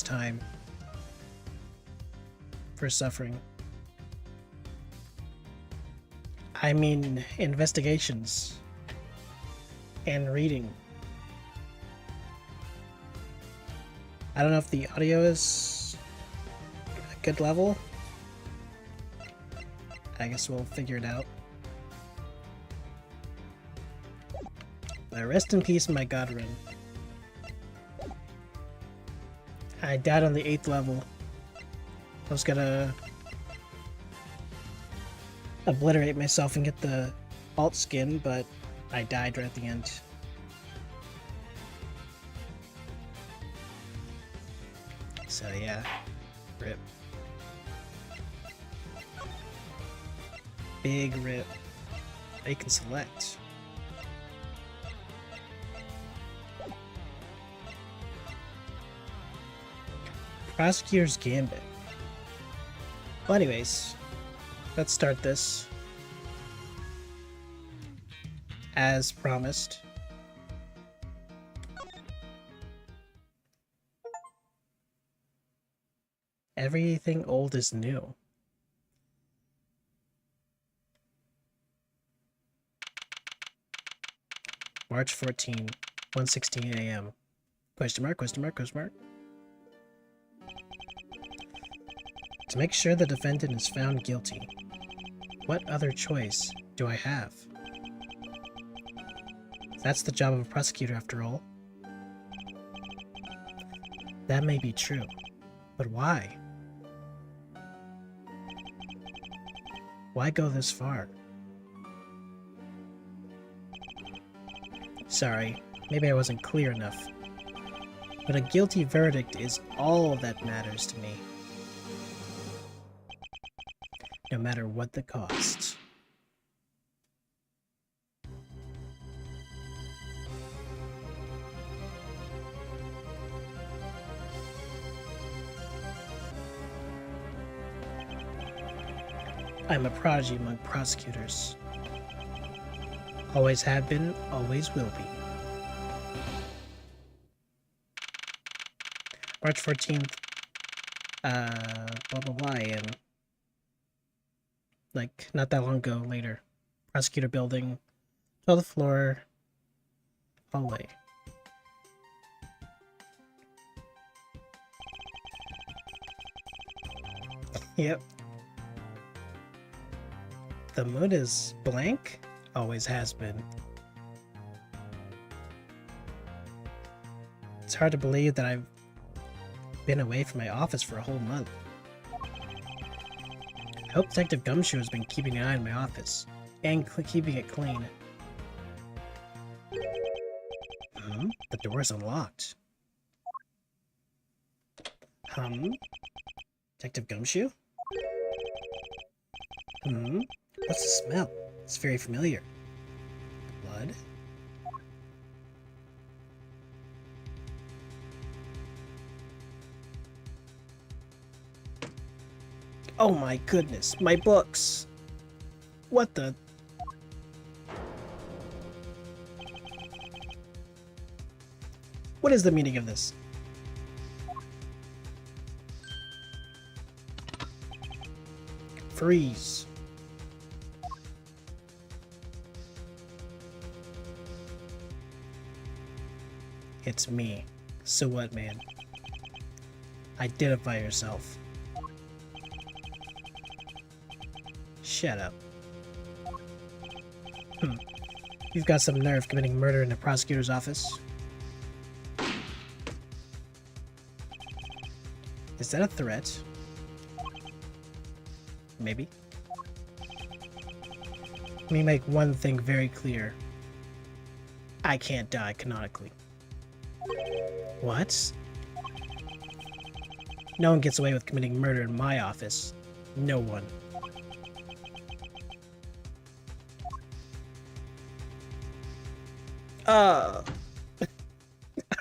time for suffering. I mean, investigations and reading. I don't know if the audio is a good level. I guess we'll figure it out. But rest in peace, my god run. I died on the 8th level. I was gonna obliterate myself and get the alt skin, but I died right at the end. So yeah, rip. Big rip. They can select. Prosecutor's Gambit. Well, anyways, let's start this. As promised. Everything old is new. March 14, 1:16 a.m. Question mark, question mark, question mark. To make sure the defendant is found guilty, what other choice do I have? That's the job of a prosecutor, after all. That may be true, but why? Why go this far? Sorry, maybe I wasn't clear enough. But a guilty verdict is all that matters to me. No matter what the cost. I'm a prodigy among prosecutors. Always have been, always will be. March 14th, blah blah blah, and like not that long ago later. Prosecutor building, 12th floor, hallway. Yep. The mood is blank, always has been. It's hard to believe that I've been away from my office for a whole month. I hope Detective Gumshoe has been keeping an eye on my office, and keeping it clean. The door is unlocked. Detective Gumshoe? What's the smell? It's very familiar. Blood? Oh my goodness, my books! What the? What is the meaning of this? Freeze. It's me. So what, man? Identify yourself. Shut up. You've got some nerve committing murder in the prosecutor's office. Is that a threat? Maybe. Let me make one thing very clear. I can't die canonically. What? No one gets away with committing murder in my office. No one.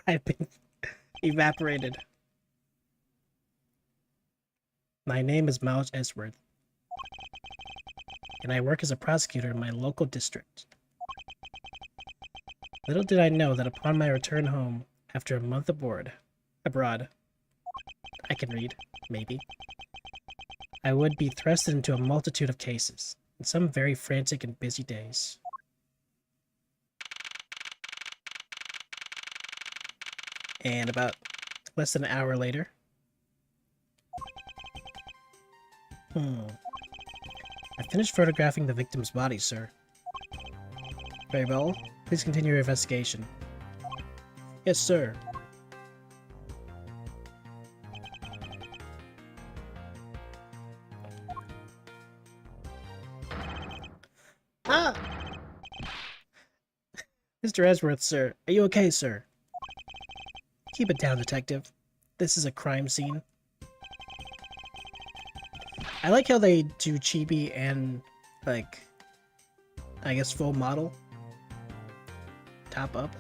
I've been evaporated. My name is Miles Esworth, and I work as a prosecutor in my local district. Little did I know that upon my return home, after a month abroad, I can read, maybe. I would be thrusted into a multitude of cases, and some very frantic and busy days. And about less than an hour later. I finished photographing the victim's body, sir. Very well. Please continue your investigation. Yes, sir. Ah! Mr. Edgeworth, sir. Are you okay, sir? Keep it down, detective. This is a crime scene. I like how they do chibi and, like, I guess full model. Top up.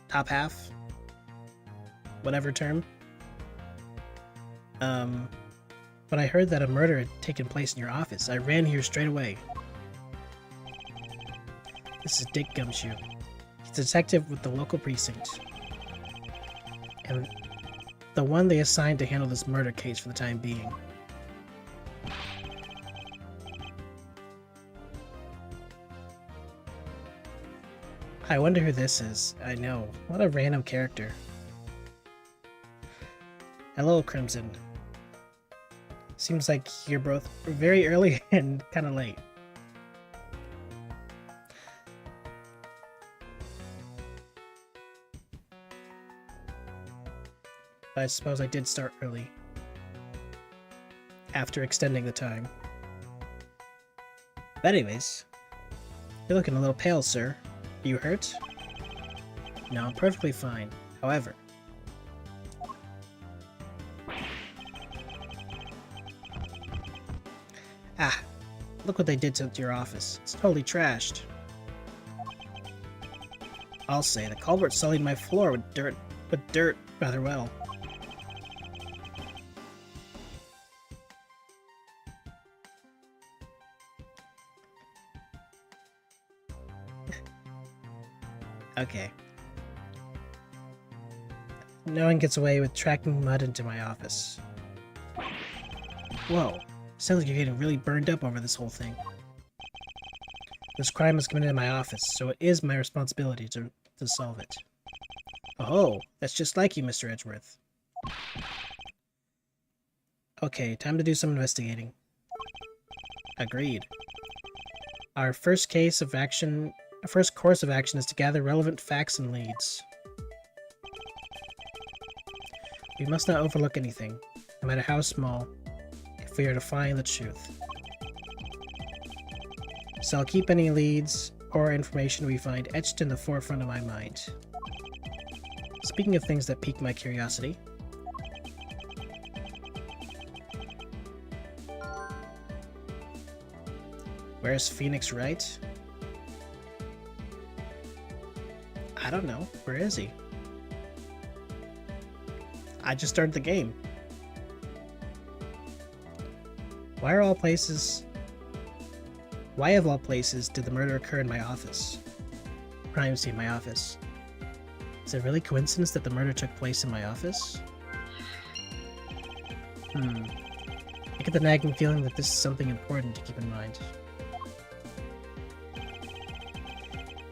Top half. Whatever term. When I heard that a murder had taken place in your office, I ran here straight away. This is Dick Gumshoe. He's a detective with the local precinct. And the one they assigned to handle this murder case for the time being. I wonder who this is. I know. What a random character. Hello, Crimson. Seems like you're both very early and kind of late. But I suppose I did start early. After extending the time. But anyways, you're looking a little pale, sir. Are you hurt? No, I'm perfectly fine. However, look what they did to your office. It's totally trashed. I'll say, the culprit sullied my floor with dirt rather well. Okay. No one gets away with tracking mud into my office. Whoa. Sounds like you're getting really burned up over this whole thing. This crime was committed in my office, so it is my responsibility to solve it. Oh, that's just like you, Mr. Edgeworth. Okay, time to do some investigating. Agreed. Our first course of action is to gather relevant facts and leads. We must not overlook anything, no matter how small, if we are to find the truth. So I'll keep any leads or information we find etched in the forefront of my mind. Speaking of things that pique my curiosity, where's Phoenix Wright? I don't know. Where is he? I just started the game. Why of all places did the murder occur in my office? Crime scene in my office. Is it really coincidence that the murder took place in my office? I get the nagging feeling that this is something important to keep in mind.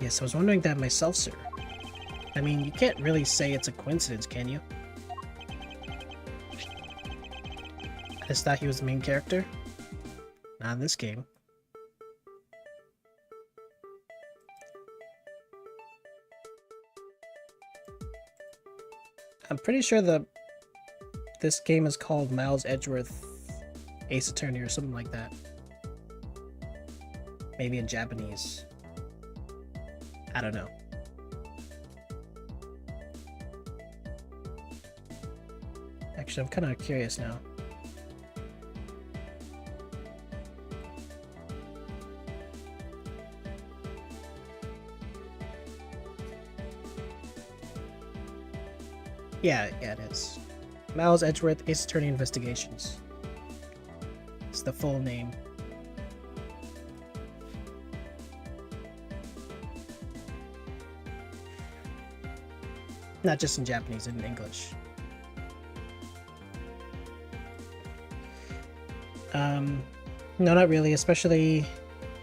Yes, I was wondering that myself, sir. I mean, you can't really say it's a coincidence, can you? I just thought he was the main character. Not in this game. I'm pretty sure this game is called Miles Edgeworth Ace Attorney or something like that. Maybe in Japanese. I don't know. Actually, I'm kind of curious now. Yeah, it is. Miles Edgeworth Ace Attorney Investigations. It's the full name. Not just in Japanese, in English. No, not really, especially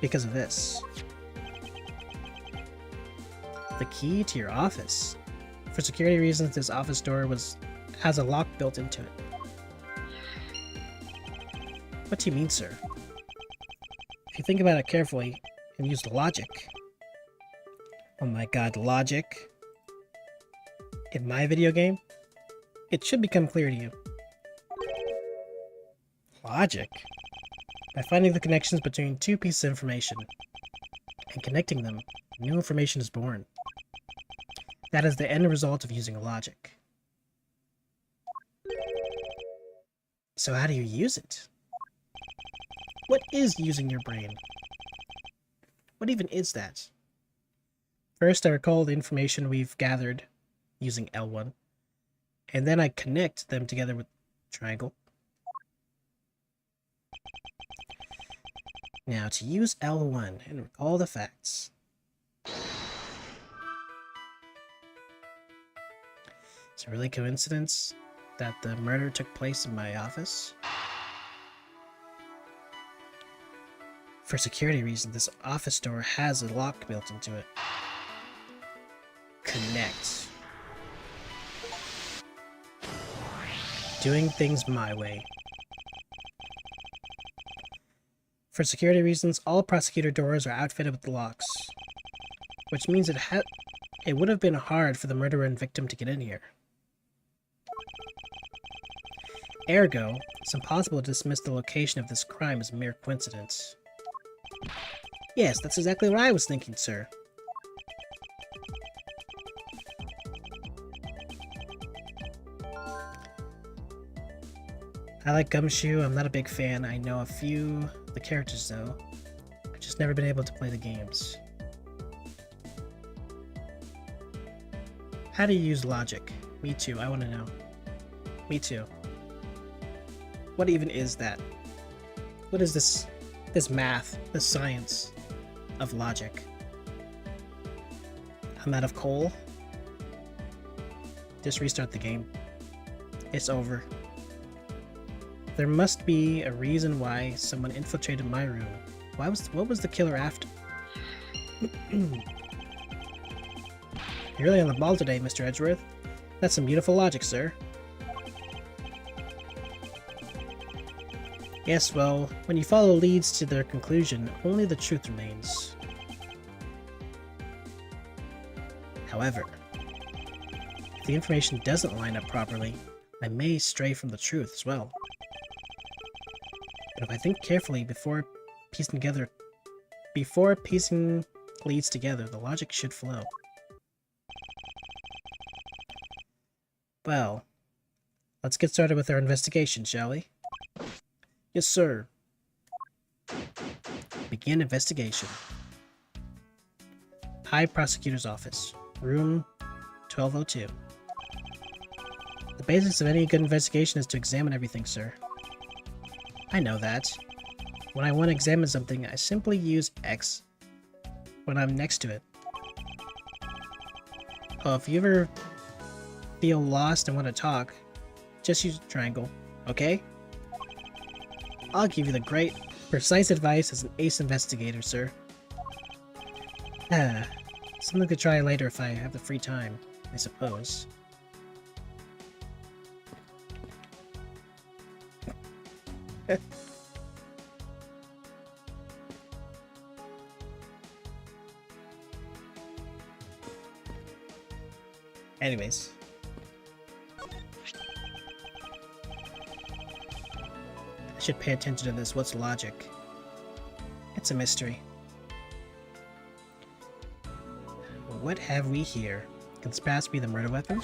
because of this. The key to your office. For security reasons, this office door has a lock built into it. What do you mean, sir? If you think about it carefully and use the logic. Oh my god, logic. In my video game? It should become clear to you. Logic? By finding the connections between two pieces of information and connecting them, new information is born. That is the end result of using logic. So how do you use it? What is using your brain? What even is that? First, I recall the information we've gathered using L1, and then I connect them together with triangle. Now, to use L1 and recall the facts. Is it really coincidence that the murder took place in my office? For security reasons, this office door has a lock built into it. Connect. Doing things my way. For security reasons, all prosecutor doors are outfitted with locks, which means it would have been hard for the murderer and victim to get in here. Ergo, it's impossible to dismiss the location of this crime as mere coincidence. Yes, that's exactly what I was thinking, sir. I like Gumshoe. I'm not a big fan. I know a few of the characters, though. I've just never been able to play the games. How do you use logic? Me too, I want to know. Me too. What even is that? What is this math, this science of logic? I'm out of coal. Just restart the game. It's over. There must be a reason why someone infiltrated my room. What was the killer after? You're really on the ball today, Mr. Edgeworth. That's some beautiful logic, sir. Yes, well, when you follow leads to their conclusion, only the truth remains. However, if the information doesn't line up properly, I may stray from the truth as well. But if I think carefully before piecing leads together, the logic should flow. Well, let's get started with our investigation, shall we? Yes, sir. Begin investigation. High Prosecutor's Office, room 1202. The basis of any good investigation is to examine everything, sir. I know that. When I want to examine something, I simply use X when I'm next to it. Oh, if you ever feel lost and want to talk, just use triangle, okay? I'll give you the great, precise advice as an ace investigator, sir. Something to try later if I have the free time, I suppose. Anyways. I should pay attention to this. What's logic? It's a mystery. What have we here? Can Spaz be the murder weapon?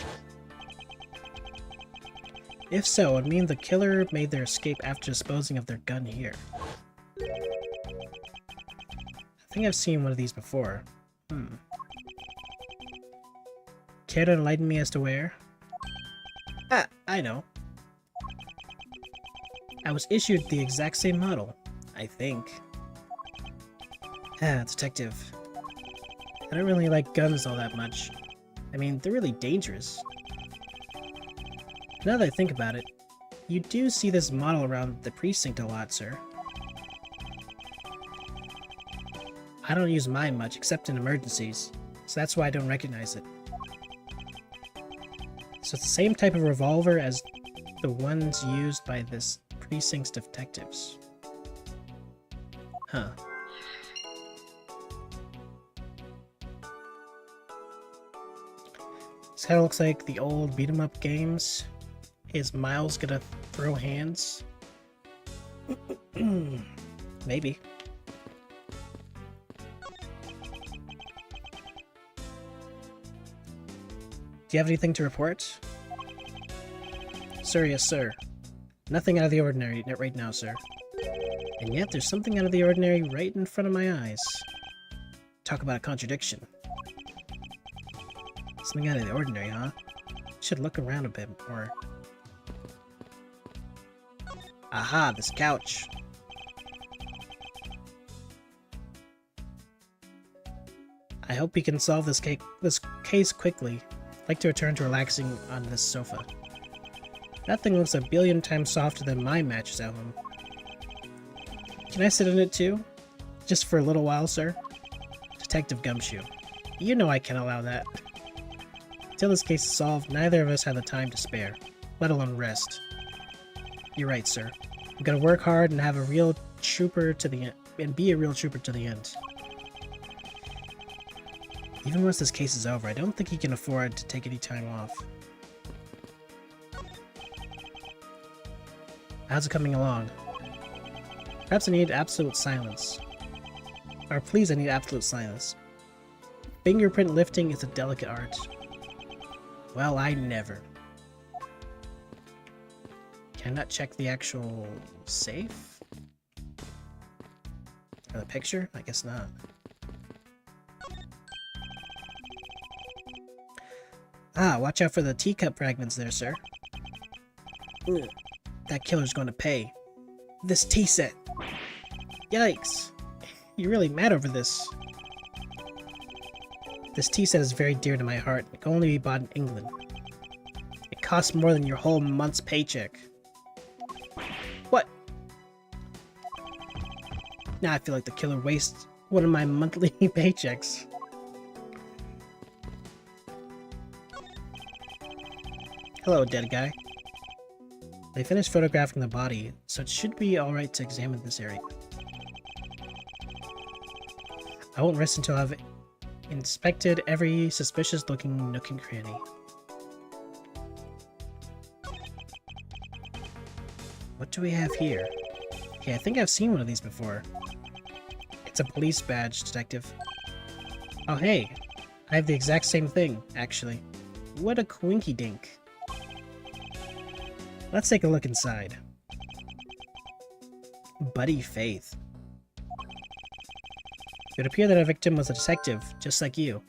If so, it would mean the killer made their escape after disposing of their gun here. I think I've seen one of these before. Care to enlighten me as to where? Ah, I know. I was issued the exact same model, I think. Detective. I don't really like guns all that much. I mean, they're really dangerous. Now that I think about it, you do see this model around the precinct a lot, sir. I don't use mine much, except in emergencies, so that's why I don't recognize it. So it's the same type of revolver as the ones used by this precinct's detectives. Huh. This kind of looks like the old beat-em-up games. Is Miles gonna throw hands? Maybe. Do you have anything to report? Sir, yes, sir. Nothing out of the ordinary right now, sir. And yet there's something out of the ordinary right in front of my eyes. Talk about a contradiction. Something out of the ordinary, huh? Should look around a bit more. Aha, this couch. I hope we can solve this case quickly. I'd like to return to relaxing on this sofa. That thing looks a billion times softer than my mattress at home. Can I sit in it too? Just for a little while, sir? Detective Gumshoe. You know I can't allow that. Until this case is solved, neither of us have the time to spare, let alone rest. You're right, sir. I'm gonna work hard and have a real trooper to the end, and be a real trooper to the end. Even once this case is over, I don't think he can afford to take any time off. How's it coming along? Perhaps I need absolute silence. Or please, I need absolute silence. Fingerprint lifting is a delicate art. Well, I never. Can I not check the actual safe? Or the picture? I guess not. Ah, watch out for the teacup fragments there, sir. Ugh, that killer's going to pay. This tea set. Yikes. You're really mad over this. This tea set is very dear to my heart. It can only be bought in England. It costs more than your whole month's paycheck. What? Now I feel like the killer wastes one of my monthly paychecks. Hello, dead guy. They finished photographing the body, so it should be alright to examine this area. I won't rest until I've inspected every suspicious-looking nook and cranny. What do we have here? Okay, I think I've seen one of these before. It's a police badge, detective. Oh hey, I have the exact same thing, actually. What a coinky-dink. Let's take a look inside. Buddy Faith. It would appear that our victim was a detective, just like you.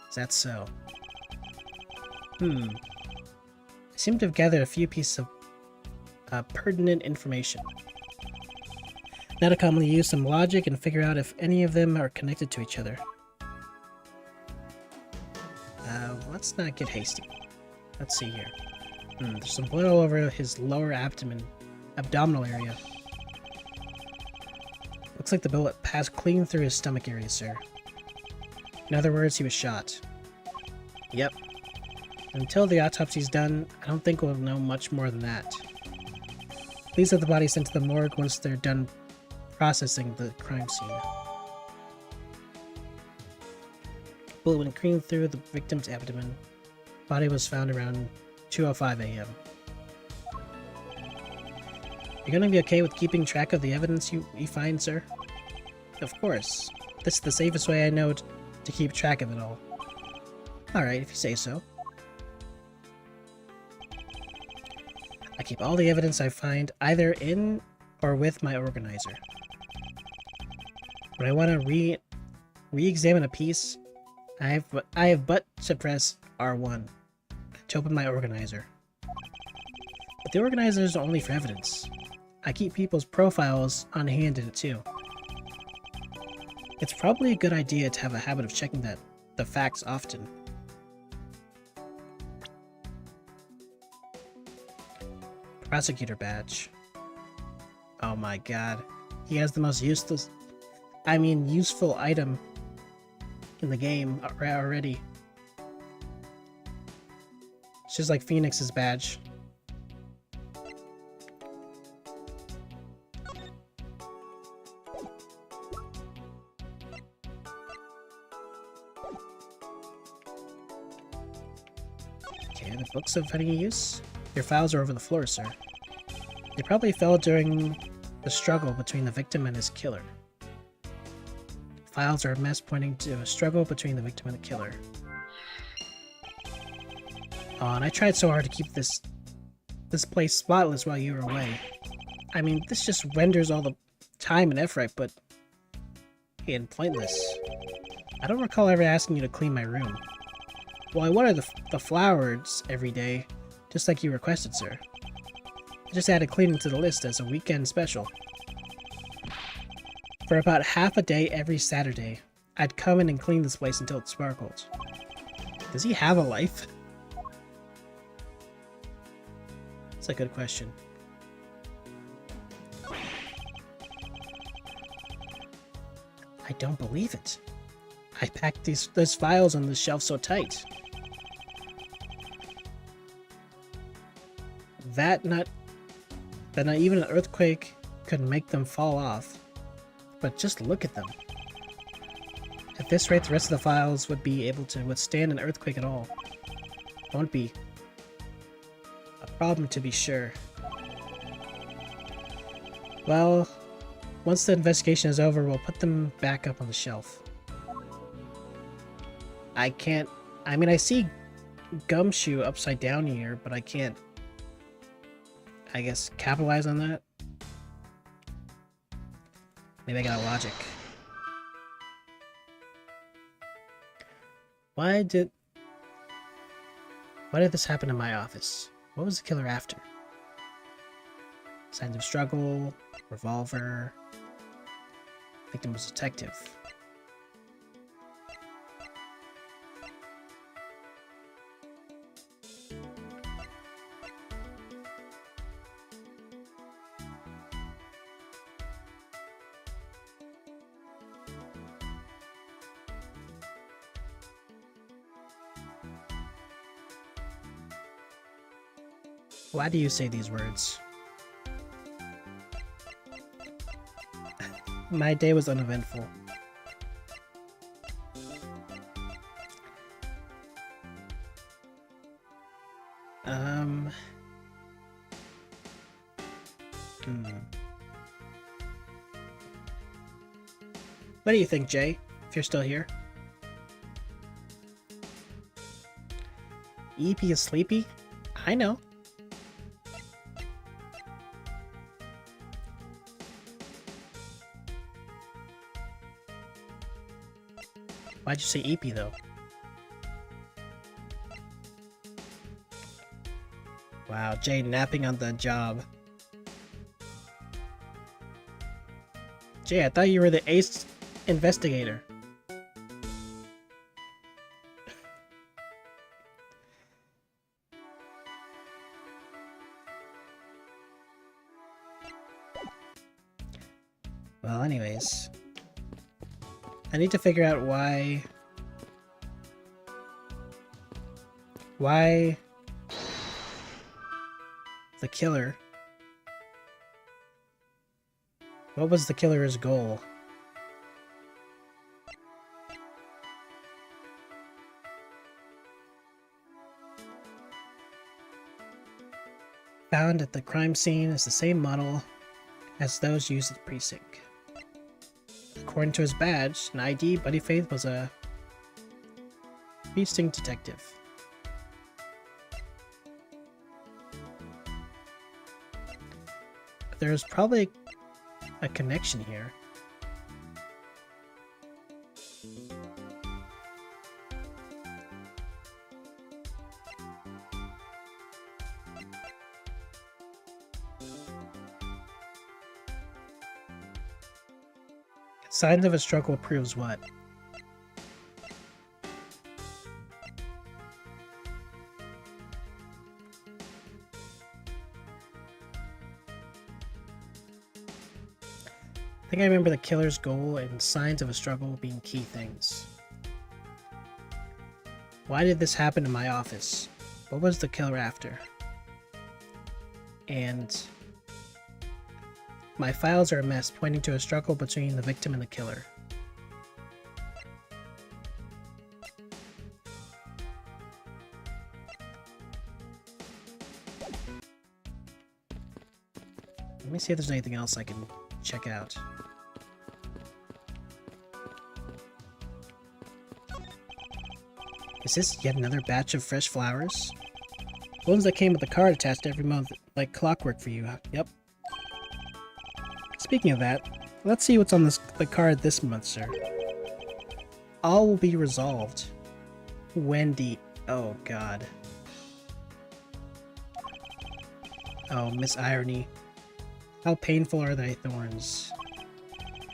Is that so? I seem to have gathered a few pieces of pertinent information. Now to commonly use some logic and figure out if any of them are connected to each other. Let's not get hasty. Let's see here. There's some blood all over his lower abdominal area. Looks like the bullet passed clean through his stomach area, sir. In other words, he was shot. Yep. Until the autopsy's done, I don't think we'll know much more than that. Please have the body sent to the morgue once they're done processing the crime scene. Bullet went clean through the victim's abdomen. Body was found around 2:05 a.m. You're gonna be okay with keeping track of the evidence you find, sir? Of course. This is the safest way I know to keep track of it all. Alright, if you say so. I keep all the evidence I find either in or with my organizer. When I want to re-examine a piece, I have but to press R1 to open my organizer. But the organizer is only for evidence. I keep people's profiles on hand in it too. It's probably a good idea to have a habit of checking the facts often. Prosecutor badge. Oh my god. He has the most useful item in the game already. It's just like Phoenix's badge. Okay, the books of any use? Your files are over the floor, sir. They probably fell during the struggle between the victim and his killer. Files are a mess pointing to a struggle between the victim and the killer. Oh, and I tried so hard to keep this place spotless while you were away. I mean, this just renders all the time and effort I put in pointless. I don't recall ever asking you to clean my room. Well, I water the flowers every day, just like you requested, sir. I just added cleaning to the list as a weekend special. For about half a day every Saturday, I'd come in and clean this place until it sparkled. Does he have a life? That's a good question. I don't believe it. I packed those files on the shelf so tight. That not even an earthquake could make them fall off. But just look at them. At this rate, the rest of the files would be able to withstand an earthquake at all. Won't be a problem, to be sure. Well, once the investigation is over, we'll put them back up on the shelf. I see Gumshoe upside down here, but I can't, I guess, capitalize on that. Maybe I got a logic. Why did this happen in my office? What was the killer after? Signs of struggle, revolver. Victim was a detective. Why do you say these words? My day was uneventful. What do you think, Jay? If you're still here? EP is sleepy? I know. Why'd you say EP though? Wow, Jay napping on the job. Jay, I thought you were the ace investigator. Well, anyways. I need to figure out why the killer. What was the killer's goal? Found at the crime scene is the same model as those used at the precinct. According to his badge and ID, Buddy Faith was a precinct detective. There's probably a connection here. Signs of a struggle proves what? I think I remember the killer's goal and signs of a struggle being key things. Why did this happen in my office? What was the killer after? And my files are a mess, pointing to a struggle between the victim and the killer. Let me see if there's anything else I can check out. Is this yet another batch of fresh flowers? Ones that came with a card attached every month, like clockwork for you. Yep. Speaking of that, let's see what's on the card this month, sir. All will be resolved. Wendy. Oh, God. Oh, Miss Irony. How painful are thy thorns?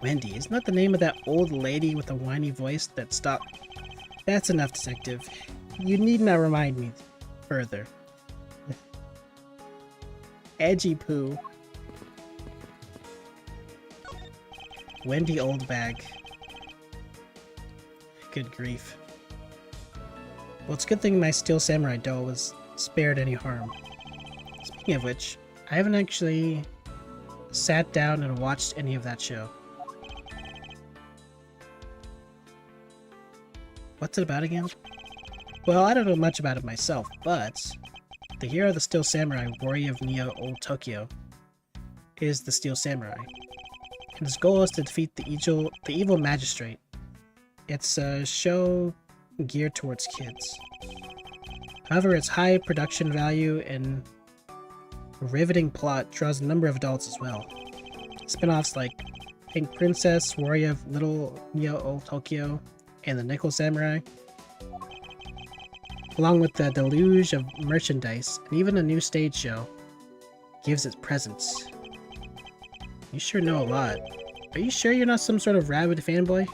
Wendy, isn't that the name of that old lady with a whiny voice that stopped? That's enough, detective. You need not remind me further. Edgy poo. Wendy Oldbag. Good grief. Well, it's a good thing my Steel Samurai doll was spared any harm. Speaking of which, I haven't actually sat down and watched any of that show. What's it about again? Well, I don't know much about it myself, but the hero of the Steel Samurai, Warrior of Neo Old Tokyo, is the Steel Samurai, and his goal is to defeat the evil magistrate. It's a show geared towards kids. However, its high production value and riveting plot draws a number of adults as well. Spin-offs like Pink Princess, Warrior of Little Neo Old Tokyo, and the Nickel Samurai, along with the deluge of merchandise and even a new stage show, gives its presence. You sure know a lot. Are you sure you're not some sort of rabid fanboy?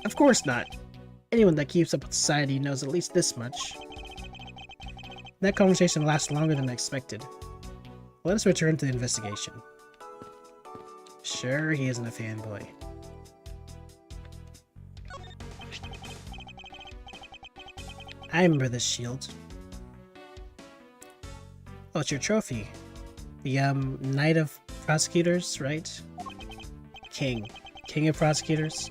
Of course not. Anyone that keeps up with society knows at least this much. That conversation lasts longer than I expected. Let us return to the investigation. Sure, he isn't a fanboy. I remember this shield. Oh, it's your trophy. The, Knight of Prosecutors, right? King. King of Prosecutors.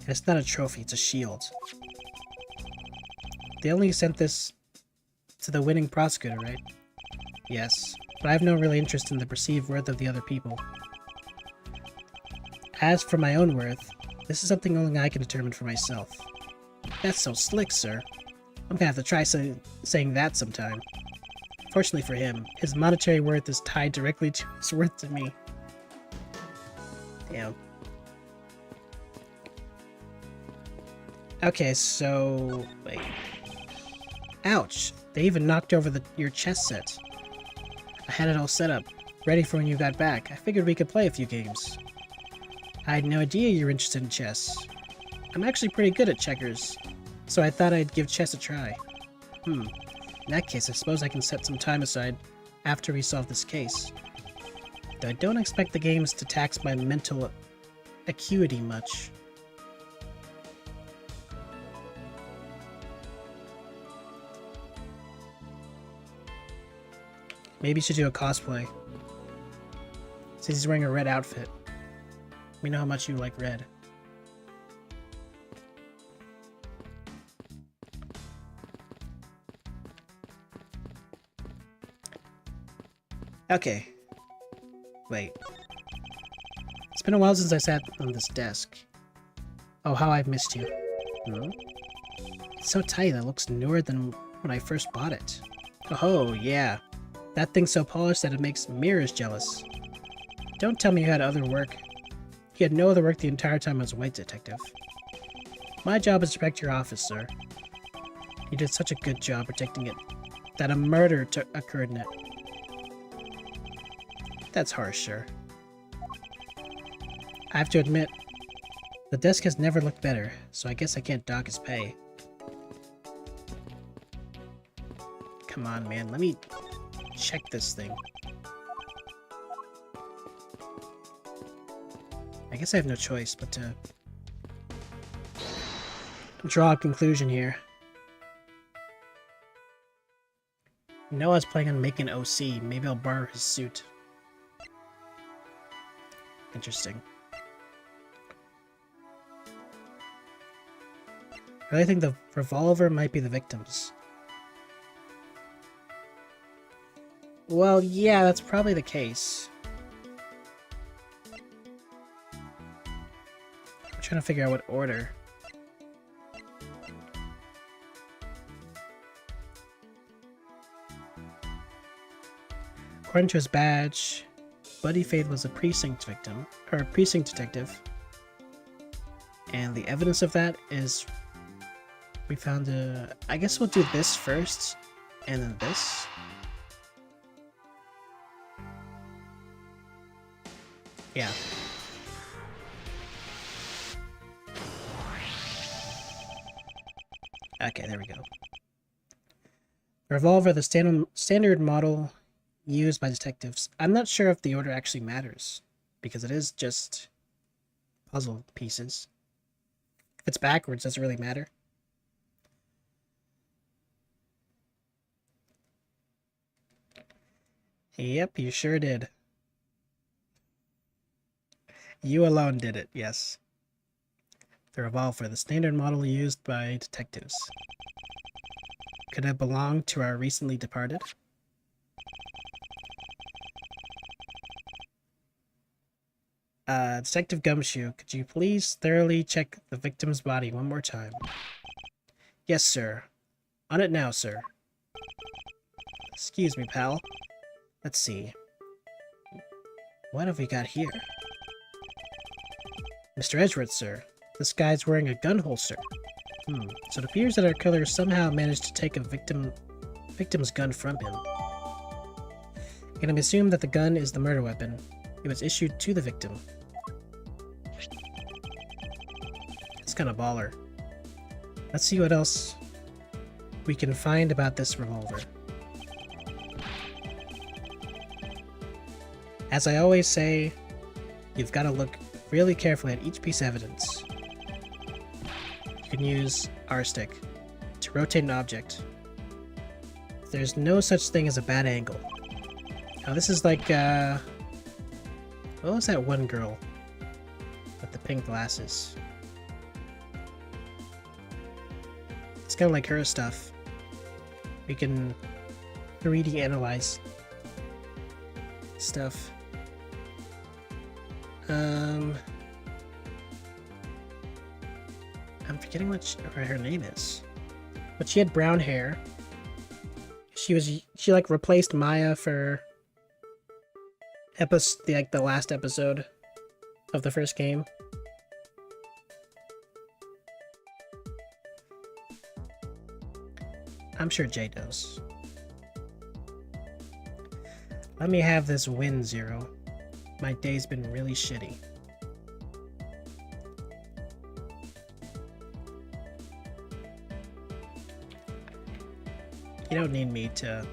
And it's not a trophy, it's a shield. They only sent this to the winning prosecutor, right? Yes, but I have no real interest in the perceived worth of the other people. As for my own worth, this is something only I can determine for myself. That's so slick, sir. I'm gonna have to try saying that sometime. Fortunately for him, his monetary worth is tied directly to his worth to me. Damn. Okay, so... wait. Ouch! They even knocked over your chess set. I had it all set up, ready for when you got back. I figured we could play a few games. I had no idea you were interested in chess. I'm actually pretty good at checkers, so I thought I'd give chess a try. In that case, I suppose I can set some time aside after we solve this case. Though I don't expect the games to tax my mental acuity much. Maybe you should do a cosplay. Since he's wearing a red outfit. We know how much you like red. Okay. Wait. It's been a while since I sat on this desk. Oh, how I've missed you. It's so tight, it looks newer than when I first bought it. Oh, yeah. That thing's so polished that it makes mirrors jealous. Don't tell me you had other work. You had no other work the entire time I was a white detective. My job is to protect your office, sir. You did such a good job protecting it that a murder occurred in it. That's harsh, sir. I have to admit, the desk has never looked better, so I guess I can't dock his pay. Come on, man, let me check this thing. I guess I have no choice but to draw a conclusion here. Noah's planning on making OC. Maybe I'll borrow his suit. Interesting. I really think the revolver might be the victim's. Well, yeah, that's probably the case. I'm trying to figure out what order. According to his badge, Buddy Faith was a precinct victim, or a precinct detective. And the evidence of that is we found a... I guess we'll do this first, and then this. Yeah. Okay, there we go. The revolver, the standard model used by detectives. I'm not sure if the order actually matters, because it is just puzzle pieces. If it's backwards, does it really matter? Yep, you sure did. You alone did it, yes. The revolver, the standard model used by detectives. Could it belong to our recently departed? Detective Gumshoe, could you please thoroughly check the victim's body one more time? Yes, sir. On it now, sir. Excuse me, pal. Let's see. What have we got here? Mr. Edgeworth, sir. This guy's wearing a gun holster. So it appears that our killer somehow managed to take a victim's gun from him. It can be assumed that the gun is the murder weapon. It was issued to the victim. It's kind of baller. Let's see what else we can find about this revolver. As I always say, you've got to look really carefully at each piece of evidence. You can use R-stick to rotate an object. There's no such thing as a bad angle. Now this is like, what was that one girl with the pink glasses? It's kind of like her stuff. We can 3D analyze stuff. I'm forgetting what her name is, but she had brown hair. She like replaced Maya for the last episode of the first game. I'm sure Jay knows. Let me have this win, Zero. My day's been really shitty. You don't need me to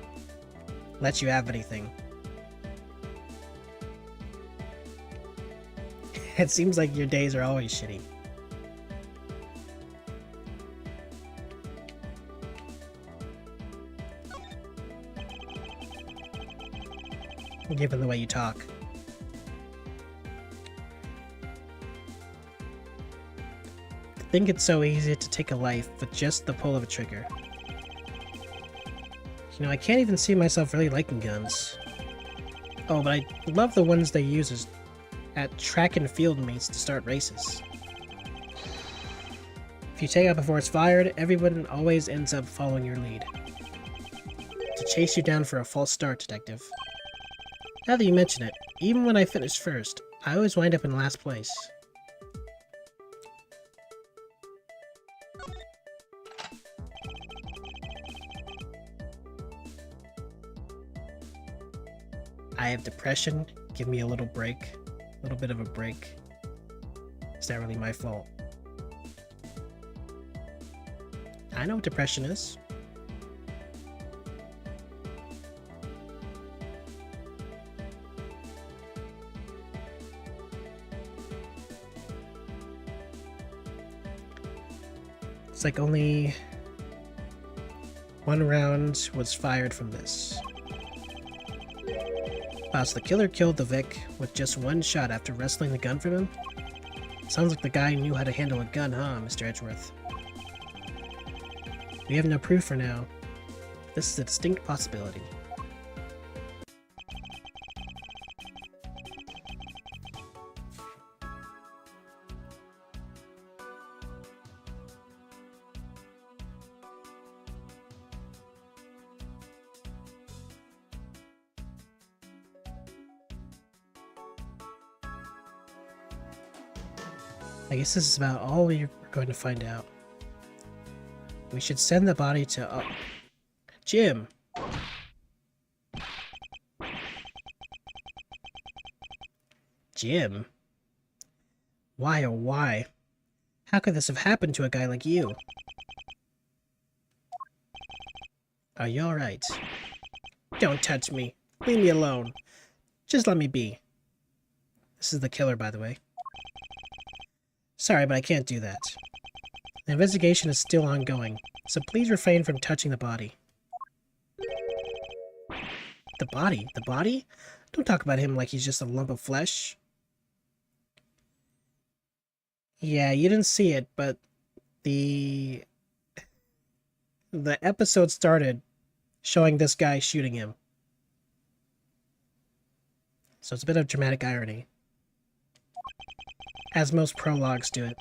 let you have anything. It seems like your days are always shitty. Given the way you talk. I think it's so easy to take a life with just the pull of a trigger. You know, I can't even see myself really liking guns. Oh, but I love the ones they use at track and field meets to start races. If you take out before it's fired, everyone always ends up following your lead. To chase you down for a false start, detective. Now that you mention it, even when I finish first, I always wind up in last place. I have depression. Give me a little break. A little bit of a break. Is that really my fault? I know what depression is. It's like only one round was fired from this. Wow, so the killer killed the Vic with just one shot after wresting the gun from him? Sounds like the guy knew how to handle a gun, huh, Mr. Edgeworth? We have no proof for now. This is a distinct possibility. I guess this is about all we're going to find out. We should send the body to... Oh. Jim! Jim? Why, oh why? How could this have happened to a guy like you? Are you alright? Don't touch me. Leave me alone. Just let me be. This is the killer, by the way. Sorry, but I can't do that. The investigation is still ongoing, so please refrain from touching the body. The body? The body? Don't talk about him like he's just a lump of flesh. Yeah, you didn't see it, but the episode started showing this guy shooting him. So it's a bit of dramatic irony. As most prologues do it.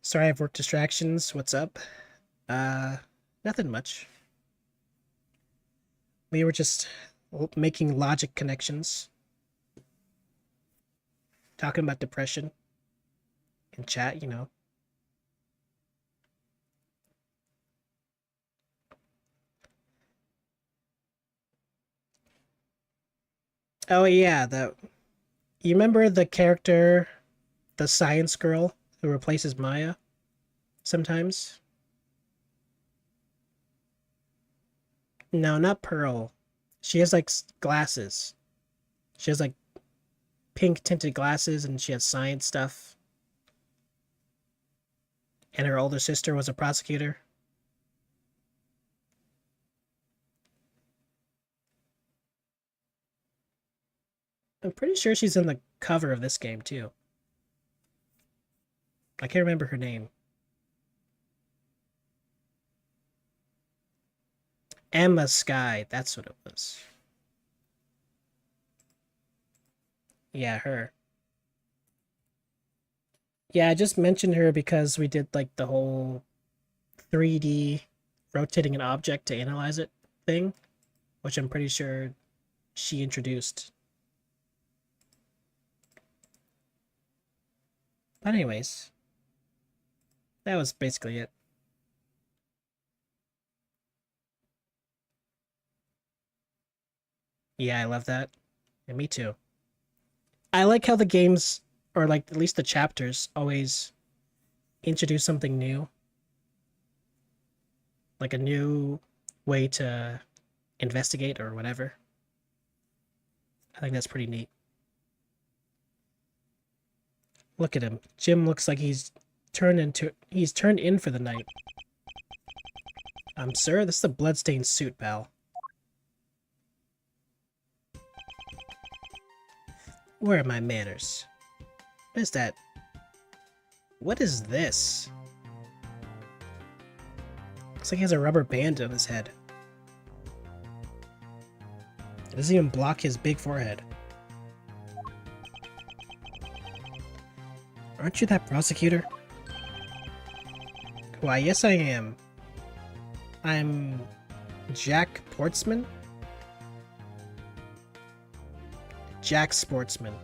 Sorry, I have work distractions. What's up? Nothing much. We were just making logic connections. Talking about depression. In chat, you know. Oh yeah, you remember the character, the science girl who replaces Maya sometimes? No, not Pearl. She has like glasses. She has like pink tinted glasses and she has science stuff. And her older sister was a prosecutor. I'm pretty sure she's in the cover of this game, too. I can't remember her name. Emma Sky, that's what it was. Yeah, her. Yeah, I just mentioned her because we did, like, the whole 3D rotating an object to analyze it thing, which I'm pretty sure she introduced. But anyways, that was basically it. Yeah, I love that. And me too. I like how the games, or like at least the chapters, always introduce something new. Like a new way to investigate or whatever. I think that's pretty neat. Look at him. Jim looks like he's turned in for the night. Sir, this is a bloodstained suit, pal. Where are my manners? What is that? What is this? Looks like he has a rubber band on his head. It doesn't even block his big forehead. Aren't you that prosecutor? Why, yes I am. I'm Jack Portsman? Jack Sportsman.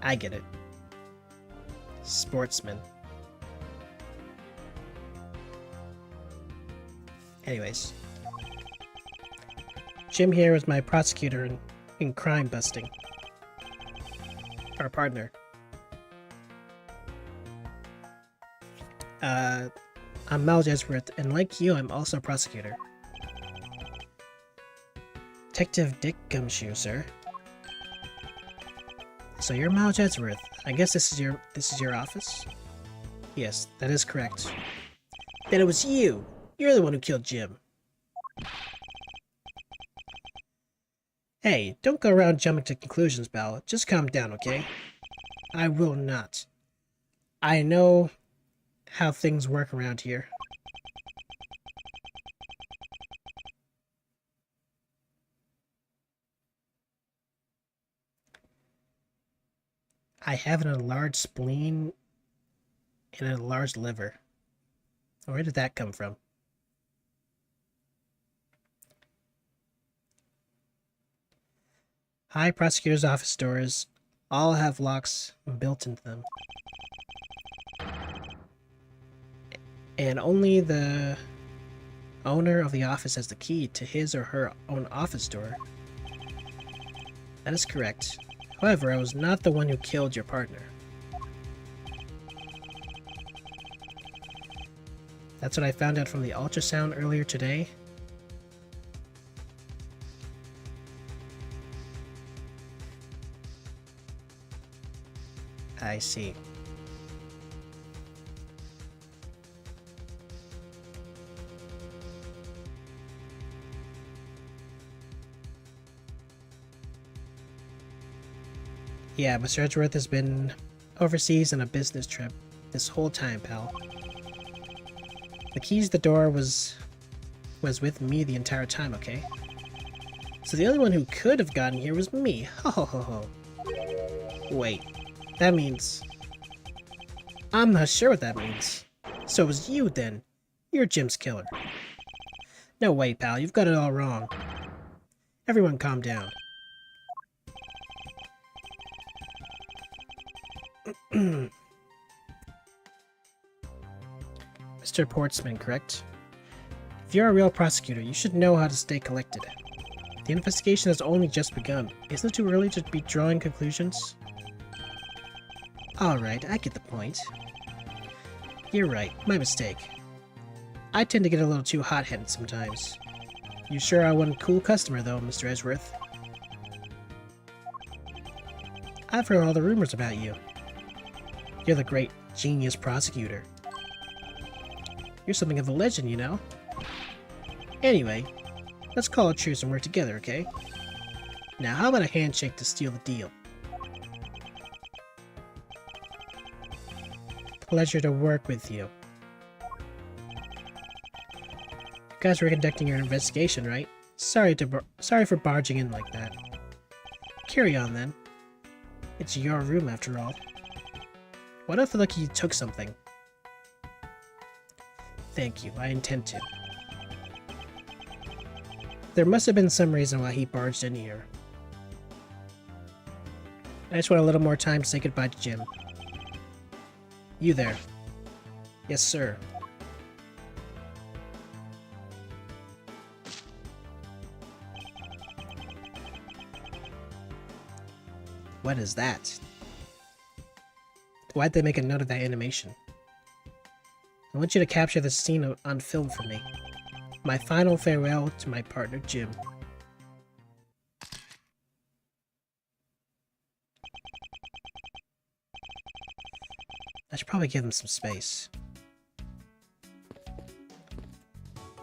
I get it. Sportsman. Anyways. Jim here is my prosecutor in crime busting. Our partner. I'm Mal Jesworth, and like you, I'm also a prosecutor. Detective Dick Gumshoe, sir. So you're Mal Jesworth. I guess this is your office? Yes, that is correct. Then it was you! You're the one who killed Jim. Hey, don't go around jumping to conclusions, pal. Just calm down, okay? I will not. I know how things work around here. I have an enlarged spleen and an enlarged liver. Where did that come from? High prosecutor's office doors all have locks built into them. And only the owner of the office has the key to his or her own office door. That is correct. However, I was not the one who killed your partner. That's what I found out from the ultrasound earlier today. I see. Yeah, Mr. Edgeworth has been overseas on a business trip this whole time, pal. The keys to the door was with me the entire time, okay? So the only one who could have gotten here was me. Ho ho ho ho. Wait, that means... I'm not sure what that means. So it was you then. You're Jim's killer. No way, pal, you've got it all wrong. Everyone calm down. Mr. Portsman, correct? If you're a real prosecutor, you should know how to stay collected. The investigation has only just begun. Isn't it too early to be drawing conclusions? Alright, I get the point. You're right, my mistake. I tend to get a little too hot-headed sometimes. You sure are one cool customer though, Mr. Edgeworth. I've heard all the rumors about you. You're the great genius prosecutor. You're something of a legend, you know? Anyway, let's call a truce and work together, okay? Now, how about a handshake to seal the deal? Pleasure to work with you. You guys were conducting your investigation, right? Sorry for barging in like that. Carry on, then. It's your room, after all. What if Lucky took something? Thank you, I intend to. There must have been some reason why he barged in here. I just want a little more time to say goodbye to Jim. You there? Yes, sir. What is that? Why'd they make a note of that animation? I want you to capture this scene on film for me. My final farewell to my partner, Jim. I should probably give him some space.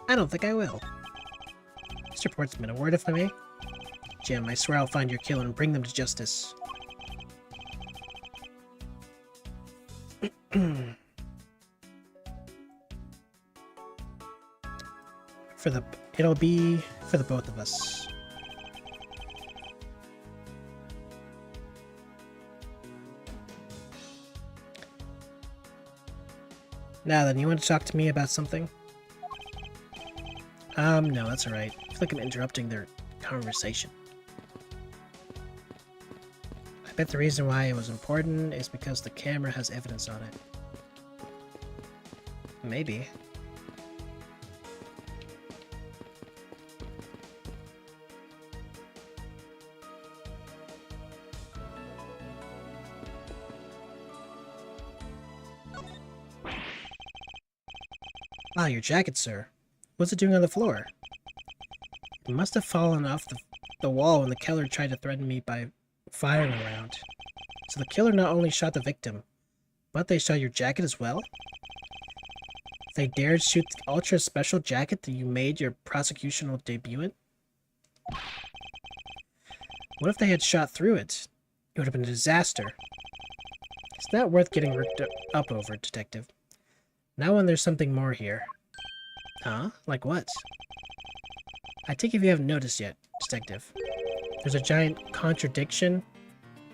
I don't think I will. Mr. Portsman, a word if I may? Jim, I swear I'll find your killer and bring them to justice. It'll be for the both of us. Now then, you want to talk to me about something? No, that's alright. I feel like I'm interrupting their conversation. I bet the reason why it was important is because the camera has evidence on it. Maybe. Ah, your jacket, sir. What's it doing on the floor? It must have fallen off the wall when the killer tried to threaten me by firing around. So the killer not only shot the victim, but they shot your jacket as well? They dared shoot the ultra special jacket that you made your prosecutional debut in? What if they had shot through it? It would have been a disaster. It's not worth getting worked up over, Detective. Now when there's something more here. Huh? Like what? I take it if you haven't noticed yet, Detective. There's a giant contradiction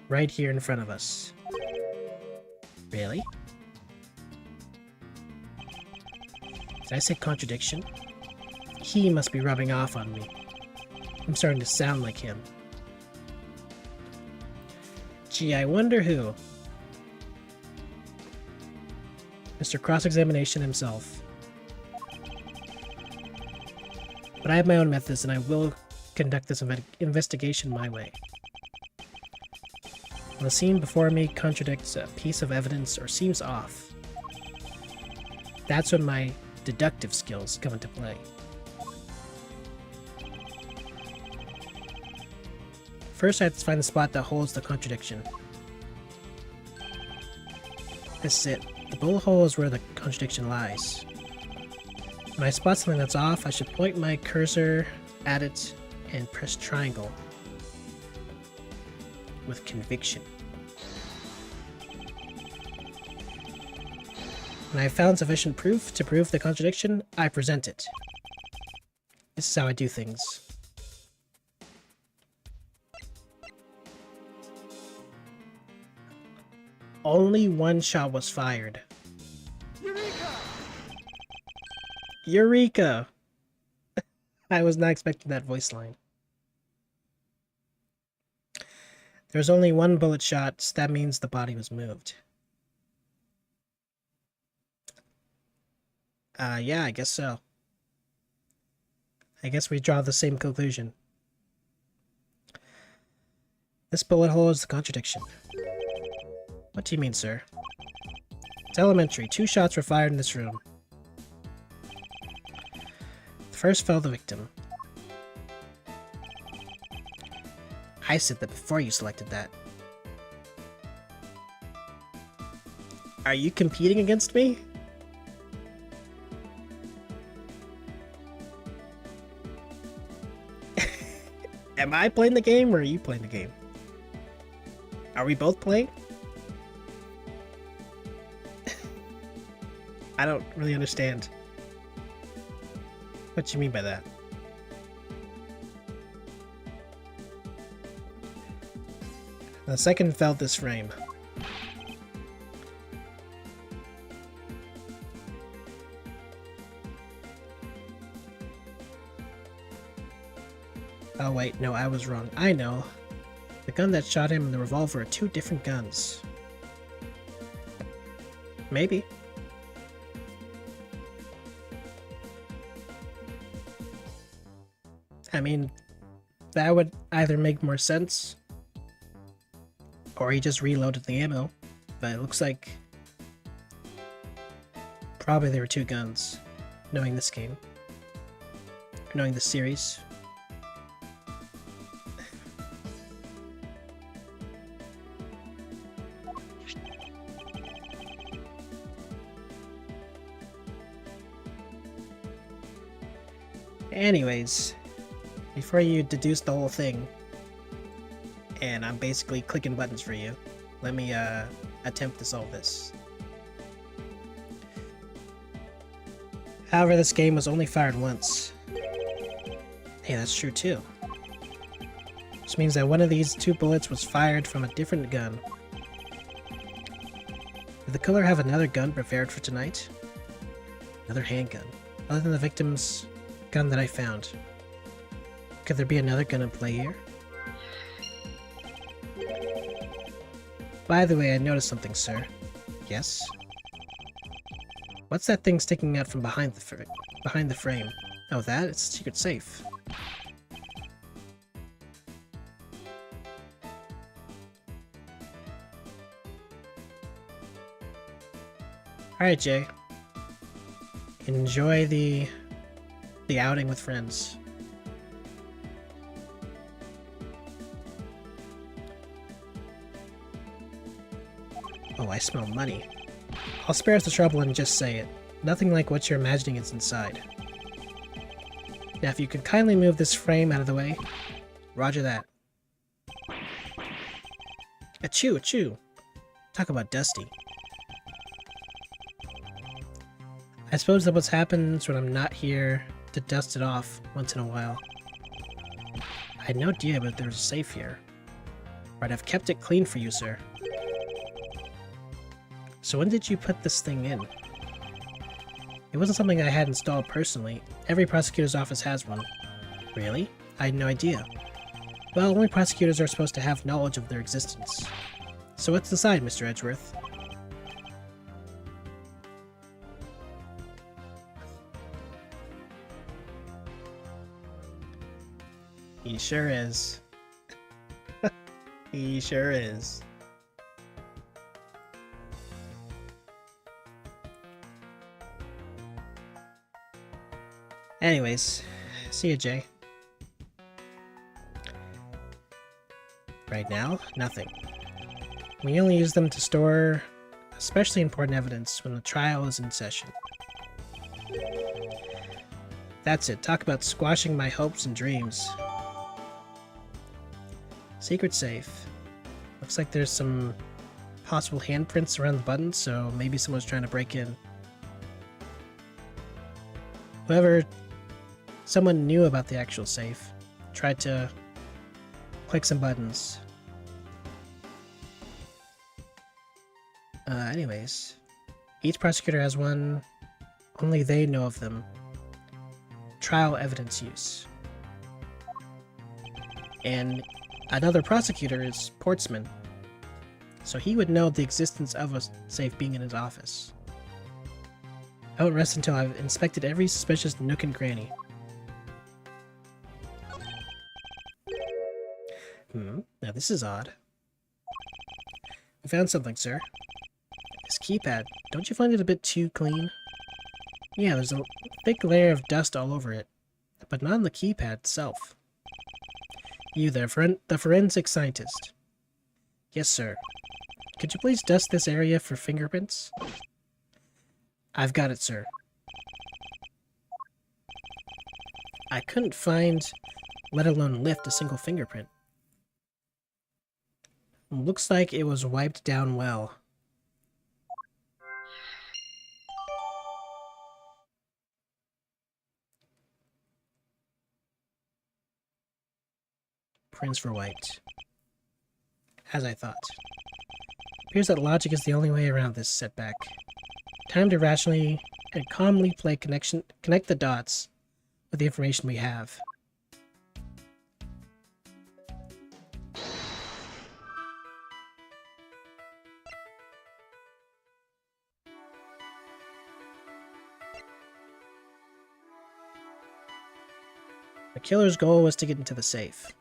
right here in front of us. Really? Did I say contradiction? He must be rubbing off on me. I'm starting to sound like him. Gee, I wonder who. Mr. Cross-Examination himself. But I have my own methods, and I will conduct this investigation my way. When the scene before me contradicts a piece of evidence or seems off, that's when my deductive skills come into play. First, I have to find the spot that holds the contradiction. This is it. The bullet hole is where the contradiction lies. When I spot something that's off, I should point my cursor at it and press triangle with conviction. When I have found sufficient proof to prove the contradiction, I present it. This is how I do things. Only one shot was fired. Eureka! Eureka! I was not expecting that voice line. There's only one bullet shot, so that means the body was moved. Yeah, I guess so. I guess we draw the same conclusion. This bullet hole is the contradiction. What do you mean, sir? It's elementary. 2 shots were fired in this room. The first fell the victim. I said that before you selected that. Are you competing against me? Am I playing the game or are you playing the game? Are we both playing? I don't really understand what you mean by that. The second felt this frame. Oh wait, no, I was wrong. I know. The gun that shot him and the revolver are 2 different guns. Maybe. I mean, that would either make more sense, or he just reloaded the ammo, but it looks like probably there were 2 guns, knowing this game, knowing the series. Anyways, before you deduce the whole thing, and I'm basically clicking buttons for you, let me attempt to solve this. However, this game was only fired once. Hey, that's true too. Which means that one of these 2 bullets was fired from a different gun. Did the killer have another gun prepared for tonight? Another handgun, other than the victim's gun that I found. Could there be another gun in play here? By the way, I noticed something, sir. Yes? What's that thing sticking out from behind the frame? Oh, that? It's a secret safe. Alright, Jay. Enjoy the outing with friends. Oh, I smell money. I'll spare us the trouble and just say it. Nothing like what you're imagining is inside. Now, if you could kindly move this frame out of the way. Roger that. Achoo, achoo. Talk about dusty. I suppose that what happens when I'm not here to dust it off once in a while. I had no idea but there was a safe here. Right, I've kept it clean for you, sir. So when did you put this thing in? It wasn't something I had installed personally. Every prosecutor's office has one. Really? I had no idea. Well, only prosecutors are supposed to have knowledge of their existence. So what's the Mr. Edgeworth? He sure is. He sure is. Anyways, see ya, Jay. Right now, nothing. We only use them to store especially important evidence when the trial is in session. That's it. Talk about squashing my hopes and dreams. Secret safe. Looks like there's some possible handprints around the buttons, so maybe someone's trying to break in. Someone knew about the actual safe. Tried to click some buttons. Anyways. Each prosecutor has one. Only they know of them. Trial evidence use. And another prosecutor is Portsman. So he would know the existence of a safe being in his office. I won't rest until I've inspected every suspicious nook and cranny. Now this is odd. We found something, sir. This keypad, don't you find it a bit too clean? Yeah, there's a thick layer of dust all over it, but not on the keypad itself. You there, the forensic scientist. Yes, sir. Could you please dust this area for fingerprints? I've got it, sir. I couldn't find, let alone lift, a single fingerprint. Looks like it was wiped down well. Prints were wiped. As I thought. Appears that logic is the only way around this setback. Time to rationally and calmly connect the dots with the information we have. The killer's goal was to get into the safe.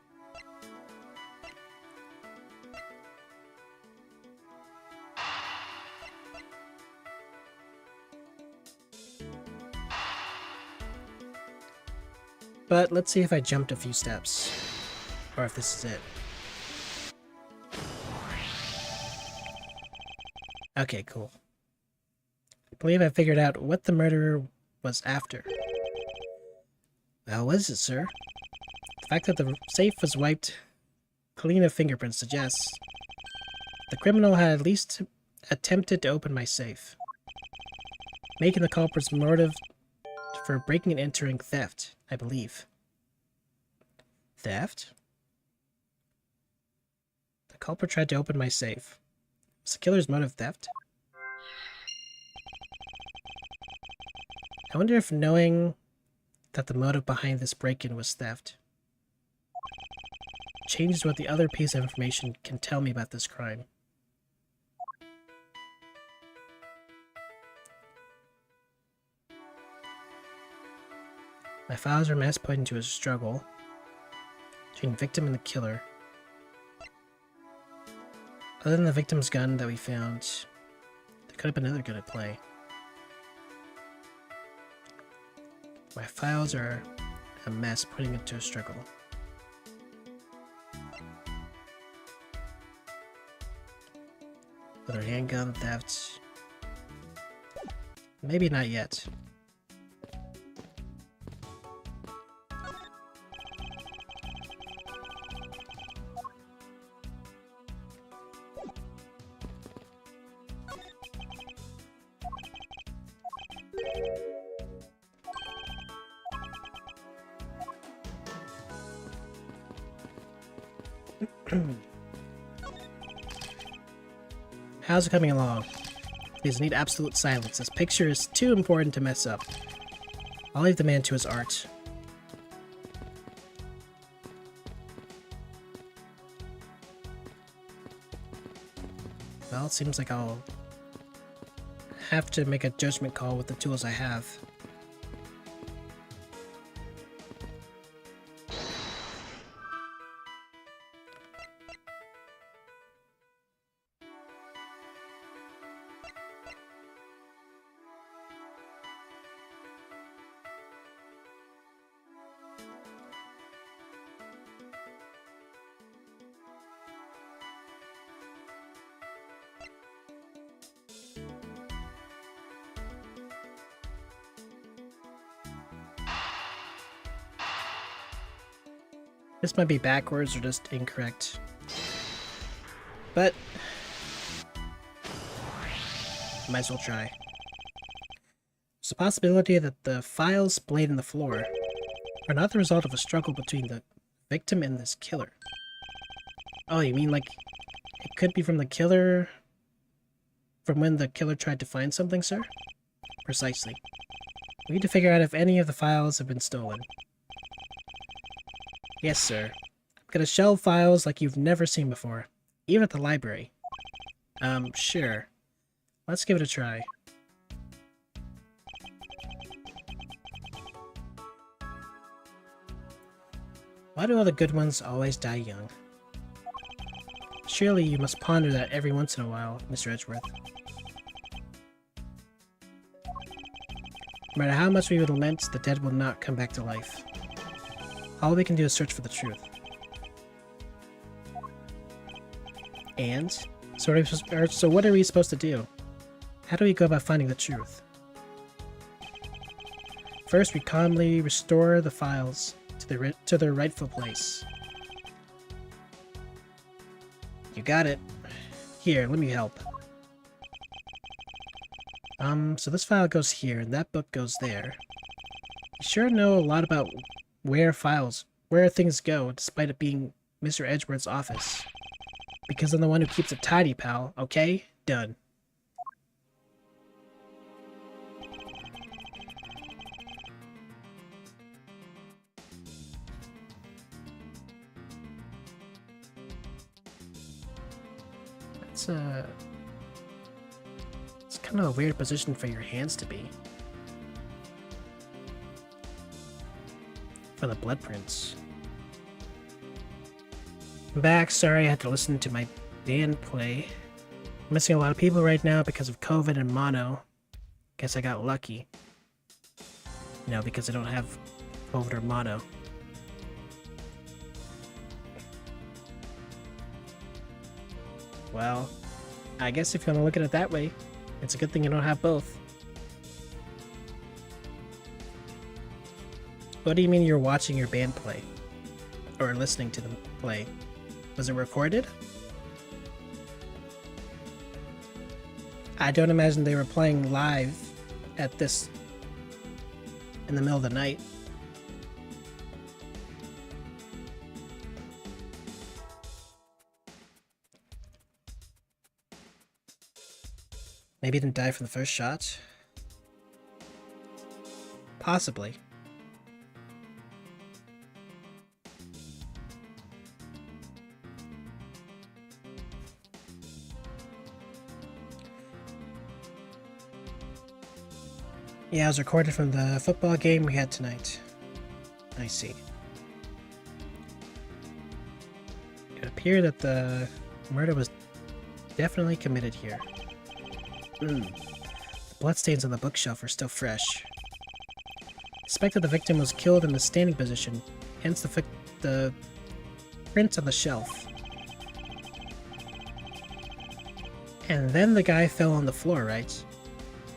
But let's see if I jumped a few steps, or if this is it. Okay, cool. I believe I figured out what the murderer was after. Well, what is it, sir? The fact that the safe was wiped clean of fingerprints suggests the criminal had at least attempted to open my safe, making the culprit's motive for breaking and entering theft, I believe. Theft? The culprit tried to open my safe. Was the killer's motive theft? I wonder if knowing that the motive behind this break-in was theft changes what the other piece of information can tell me about this crime. My files are mass pointing to a struggle between victim and the killer. Other than the victim's gun that we found, there could have been another gun at play. My files are a mess, putting it to a struggle. Other handgun theft. Maybe not yet. How's it coming along? Please need absolute silence. This picture is too important to mess up. I'll leave the man to his art. Well, it seems like I'll have to make a judgment call with the tools I have. This might be backwards or just incorrect. But might as well try. There's a possibility that the files splayed in the floor are not the result of a struggle between the victim and this killer. Oh, you mean like it could be from the killer... from when the killer tried to find something, sir? Precisely. We need to figure out if any of the files have been stolen. Yes, sir. I'm gonna shelve files like you've never seen before. Even at the library. Sure. Let's give it a try. Why do all the good ones always die young? Surely you must ponder that every once in a while, Mr. Edgeworth. No matter how much we would lament, the dead will not come back to life. All we can do is search for the truth. And? So what are we supposed to do? How do we go about finding the truth? First, we calmly restore the files to their rightful place. You got it. Here, let me help. So this file goes here, and that book goes there. You sure know a lot about where things go, despite it being Mr. Edgeworth's office. Because I'm the one who keeps it tidy, pal, okay? Done. It's kind of a weird position for your hands to be. For the blood prints. I'm back. Sorry I had to listen to my band play. I'm missing a lot of people right now because of COVID and mono. Guess I got lucky. You know, because I don't have COVID or mono. Well, I guess if you want to look at it that way, it's a good thing you don't have both. What do you mean you're watching your band play? Or listening to them play? Was it recorded? I don't imagine they were playing live at this in the middle of the night. Maybe he didn't die from the first shot? Possibly. Yeah, it was recorded from the football game we had tonight. I see. It appeared that the murder was definitely committed here. The bloodstains on the bookshelf are still fresh. Suspected the victim was killed in the standing position, hence the print on the shelf. And then the guy fell on the floor, right?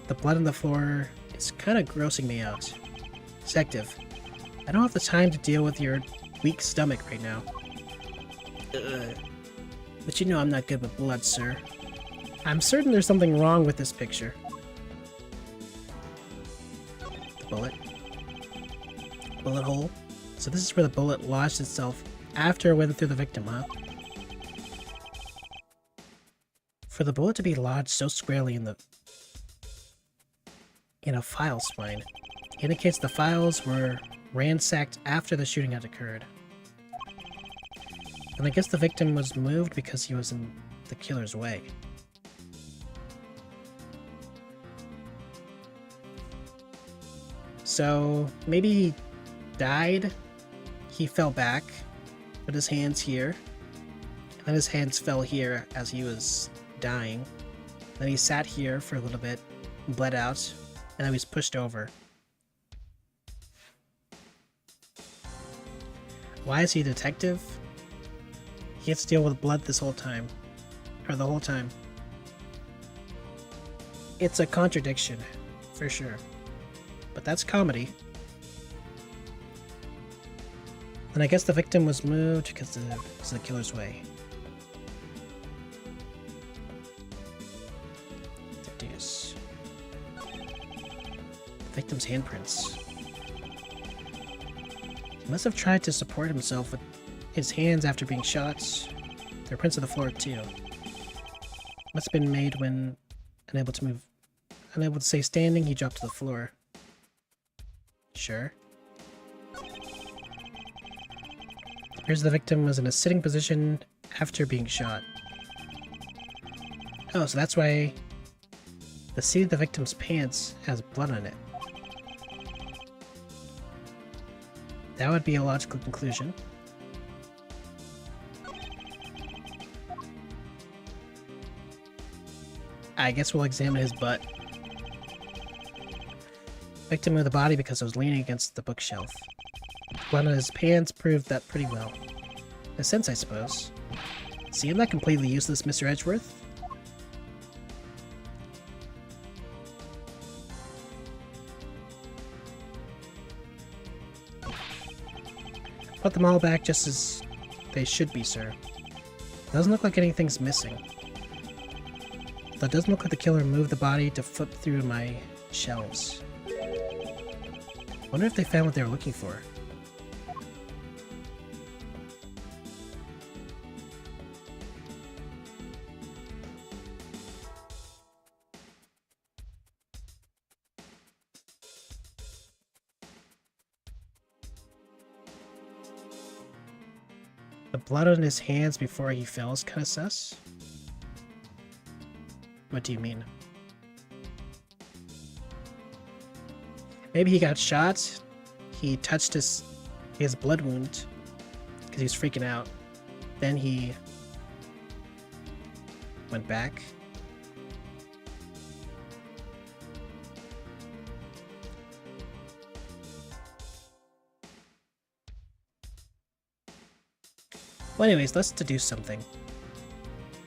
The blood on the floor is kind of grossing me out. Detective, I don't have the time to deal with your weak stomach right now. But you know I'm not good with blood, sir. I'm certain there's something wrong with this picture. The bullet. Bullet hole. So this is where the bullet lodged itself after it went through the victim, huh? For the bullet to be lodged so squarely in a file spine indicates the files were ransacked after the shooting had occurred. And I guess the victim was moved because he was in the killer's way. So maybe he died, he fell back, put his hands here, and then his hands fell here as he was dying. Then he sat here for a little bit, bled out, and then he was pushed over. Why is he a detective? He gets to deal with blood this whole time. Or the whole time. It's a contradiction, for sure. But that's comedy. And I guess the victim was moved because of the killer's way. Deuce. The victim's handprints. He must have tried to support himself with his hands after being shot. There are prints on the floor too. Must have been made when unable to move. Unable to stay standing, he dropped to the floor. Sure. Here's the victim was in a sitting position after being shot. Oh, so that's why the seat of the victim's pants has blood on it. That would be a logical conclusion. I guess we'll examine his butt. Victim moved the body because it was leaning against the bookshelf. Blood on his pants proved that pretty well. In a sense, I suppose. See, I'm not completely useless, Mr. Edgeworth. Put them all back just as they should be, sir. Doesn't look like anything's missing. That doesn't look like the killer moved the body to flip through my shelves. Wonder if they found what they were looking for. The blood on his hands before he fell is kind of sus. What do you mean? Maybe he got shot, he touched his blood wound because he was freaking out. Then he went back. Well, anyways, let's deduce something,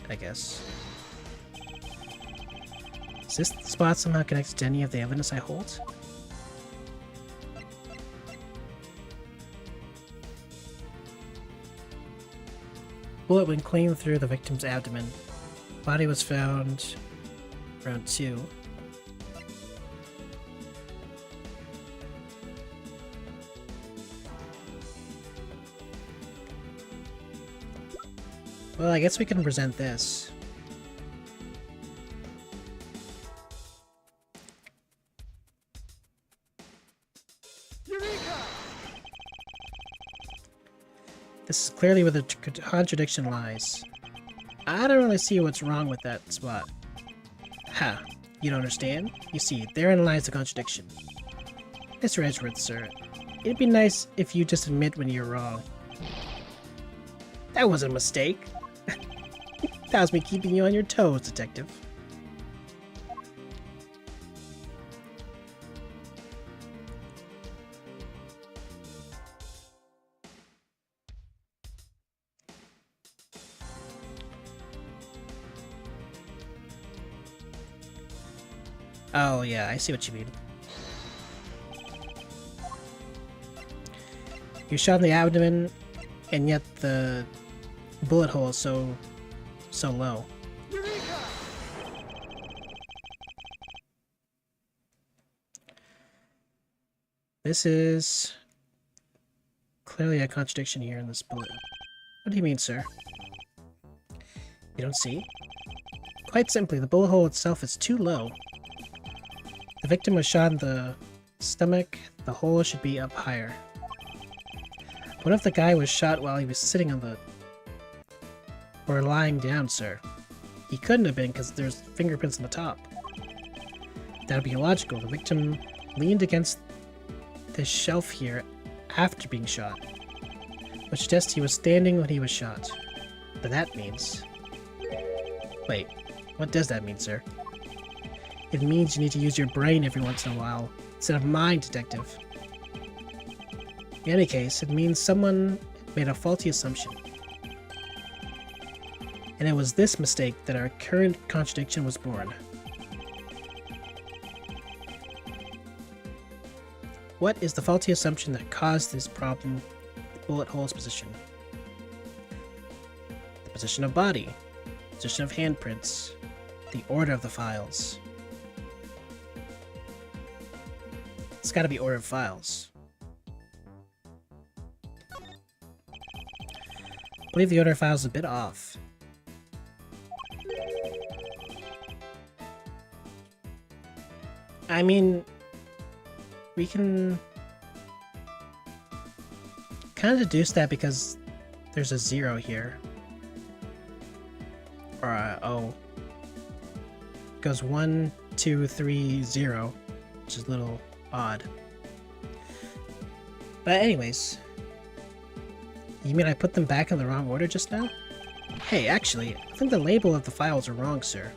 I guess. Is this spot somehow connected to any of the evidence I hold? Bullet went clean through the victim's abdomen. Body was found around 2. Well, I guess we can present this. This is clearly where the contradiction lies. I don't really see what's wrong with that spot. Ha, you don't understand? You see, therein lies the contradiction. Mr. Edgeworth, sir, it'd be nice if you just admit when you're wrong. That wasn't a mistake. That was me keeping you on your toes, detective. Oh, yeah, I see what you mean. You're shot in the abdomen, and yet the bullet hole is so low. This is clearly a contradiction here in this bullet. What do you mean, sir? You don't see? Quite simply, the bullet hole itself is too low. The victim was shot in the stomach, the hole should be up higher. What if the guy was shot while he was sitting on the... or lying down, sir? He couldn't have been because there's fingerprints on the top. That would be illogical. The victim leaned against this shelf here after being shot, which suggests he was standing when he was shot. But that means... Wait, what does that mean, sir? It means you need to use your brain every once in a while, instead of mine, detective. In any case, it means someone made a faulty assumption. And it was this mistake that our current contradiction was born. What is the faulty assumption that caused this problem with the bullet hole's position? The position of body, position of handprints, the order of the files. It's gotta be order of files. I believe the order of files is a bit off. I mean, we can kind of deduce that because there's a 0 here. Or a O. It goes 1, 2, 3, 0, which is a little odd. But anyways, you mean I put them back in the wrong order just now? Hey, actually, I think the label of the files are wrong, sir.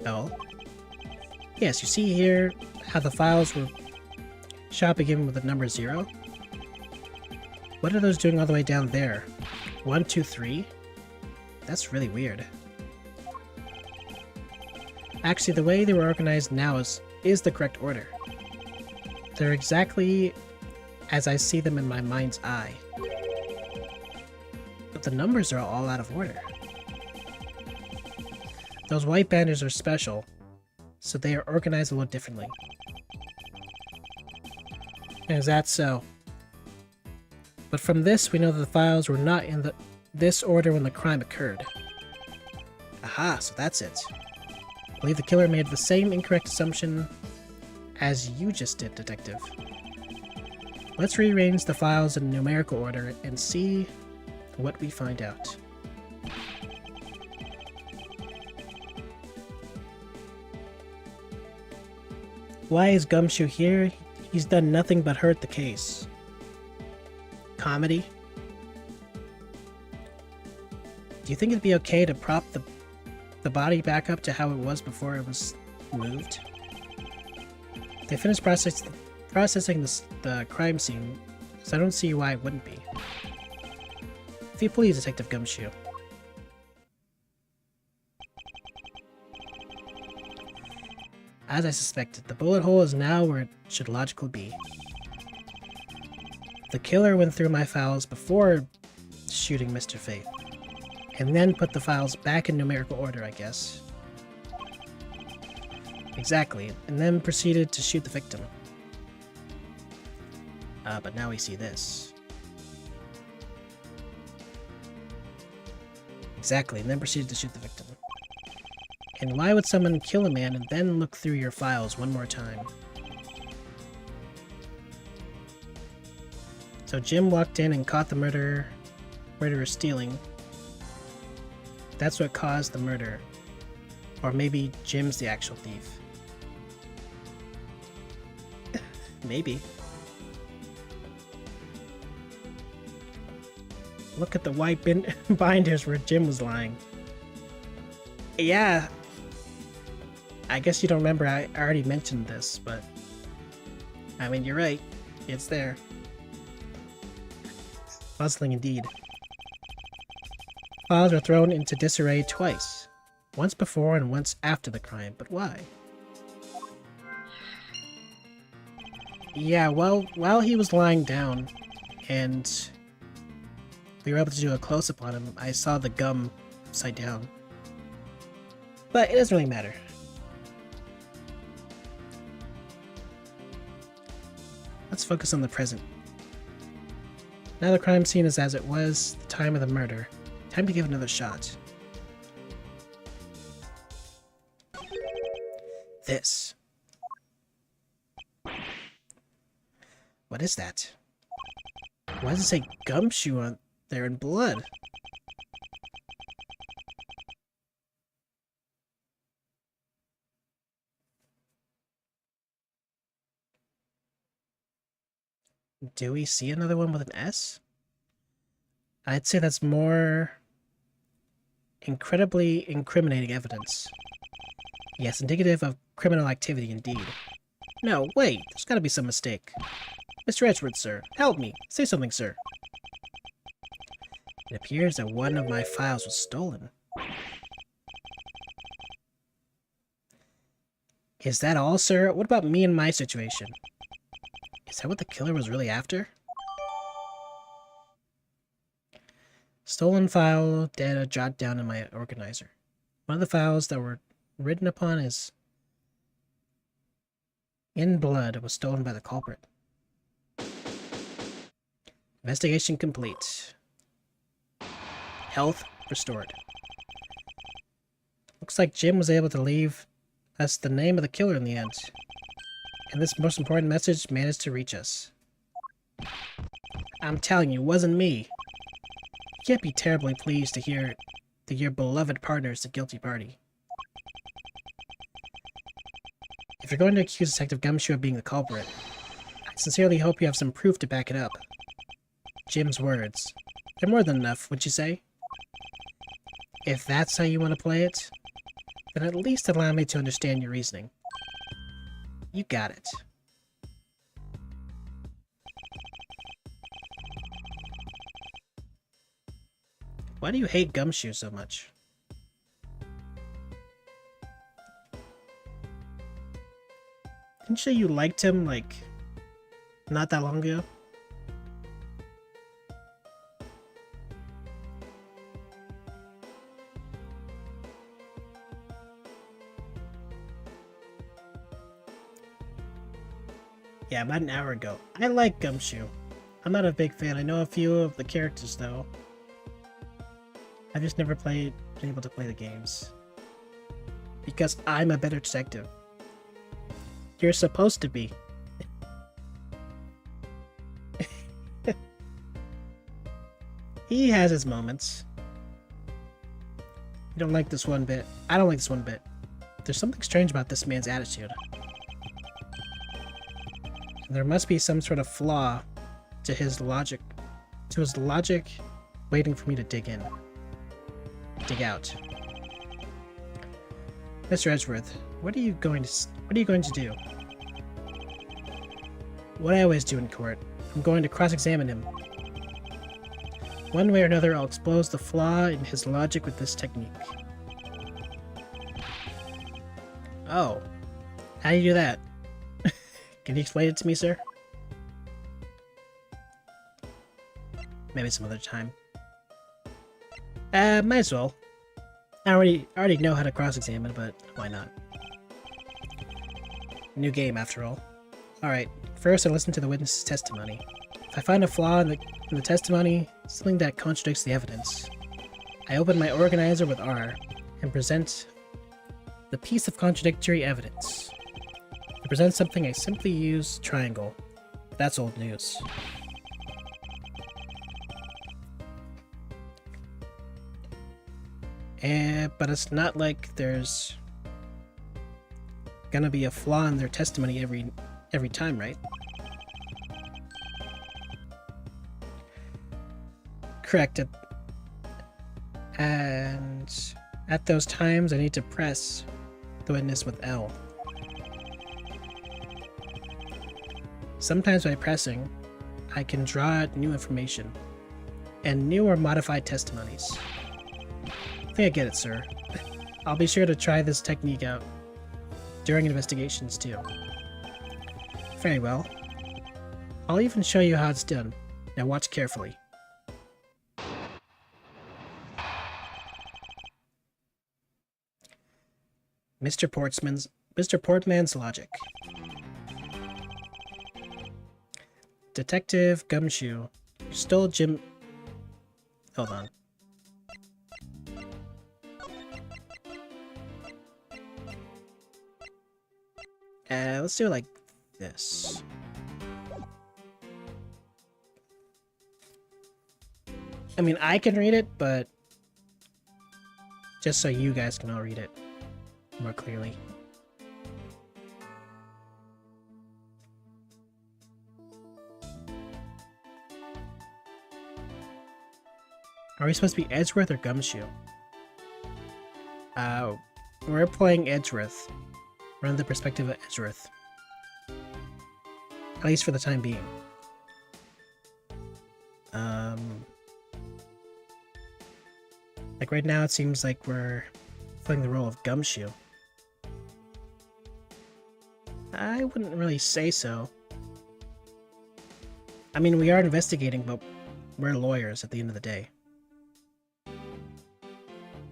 Oh? Yes, you see here how the files were shot begin with the number 0? What are those doing all the way down there? 1, 2, 3? That's really weird. Actually, the way they were organized now is the correct order. They're exactly as I see them in my mind's eye. But the numbers are all out of order. Those white banners are special, so they are organized a little differently. Is that so? But from this, we know that the files were not in this order when the crime occurred. Aha, so that's it. I believe the killer made the same incorrect assumption as you just did, detective. Let's rearrange the files in numerical order and see what we find out. Why is Gumshoe here? He's done nothing but hurt the case. Comedy? Do you think it'd be okay to prop the body back up to how it was before it was moved? They finished processing the crime scene, so I don't see why it wouldn't be. If you please, Detective Gumshoe. As I suspected, the bullet hole is now where it should logically be. The killer went through my files before shooting Mr. Faith, and then put the files back in numerical order, I guess. Exactly, and then proceeded to shoot the victim. But now we see this. Exactly, and then proceeded to shoot the victim. And why would someone kill a man and then look through your files one more time? So Jim walked in and caught the murderer stealing. That's what caused the murder. Or maybe Jim's the actual thief. Maybe. Look at the white binders where Jim was lying. Yeah. I guess you don't remember, I already mentioned this, but... I mean, you're right. It's there. Puzzling indeed. Files are thrown into disarray twice. Once before and once after the crime, but why? Yeah, well, while he was lying down, and we were able to do a close-up on him, I saw the gum upside down. But it doesn't really matter. Let's focus on the present. Now the crime scene is as it was the time of the murder. Time to give another shot. This. What is that? Why does it say gumshoe on there in blood? Do we see another one with an S? I'd say that's more incredibly incriminating evidence. Yes, indicative of criminal activity indeed. No, wait, there's gotta be some mistake. Mr. Edgeworth, sir, help me. Say something, sir. It appears that one of my files was stolen. Is that all, sir? What about me and my situation? Is that what the killer was really after? Stolen file data jotted down in my organizer. One of the files that were written upon is in blood was stolen by the culprit. Investigation complete. Health restored. Looks like Jim was able to leave us the name of the killer in the end. And this most important message managed to reach us. I'm telling you, it wasn't me. You can't be terribly pleased to hear that your beloved partner is the guilty party. If you're going to accuse Detective Gumshoe of being the culprit, I sincerely hope you have some proof to back it up. Jim's words. They're more than enough, would you say? If that's how you want to play it, then at least allow me to understand your reasoning. You got it. Why do you hate Gumshoe so much? Didn't you say you liked him, like, not that long ago? Yeah, about an hour ago. I like Gumshoe. I'm not a big fan. I know a few of the characters, though. I've just never been able to play the games. Because I'm a better detective. You're supposed to be. He has his moments. You don't like this one bit. I don't like this one bit. There's something strange about this man's attitude. There must be some sort of flaw to his logic. Waiting for me to dig in. Dig out. Mr. Edgeworth, what are you going to do? What I always do in court. I'm going to cross-examine him. One way or another, I'll expose the flaw in his logic with this technique. Oh. How do you do that? Can you explain it to me, sir? Maybe some other time. Might as well. I already know how to cross-examine, but why not? New game, after all. Alright, first I listen to the witness's testimony. If I find a flaw in the testimony, something that contradicts the evidence, I open my organizer with R and present the piece of contradictory evidence. To present something, I simply use triangle. That's old news. But it's not like there's gonna be a flaw in their testimony every time, right? Correct. And at those times, I need to press the witness with L. Sometimes by pressing, I can draw out new information and new or modified testimonies. I think I get it, sir. I'll be sure to try this technique out during investigations too. Very well. I'll even show you how it's done. Now watch carefully. Mr. Portman's logic. Detective Gumshoe. You stole Jim... Hold on. Let's do it like this. I mean, I can read it, but just so you guys can all read it more clearly. Are we supposed to be Edgeworth or Gumshoe? We're playing Edgeworth. We're in the perspective of Edgeworth. At least for the time being. Like right now it seems like we're playing the role of Gumshoe. I wouldn't really say so. I mean, we are investigating, but we're lawyers at the end of the day.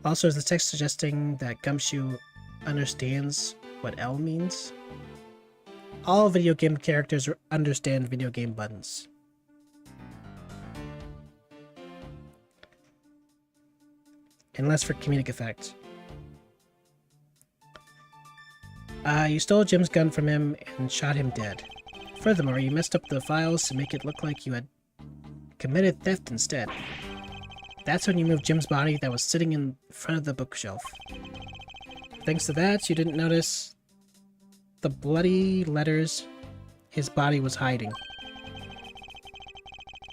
Also, is the text suggesting that Gumshoe understands what L means? All video game characters understand video game buttons. Unless for comedic effect. You stole Jim's gun from him and shot him dead. Furthermore, you messed up the files to make it look like you had committed theft instead. That's when you moved Jim's body that was sitting in front of the bookshelf. Thanks to that, you didn't notice the bloody letters his body was hiding.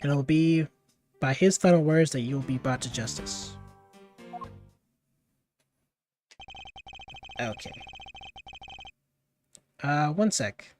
And it'll be by his final words that you will be brought to justice. Okay. One sec.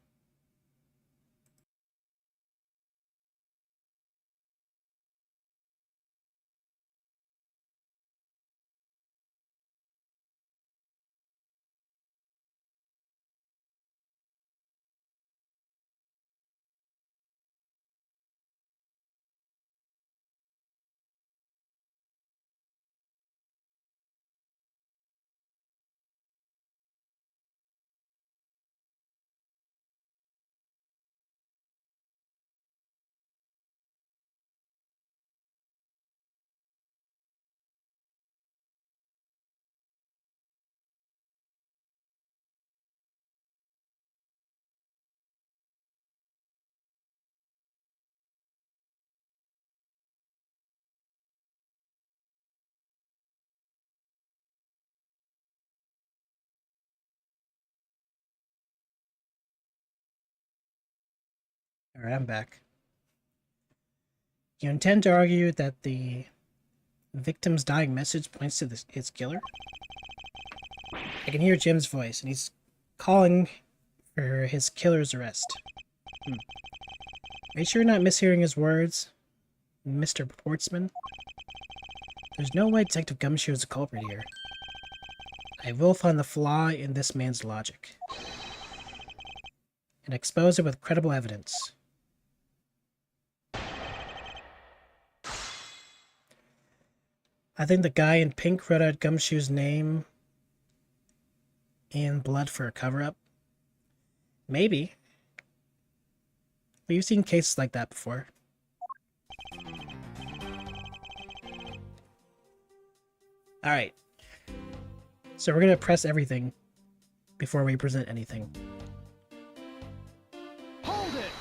Alright, I'm back. You intend to argue that the victim's dying message points to its killer? I can hear Jim's voice, and he's calling for his killer's arrest. Are you sure you're not mishearing his words, Mr. Portsman? There's no way Detective Gumshoe is the culprit here. I will find the flaw in this man's logic and expose it with credible evidence. I think the guy in pink wrote out Gumshoe's name in blood for a cover-up. Maybe. We've seen cases like that before. Alright. So we're gonna press everything before we present anything. Hold it!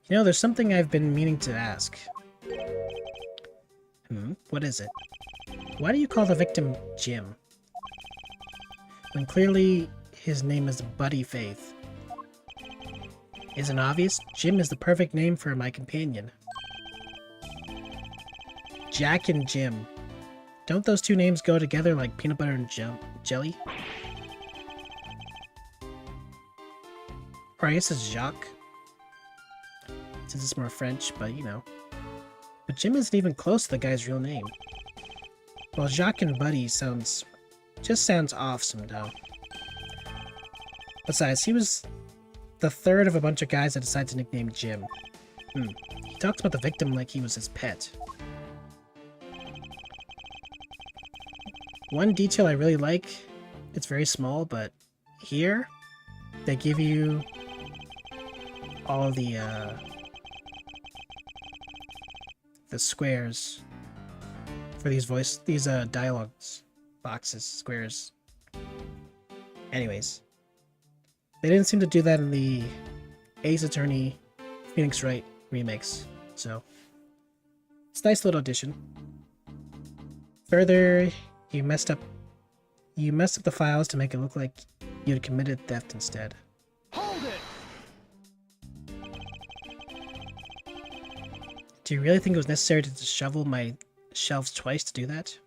You know, there's something I've been meaning to ask. What is it? Why do you call the victim Jim? When clearly his name is Buddy Faith. Isn't obvious? Jim is the perfect name for my companion. Jack and Jim. Don't those two names go together like peanut butter and jelly? Or I guess it's Jacques. Since it's more French, but you know. But Jim isn't even close to the guy's real name. Well, Jacques and Buddy just sounds off somehow. Besides, he was the third of a bunch of guys that decide to nickname Jim. He talks about the victim like he was his pet. One detail I really like, it's very small, but here, they give you all the squares for these dialogues boxes, squares. Anyways, they didn't seem to do that in the Ace Attorney Phoenix Wright remakes, so it's a nice little addition. Further, you messed up the files to make it look like you'd committed theft instead. Hold it! Do you really think it was necessary to shovel my shelves twice to do that?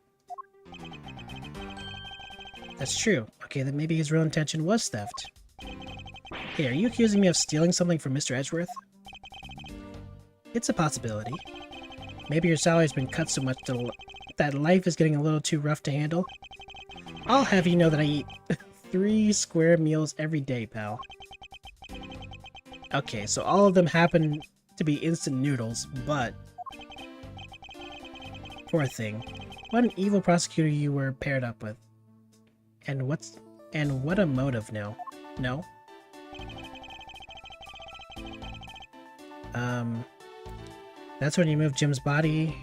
That's true. Okay, then maybe his real intention was theft. Hey, are you accusing me of stealing something from Mr. Edgeworth? It's a possibility. Maybe your salary's been cut so much that life is getting a little too rough to handle. I'll have you know that I eat 3 square meals every day, pal. Okay, so all of them happen to be instant noodles, but... Poor thing. What an evil prosecutor you were paired up with. And what a motive now. No? That's when you moved Jim's body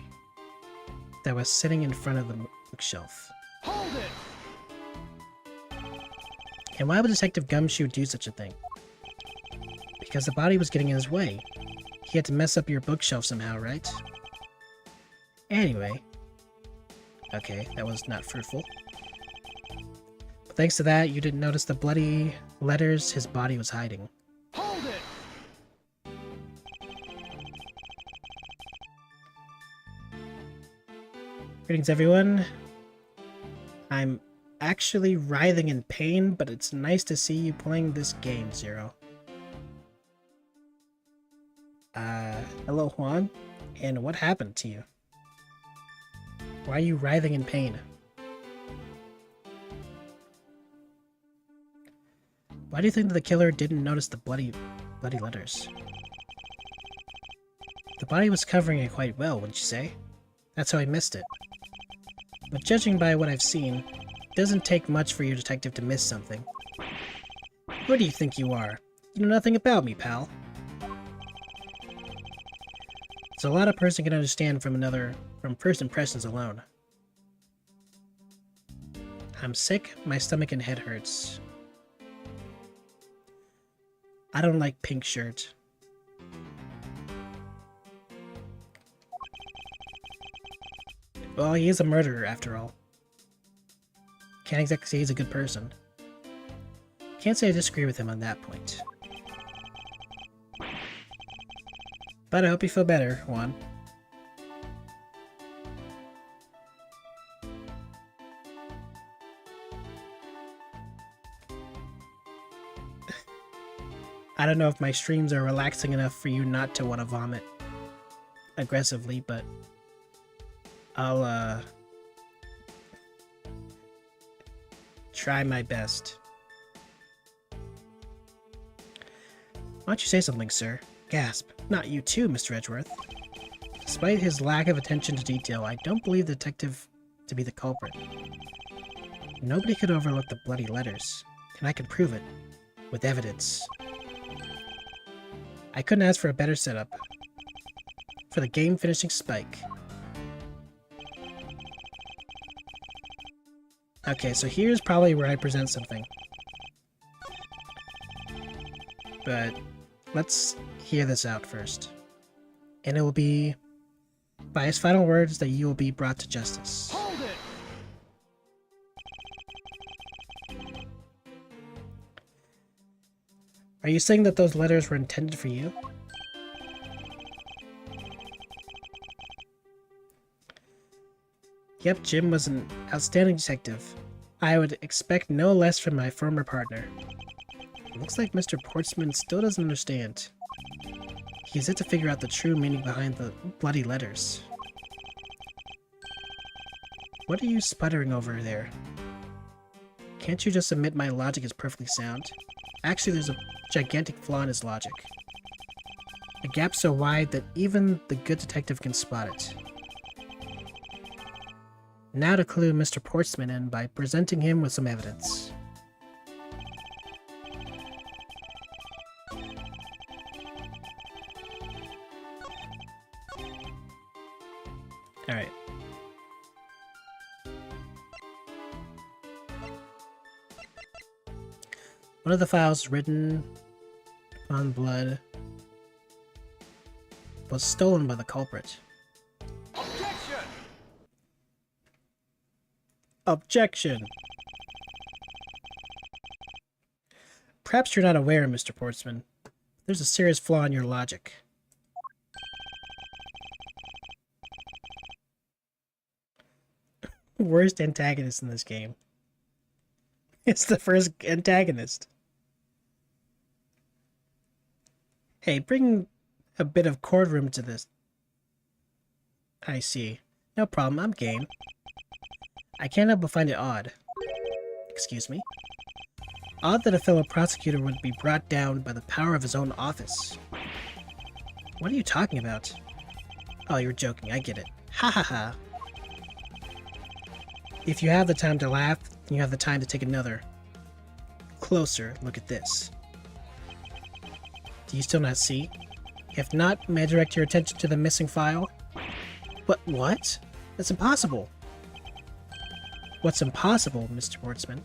that was sitting in front of the bookshelf. Hold it! And why would Detective Gumshoe do such a thing? Because the body was getting in his way. He had to mess up your bookshelf somehow, right? Anyway. Okay, that was not fruitful. But thanks to that, you didn't notice the bloody letters his body was hiding. Hold it! Greetings, everyone. I'm actually writhing in pain, but it's nice to see you playing this game, Zero. Hello, Juan? And what happened to you? Why are you writhing in pain? Why do you think that the killer didn't notice the bloody letters? The body was covering it quite well, wouldn't you say? That's how I missed it. But judging by what I've seen, it doesn't take much for your detective to miss something. Who do you think you are? You know nothing about me, pal. It's a lot a person can understand from first impressions alone. I'm sick, my stomach and head hurts. I don't like pink shirt. Well, he is a murderer after all. Can't exactly say he's a good person. Can't say I disagree with him on that point. But I hope you feel better, Juan. I don't know if my streams are relaxing enough for you not to want to vomit aggressively, but I'll try my best. Why don't you say something, sir? Gasp. Not you too, Mr. Edgeworth. Despite his lack of attention to detail, I don't believe the detective to be the culprit. Nobody could overlook the bloody letters, and I can prove it with evidence. I couldn't ask for a better setup for the game-finishing spike. Okay, so here's probably where I present something. But let's hear this out first. And it will be by his final words that you will be brought to justice. Hold it! Are you saying that those letters were intended for you? Yep, Jim was an outstanding detective. I would expect no less from my former partner. It looks like Mr. Portsman still doesn't understand. He has yet to figure out the true meaning behind the bloody letters. What are you sputtering over there? Can't you just admit my logic is perfectly sound? Actually, there's a gigantic flaw in his logic. A gap so wide that even the good detective can spot it. Now to clue Mr. Portsman in by presenting him with some evidence. Alright. One of the files written on blood was stolen by the culprit. Objection! Objection! Perhaps you're not aware, Mr. Portsman. There's a serious flaw in your logic. Worst antagonist in this game. It's the first antagonist. Hey, bring a bit of courtroom to this. I see. No problem, I'm game. I can't help but find it odd. Excuse me? Odd that a fellow prosecutor would be brought down by the power of his own office. What are you talking about? Oh, you're joking, I get it. Ha ha ha. If you have the time to laugh, then you have the time to take another closer look at this. Do you still not see? If not, may I direct your attention to the missing file? But what? That's impossible. What's impossible, Mr. Portsman?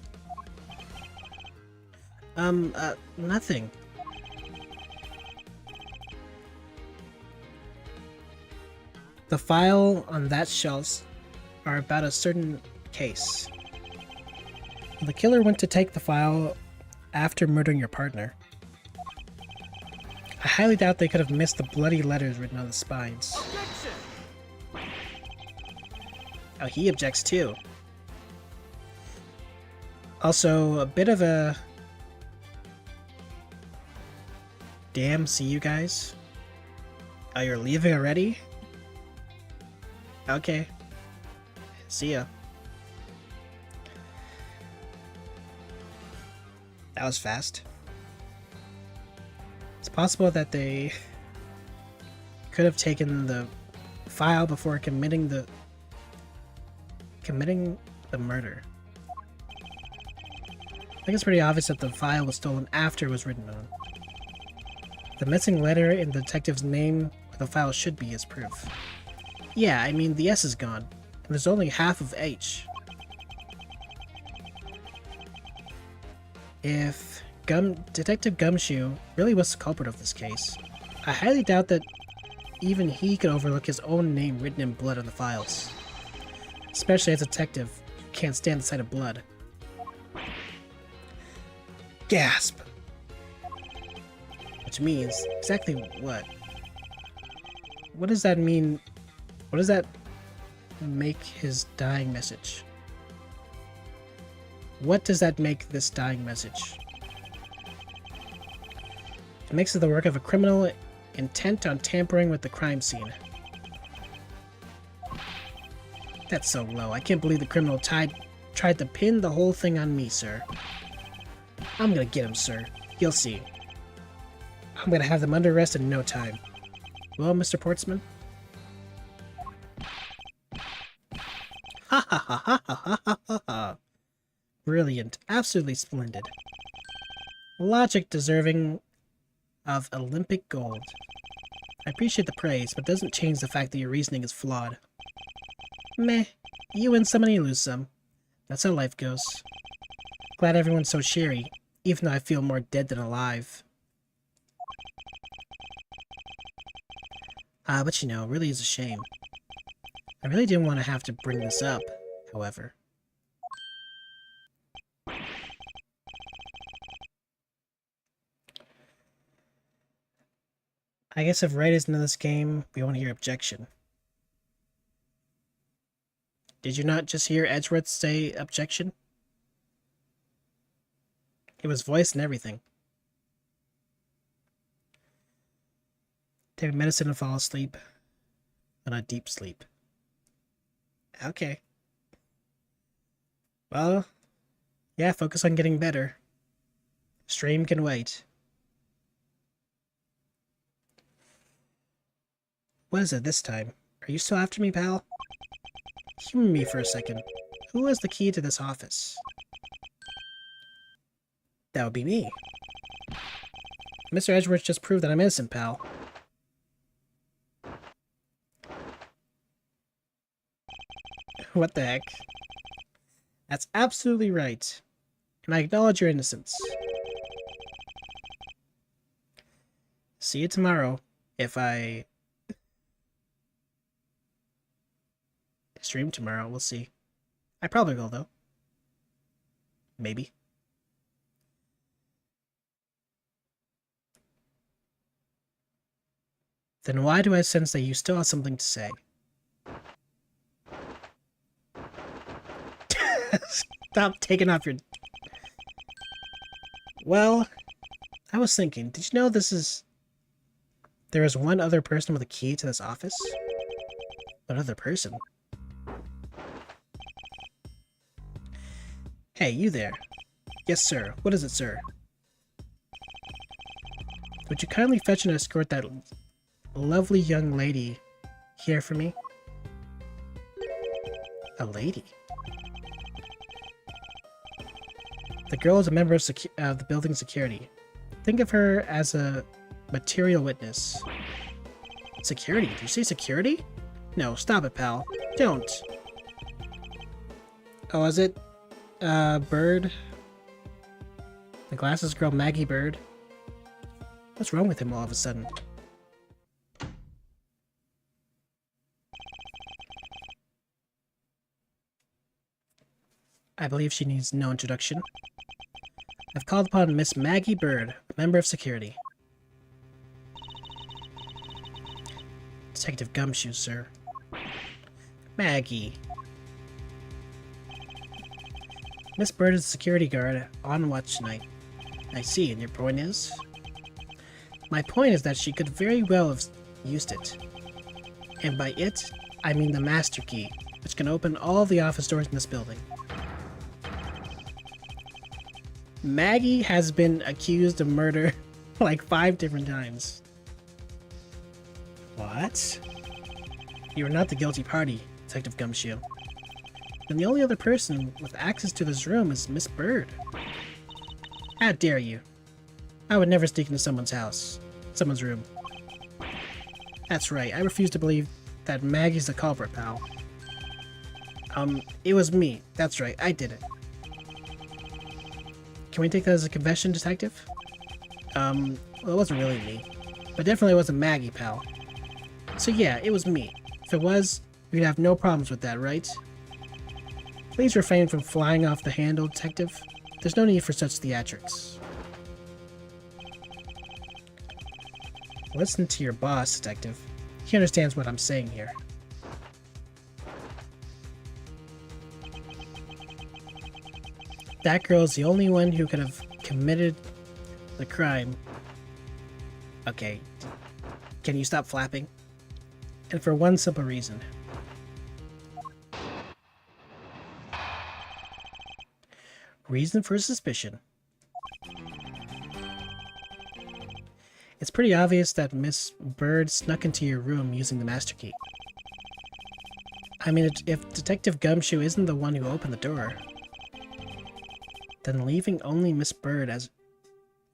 Nothing. The file on that shelf are about a certain case. The killer went to take the file after murdering your partner. I highly doubt they could have missed the bloody letters written on the spines. Objection! Oh, he objects too. Also, a bit of a... Damn, see you guys? Oh, you're leaving already? Okay. See ya. That was fast. It's possible that they could have taken the file before committing the murder. I think it's pretty obvious that the file was stolen after it was written on. The missing letter in the detective's name where the file should be is proof. Yeah, I mean the S is gone, and there's only half of H. If Detective Gumshoe really was the culprit of this case, I highly doubt that even he could overlook his own name written in blood on the files. Especially as a detective who can't stand the sight of blood. Gasp! Which means, exactly what? What does that mean? What does that make his dying message? What does that make this dying message? It makes it the work of a criminal intent on tampering with the crime scene. That's so low. I can't believe the criminal tried to pin the whole thing on me, sir. I'm gonna get him, sir. You'll see. I'm gonna have them under arrest in no time. Well, Mr. Portsman? Ha ha ha ha ha ha ha ha. Brilliant. Absolutely splendid. Logic deserving of Olympic gold. I appreciate the praise, but it doesn't change the fact that your reasoning is flawed. Meh. You win some and you lose some. That's how life goes. Glad everyone's so cheery, even though I feel more dead than alive. But you know, it really is a shame. I really didn't want to have to bring this up, however. I guess if right isn't in this game, we won't hear objection. Did you not just hear Edgeworth say objection? It was voiced and everything. Take medicine and fall asleep. And a deep sleep. Okay. Well, yeah, focus on getting better. Stream can wait. What is it this time? Are you still after me, pal? Humor me for a second. Who has the key to this office? That would be me. Mr. Edgeworth just proved that I'm innocent, pal. What the heck? That's absolutely right. And I acknowledge your innocence. See you tomorrow, if I stream tomorrow. We'll see. I probably will, though. Maybe. Then why do I sense that you still have something to say? Stop taking off your... Well, I was thinking, did you know there is one other person with a key to this office? What other person? Hey, you there. Yes, sir. What is it, sir? Would you kindly fetch and escort that lovely young lady here for me? A lady? The girl is a member of the building's security. Think of her as a material witness. Security? Did you say security? No, stop it, pal. Don't. Oh, is it? Bird? The glasses girl Maggie Bird? What's wrong with him all of a sudden? I believe she needs no introduction. I've called upon Miss Maggie Bird, a member of security. Detective Gumshoe, sir. Maggie. Miss Bird is a security guard on watch tonight. I see, and your point is? My point is that she could very well have used it. And by it, I mean the master key, which can open all of the office doors in this building. Maggie has been accused of murder like 5 different times. What? You are not the guilty party, Detective Gumshoe. And the only other person with access to this room is Miss Bird. How dare you? I would never sneak into someone's room. That's right, I refuse to believe that Maggie's the culprit, pal. It was me. That's right, I did it. Can we take that as a confession, Detective? Well, it wasn't really me. But definitely wasn't Maggie, pal. So yeah, it was me. If it was, we'd have no problems with that, right? Please refrain from flying off the handle, Detective. There's no need for such theatrics. Listen to your boss, Detective. He understands what I'm saying here. That girl is the only one who could have committed the crime. Okay, can you stop flapping? And for one simple reason. Reason for suspicion. It's pretty obvious that Miss Bird snuck into your room using the master key. I mean, if Detective Gumshoe isn't the one who opened the door, then leaving only Miss Bird as...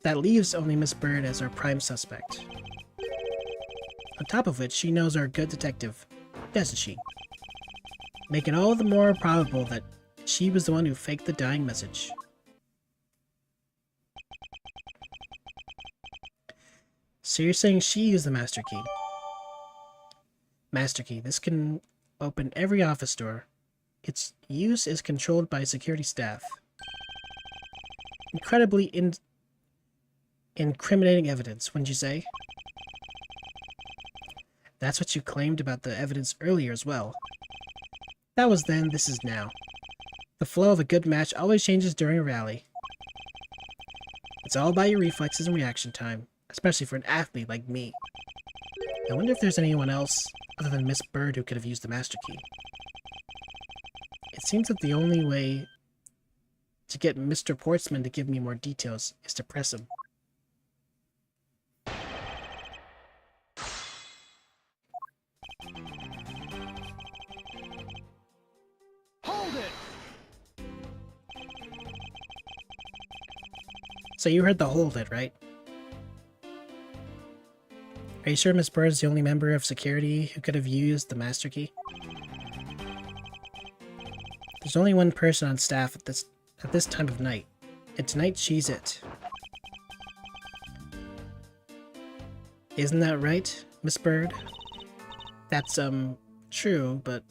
That leaves only Miss Bird as our prime suspect. On top of which, she knows our good detective, doesn't she? Making all the more probable that she was the one who faked the dying message. So you're saying she used the master key? Master key. This can open every office door. Its use is controlled by security staff. Incredibly incriminating evidence, wouldn't you say? That's what you claimed about the evidence earlier as well. That was then, this is now. The flow of a good match always changes during a rally. It's all about your reflexes and reaction time, especially for an athlete like me. I wonder if there's anyone else other than Miss Bird who could have used the master key. It seems that the only way to get Mr. Portsman to give me more details is to press him. So you heard the whole of it, right? Are you sure Miss Bird's the only member of security who could have used the master key? There's only one person on staff at this time of night, and tonight she's it. Isn't that right, Miss Bird? That's, true, but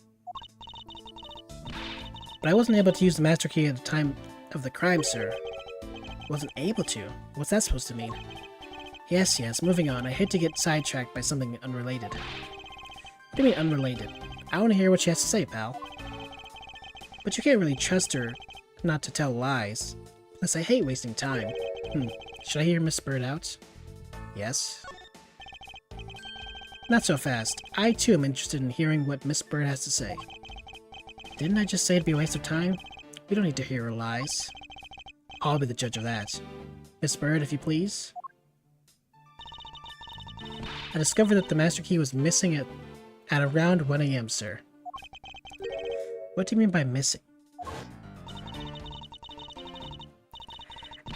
I wasn't able to use the master key at the time of the crime, sir. Wasn't able to? What's that supposed to mean? Yes, moving on. I hate to get sidetracked by something unrelated. What do you mean unrelated? I want to hear what she has to say, pal. But you can't really trust her not to tell lies. Plus, I hate wasting time. Should I hear Miss Bird out? Yes? Not so fast. I, too, am interested in hearing what Miss Bird has to say. Didn't I just say it'd be a waste of time? We don't need to hear her lies. I'll be the judge of that. Miss Bird, if you please. I discovered that the master key was missing at around 1 AM, sir. What do you mean by missing?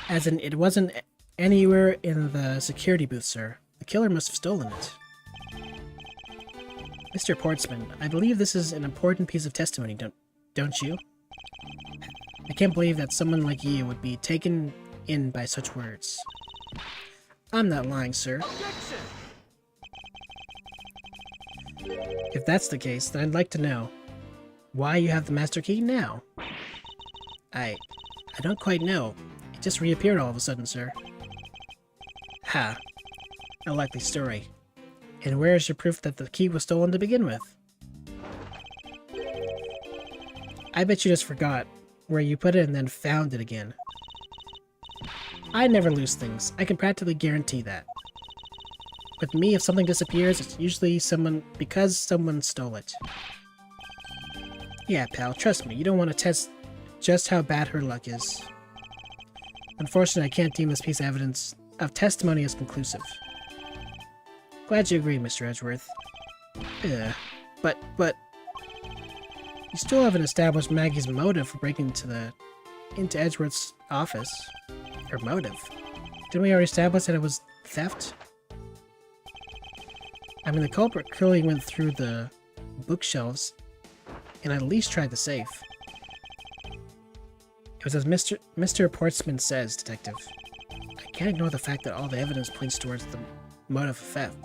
As in, it wasn't anywhere in the security booth, sir. The killer must have stolen it. Mr. Portsman, I believe this is an important piece of testimony, don't you? I can't believe that someone like you would be taken in by such words. I'm not lying, sir. Objection! If that's the case, then I'd like to know why you have the master key now. I don't quite know. It just reappeared all of a sudden, sir. Ha. A likely story. And where is your proof that the key was stolen to begin with? I bet you just forgot where you put it and then found it again. I never lose things. I can practically guarantee that. With me, if something disappears, it's usually because someone stole it. Yeah, pal, trust me, you don't want to test just how bad her luck is. Unfortunately, I can't deem this piece of testimony as conclusive. Glad you agree, Mr. Edgeworth. But... You still haven't established Maggie's motive for breaking into Edgeworth's office. Her motive? Didn't we already establish that it was theft? I mean, the culprit clearly went through the bookshelves and at least tried the safe. It was as Mr. Portsman says, Detective. I can't ignore the fact that all the evidence points towards the motive of theft.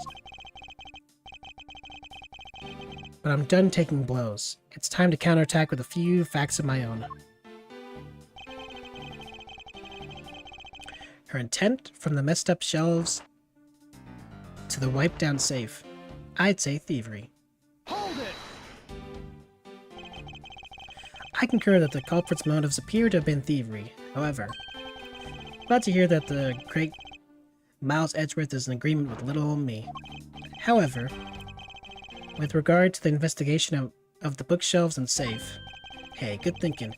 But I'm done taking blows. It's time to counterattack with a few facts of my own. Her intent, from the messed up shelves to the wiped down safe. I'd say thievery. Hold it! I concur that the culprit's motives appear to have been thievery. However, glad to hear that the great Miles Edgeworth is in agreement with little old me. However, with regard to the investigation of the bookshelves and safe, hey, good thinking.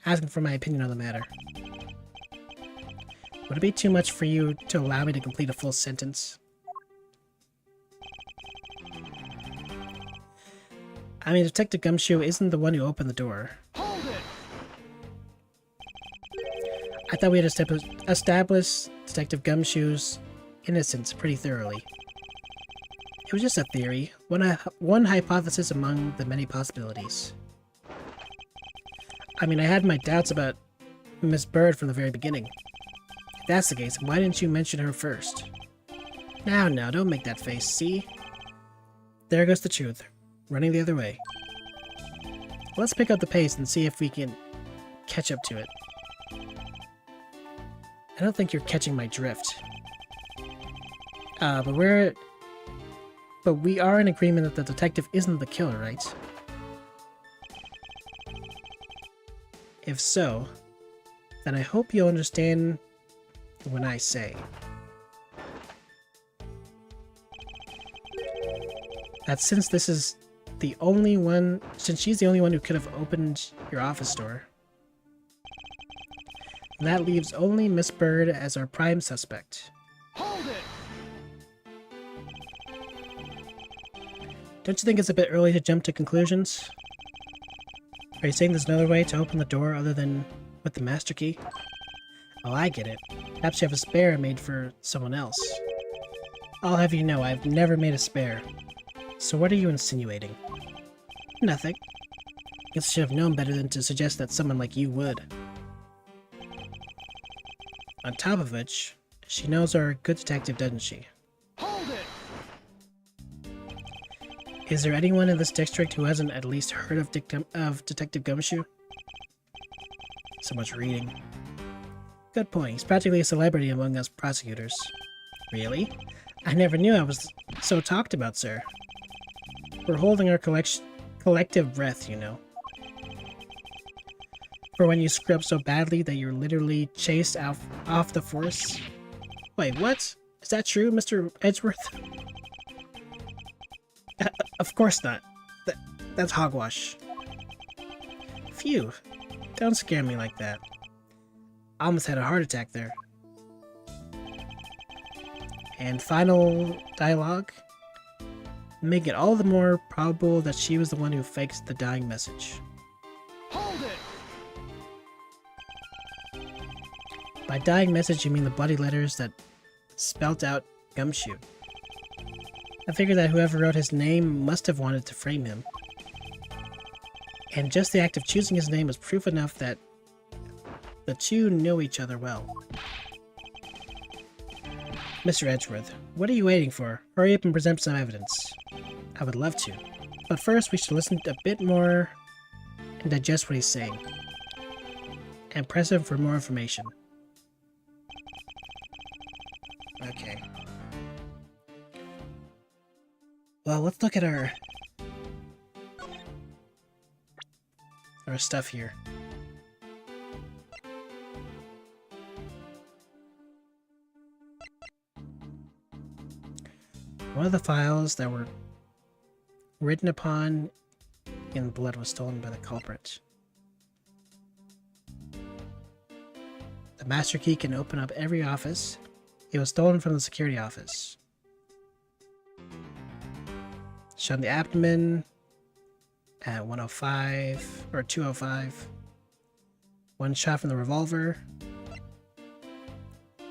Asking for my opinion on the matter. Would it be too much for you to allow me to complete a full sentence? I mean, Detective Gumshoe isn't the one who opened the door. Hold it! I thought we had established Detective Gumshoe's innocence pretty thoroughly. It was just a theory, one hypothesis among the many possibilities. I mean, I had my doubts about Miss Bird from the very beginning. If that's the case, why didn't you mention her first? Now, don't make that face, see? There goes the truth, running the other way. Let's pick up the pace and see if we can catch up to it. I don't think you're catching my drift. But we are in agreement that the detective isn't the killer, right? If so, then I hope you'll understand when I say that since she's the only one who could have opened your office door, that leaves only Miss Bird as our prime suspect. Hold it! Don't you think it's a bit early to jump to conclusions? Are you saying there's another way to open the door other than with the master key? Oh, I get it. Perhaps you have a spare made for someone else. I'll have you know, I've never made a spare. So what are you insinuating? Nothing. I should have known better than to suggest that someone like you would. On top of which, she knows our good detective, doesn't she? Hold it! Is there anyone in this district who hasn't at least heard of Detective Gumshoe? So much reading. Good point. He's practically a celebrity among us prosecutors. Really? I never knew I was so talked about, sir. We're holding our collective breath, you know. For when you screw up so badly that you're literally chased off the force. Wait, what? Is that true, Mr. Edgeworth? Of course not. That's hogwash. Phew. Don't scare me like that. I almost had a heart attack there. And final dialogue. Make it all the more probable that she was the one who faked the dying message. Hold it! By dying message, you mean the bloody letters that spelt out Gumshoe. I figured that whoever wrote his name must have wanted to frame him. And just the act of choosing his name was proof enough that the two knew each other well. Mr. Edgeworth, what are you waiting for? Hurry up and present some evidence. I would love to. But first, we should listen a bit more and digest what he's saying. And press him for more information. Okay. Well, let's look at our stuff here. One of the files that were written upon in blood was stolen by the culprit. The master key can open up every office. It was stolen from the security office. Shot in the abdomen at 105 or 205. One shot from the revolver.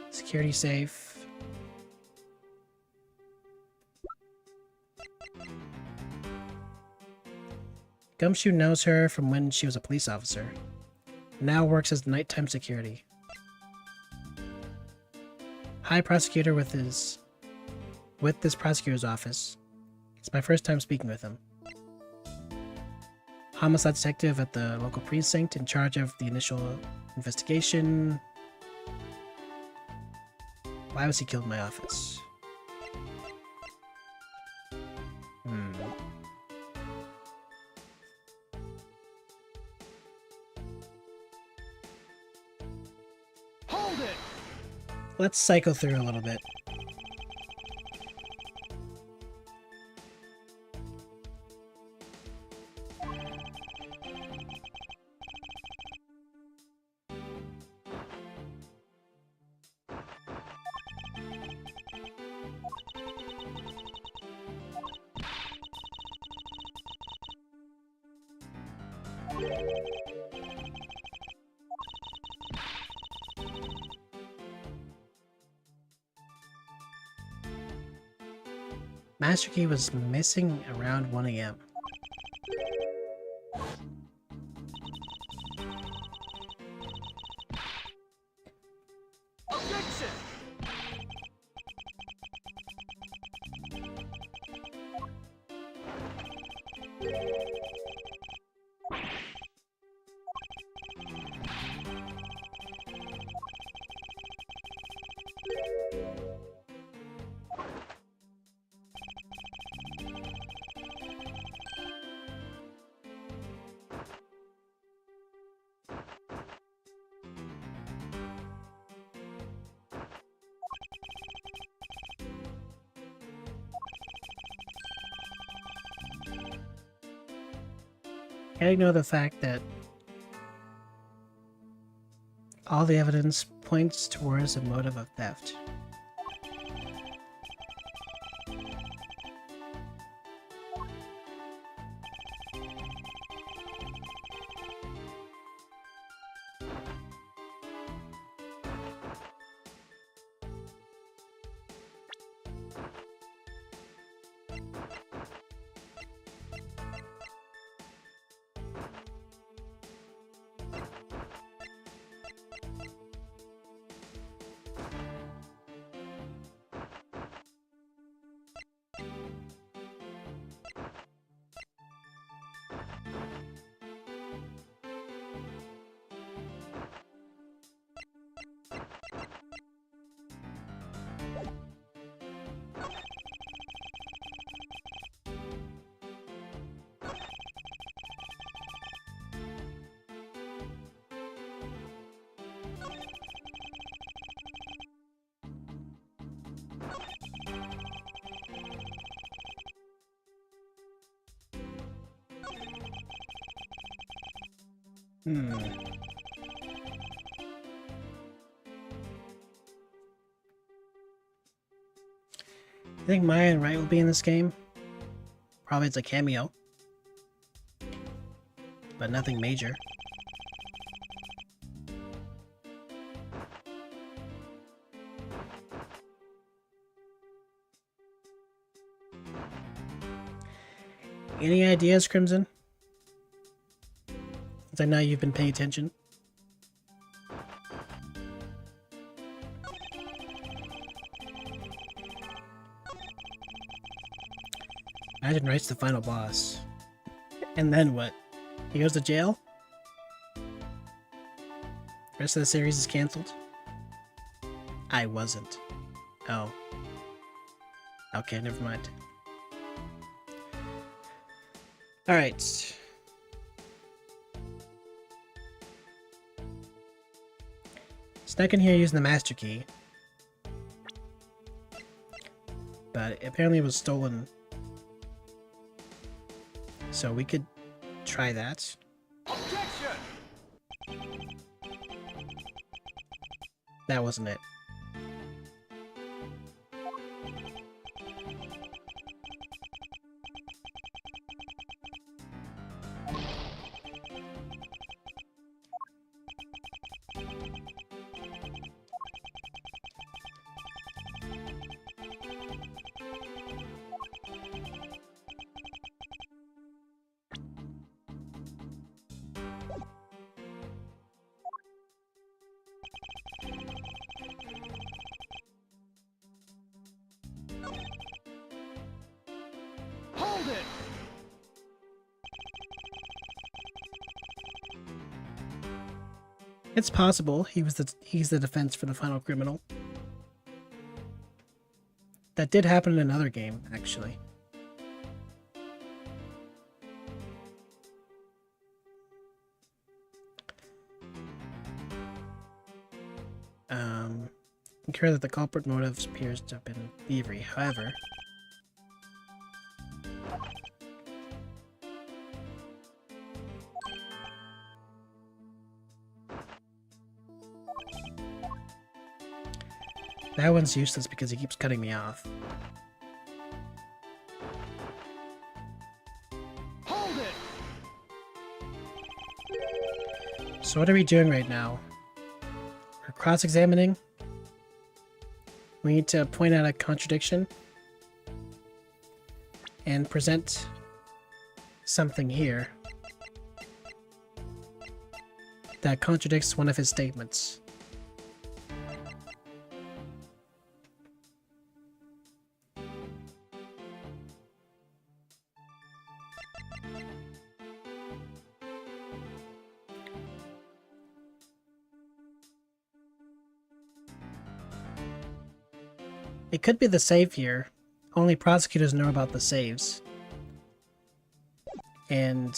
Security safe. Gumshoe knows her from when she was a police officer. Now works as nighttime security. High prosecutor with this prosecutor's office. It's my first time speaking with him. Homicide detective at the local precinct in charge of the initial investigation. Why was he killed in my office? Hold it! Let's cycle through a little bit. Master key was missing around 1 a.m. Objection! I ignore the fact that all the evidence points towards a motive of theft. Hmm. I think Maya and Wright will be in this game. Probably it's a cameo. But nothing major. Any ideas, Crimson? Since I know you've been paying attention. Imagine Wright's the final boss. And then what? He goes to jail? Rest of the series is cancelled? I wasn't. Oh. Okay, never mind. Alright. Snuck in here using the master key. But apparently it was stolen. So we could try that. Objection! That wasn't it. Hold it! It's possible he's the defense for the final criminal. That did happen in another game, actually. Concur that the culprit motive appears to have been thievery. However, that one's useless because he keeps cutting me off. Hold it! So what are we doing right now? We're cross-examining. We need to point out a contradiction and present something here that contradicts one of his statements. It could be the save here. Only prosecutors know about the saves. And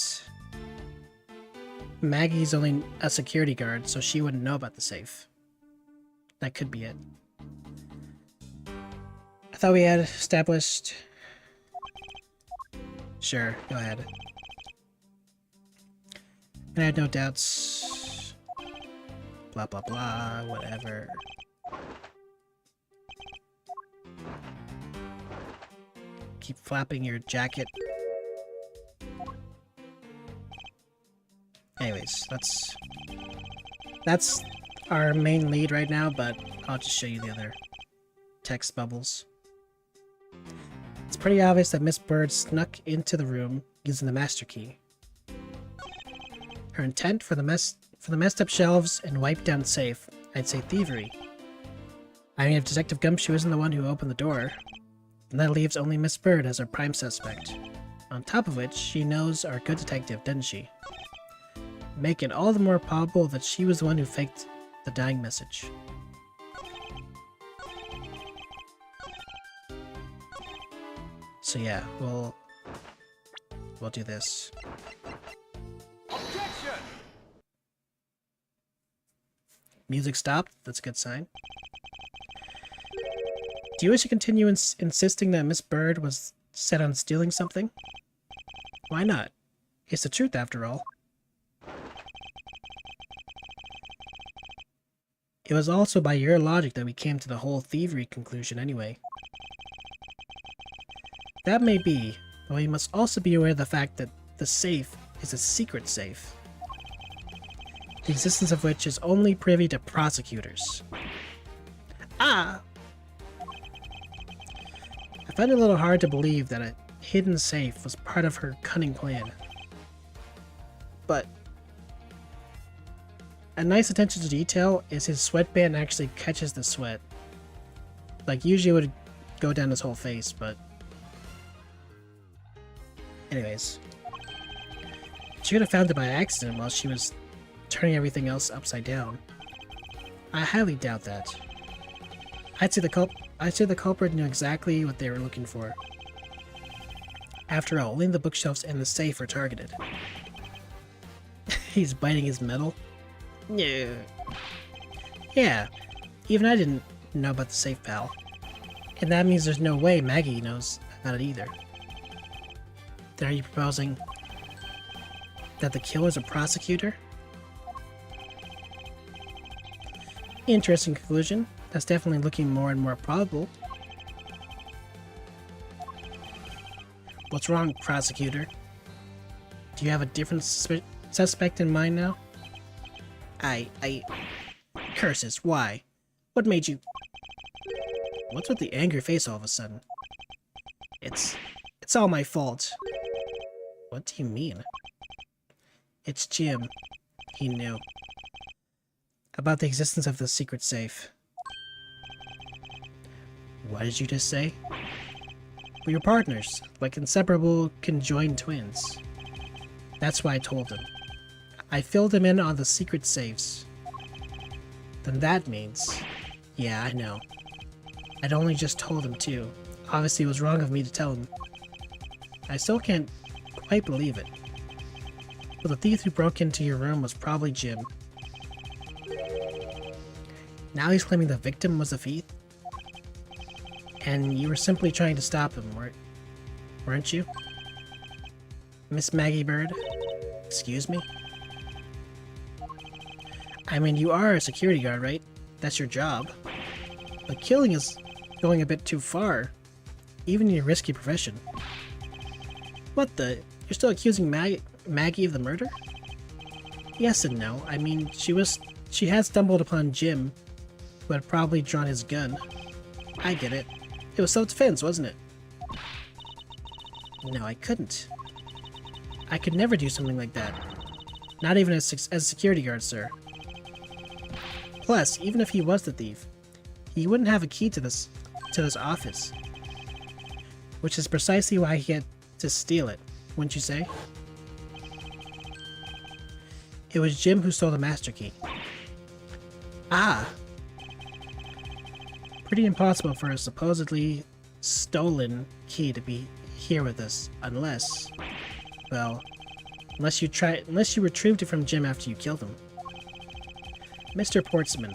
Maggie's only a security guard, so she wouldn't know about the safe. That could be it. I thought we had established... Sure, go ahead. And I had no doubts. Blah blah blah, whatever. Keep flapping your jacket. Anyways, that's our main lead right now, but I'll just show you the other text bubbles. It's pretty obvious that Miss Bird snuck into the room using the master key. Her intent for the messed up shelves and wiped down safe, I'd say thievery. I mean, if Detective Gumshoe isn't the one who opened the door, and that leaves only Miss Bird as our prime suspect. On top of which, she knows our good detective, doesn't she? Make it all the more probable that she was the one who faked the dying message. So yeah, we'll do this. Objection! Music stopped, that's a good sign. Do you wish to continue insisting that Miss Bird was set on stealing something? Why not? It's the truth, after all. It was also by your logic that we came to the whole thievery conclusion anyway. That may be, but we must also be aware of the fact that the safe is a secret safe, the existence of which is only privy to prosecutors. Ah! I find it a little hard to believe that a hidden safe was part of her cunning plan. But a nice attention to detail is his sweatband actually catches the sweat. Like, usually it would go down his whole face, but... Anyways. She could have found it by accident while she was turning everything else upside down. I highly doubt that. I'd say the culprit knew exactly what they were looking for. After all, only the bookshelves and the safe were targeted. He's biting his metal. No. Yeah, even I didn't know about the safe, pal. And that means there's no way Maggie knows about it either. Then are you proposing that the killer's a prosecutor? Interesting conclusion. That's definitely looking more and more probable. What's wrong, prosecutor? Do you have a different suspect in mind now? Curses, why? What made you... What's with the angry face all of a sudden? It's all my fault. What do you mean? It's Jim. He knew about the existence of the secret safe. What did you just say? We were partners, like inseparable conjoined twins. That's why I told him. I filled him in on the secret safes. Then that means... Yeah, I know. I'd only just told him too. Obviously it was wrong of me to tell him. I still can't quite believe it. But the thief who broke into your room was probably Jim. Now he's claiming the victim was the thief? And you were simply trying to stop him, weren't you? Miss Maggie Bird? Excuse me? I mean, you are a security guard, right? That's your job. But killing is going a bit too far, even in your risky profession. What the? You're still accusing Maggie of the murder? Yes and no. I mean, she had stumbled upon Jim, who had probably drawn his gun. I get it. It was self-defense, wasn't it? No, I couldn't. I could never do something like that. Not even as a security guard, sir. Plus, even if he was the thief, he wouldn't have a key to this office. Which is precisely why he had to steal it, wouldn't you say? It was Jim who stole the master key. Ah! Pretty impossible for a supposedly stolen key to be here with us, unless... Well, unless you retrieved it from Jim after you killed him. Mr. Portsman,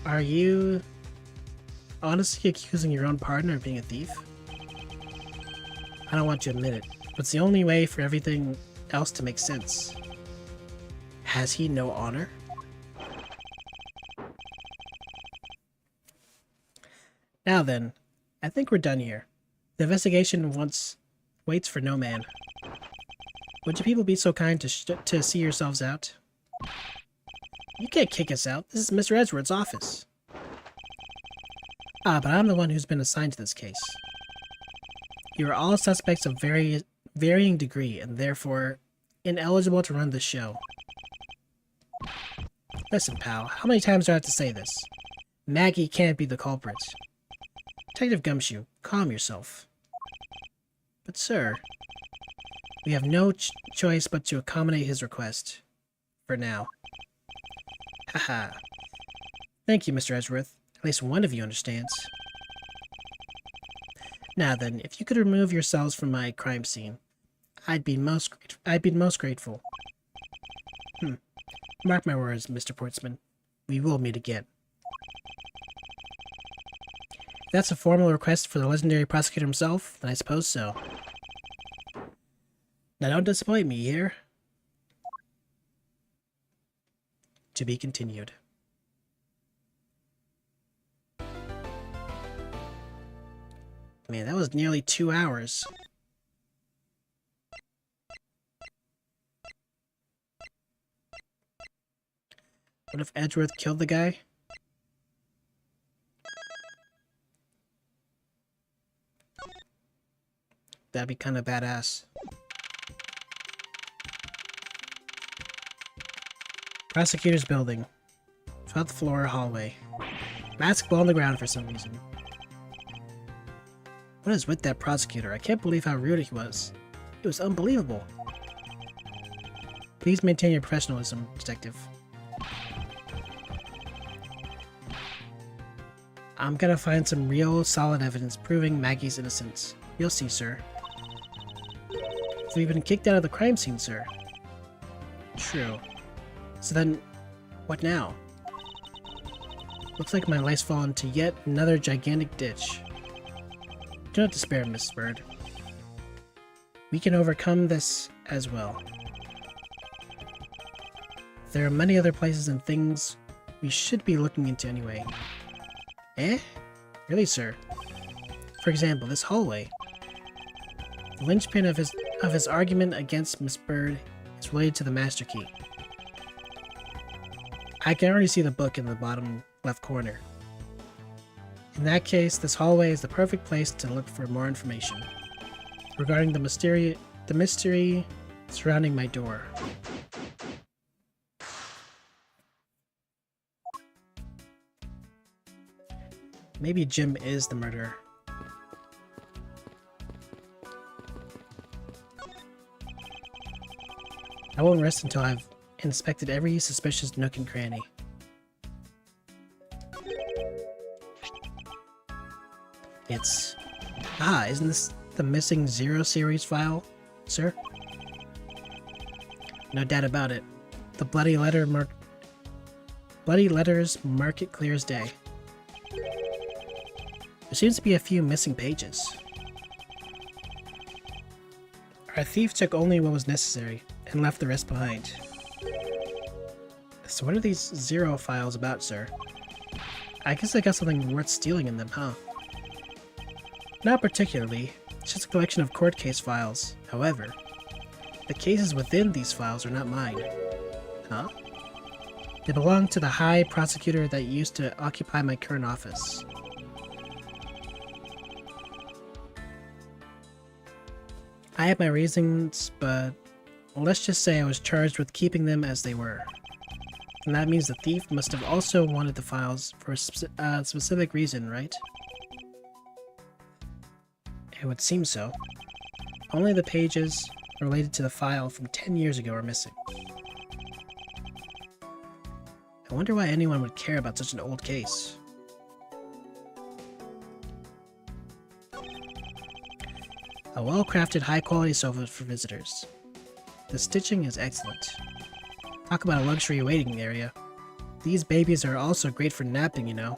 are you honestly accusing your own partner of being a thief? I don't want to admit it, but it's the only way for everything else to make sense. Has he no honor? Now then, I think we're done here. The investigation waits for no man. Would you people be so kind to see yourselves out? You can't kick us out. This is Mr. Edgeworth's office. Ah, but I'm the one who's been assigned to this case. You are all suspects of varying degree, and therefore ineligible to run the show. Listen, pal, how many times do I have to say this? Maggie can't be the culprit. Detective Gumshoe, calm yourself. But sir, we have no choice but to accommodate his request. For now. Haha. Thank you, Mr. Edgeworth. At least one of you understands. Now then, if you could remove yourselves from my crime scene, I'd be most grateful. Mark my words, Mr. Portsman. We will meet again. If that's a formal request for the legendary prosecutor himself, then I suppose so. Now don't disappoint me here. To be continued. Man, that was nearly 2 hours. What if Edgeworth killed the guy? That'd be kind of badass. Prosecutor's building. 12th floor hallway. Basketball on the ground for some reason. What is with that prosecutor? I can't believe how rude he was. It was unbelievable. Please maintain your professionalism, detective. I'm gonna find some real solid evidence proving Maggie's innocence. You'll see, sir. So we've been kicked out of the crime scene, sir. True. So then, what now? Looks like my life's fallen into yet another gigantic ditch. Do not despair, Miss Bird. We can overcome this as well. There are many other places and things we should be looking into anyway. Eh? Really, sir? For example, this hallway. The linchpin of his argument against Miss Bird is related to the Master Key. I can already see the book in the bottom left corner. In that case, this hallway is the perfect place to look for more information regarding the mystery surrounding my door. Maybe Jim is the murderer. I won't rest until I've inspected every suspicious nook and cranny. It's... Ah, isn't this the missing Zero series file, sir? No doubt about it. The bloody letters mark it clear as day. There seems to be a few missing pages. Our thief took only what was necessary and left the rest behind. So what are these Zero files about, sir? I guess I got something worth stealing in them, huh? Not particularly. It's just a collection of court case files. However, the cases within these files are not mine. Huh? They belong to the High Prosecutor that used to occupy my current office. I had my reasons, but let's just say I was charged with keeping them as they were. And that means the thief must have also wanted the files for a specific reason, right? It would seem so. Only the pages related to the file from 10 years ago are missing. I wonder why anyone would care about such an old case. A well-crafted, high-quality sofa for visitors. The stitching is excellent. Talk about a luxury waiting area. These babies are also great for napping, you know.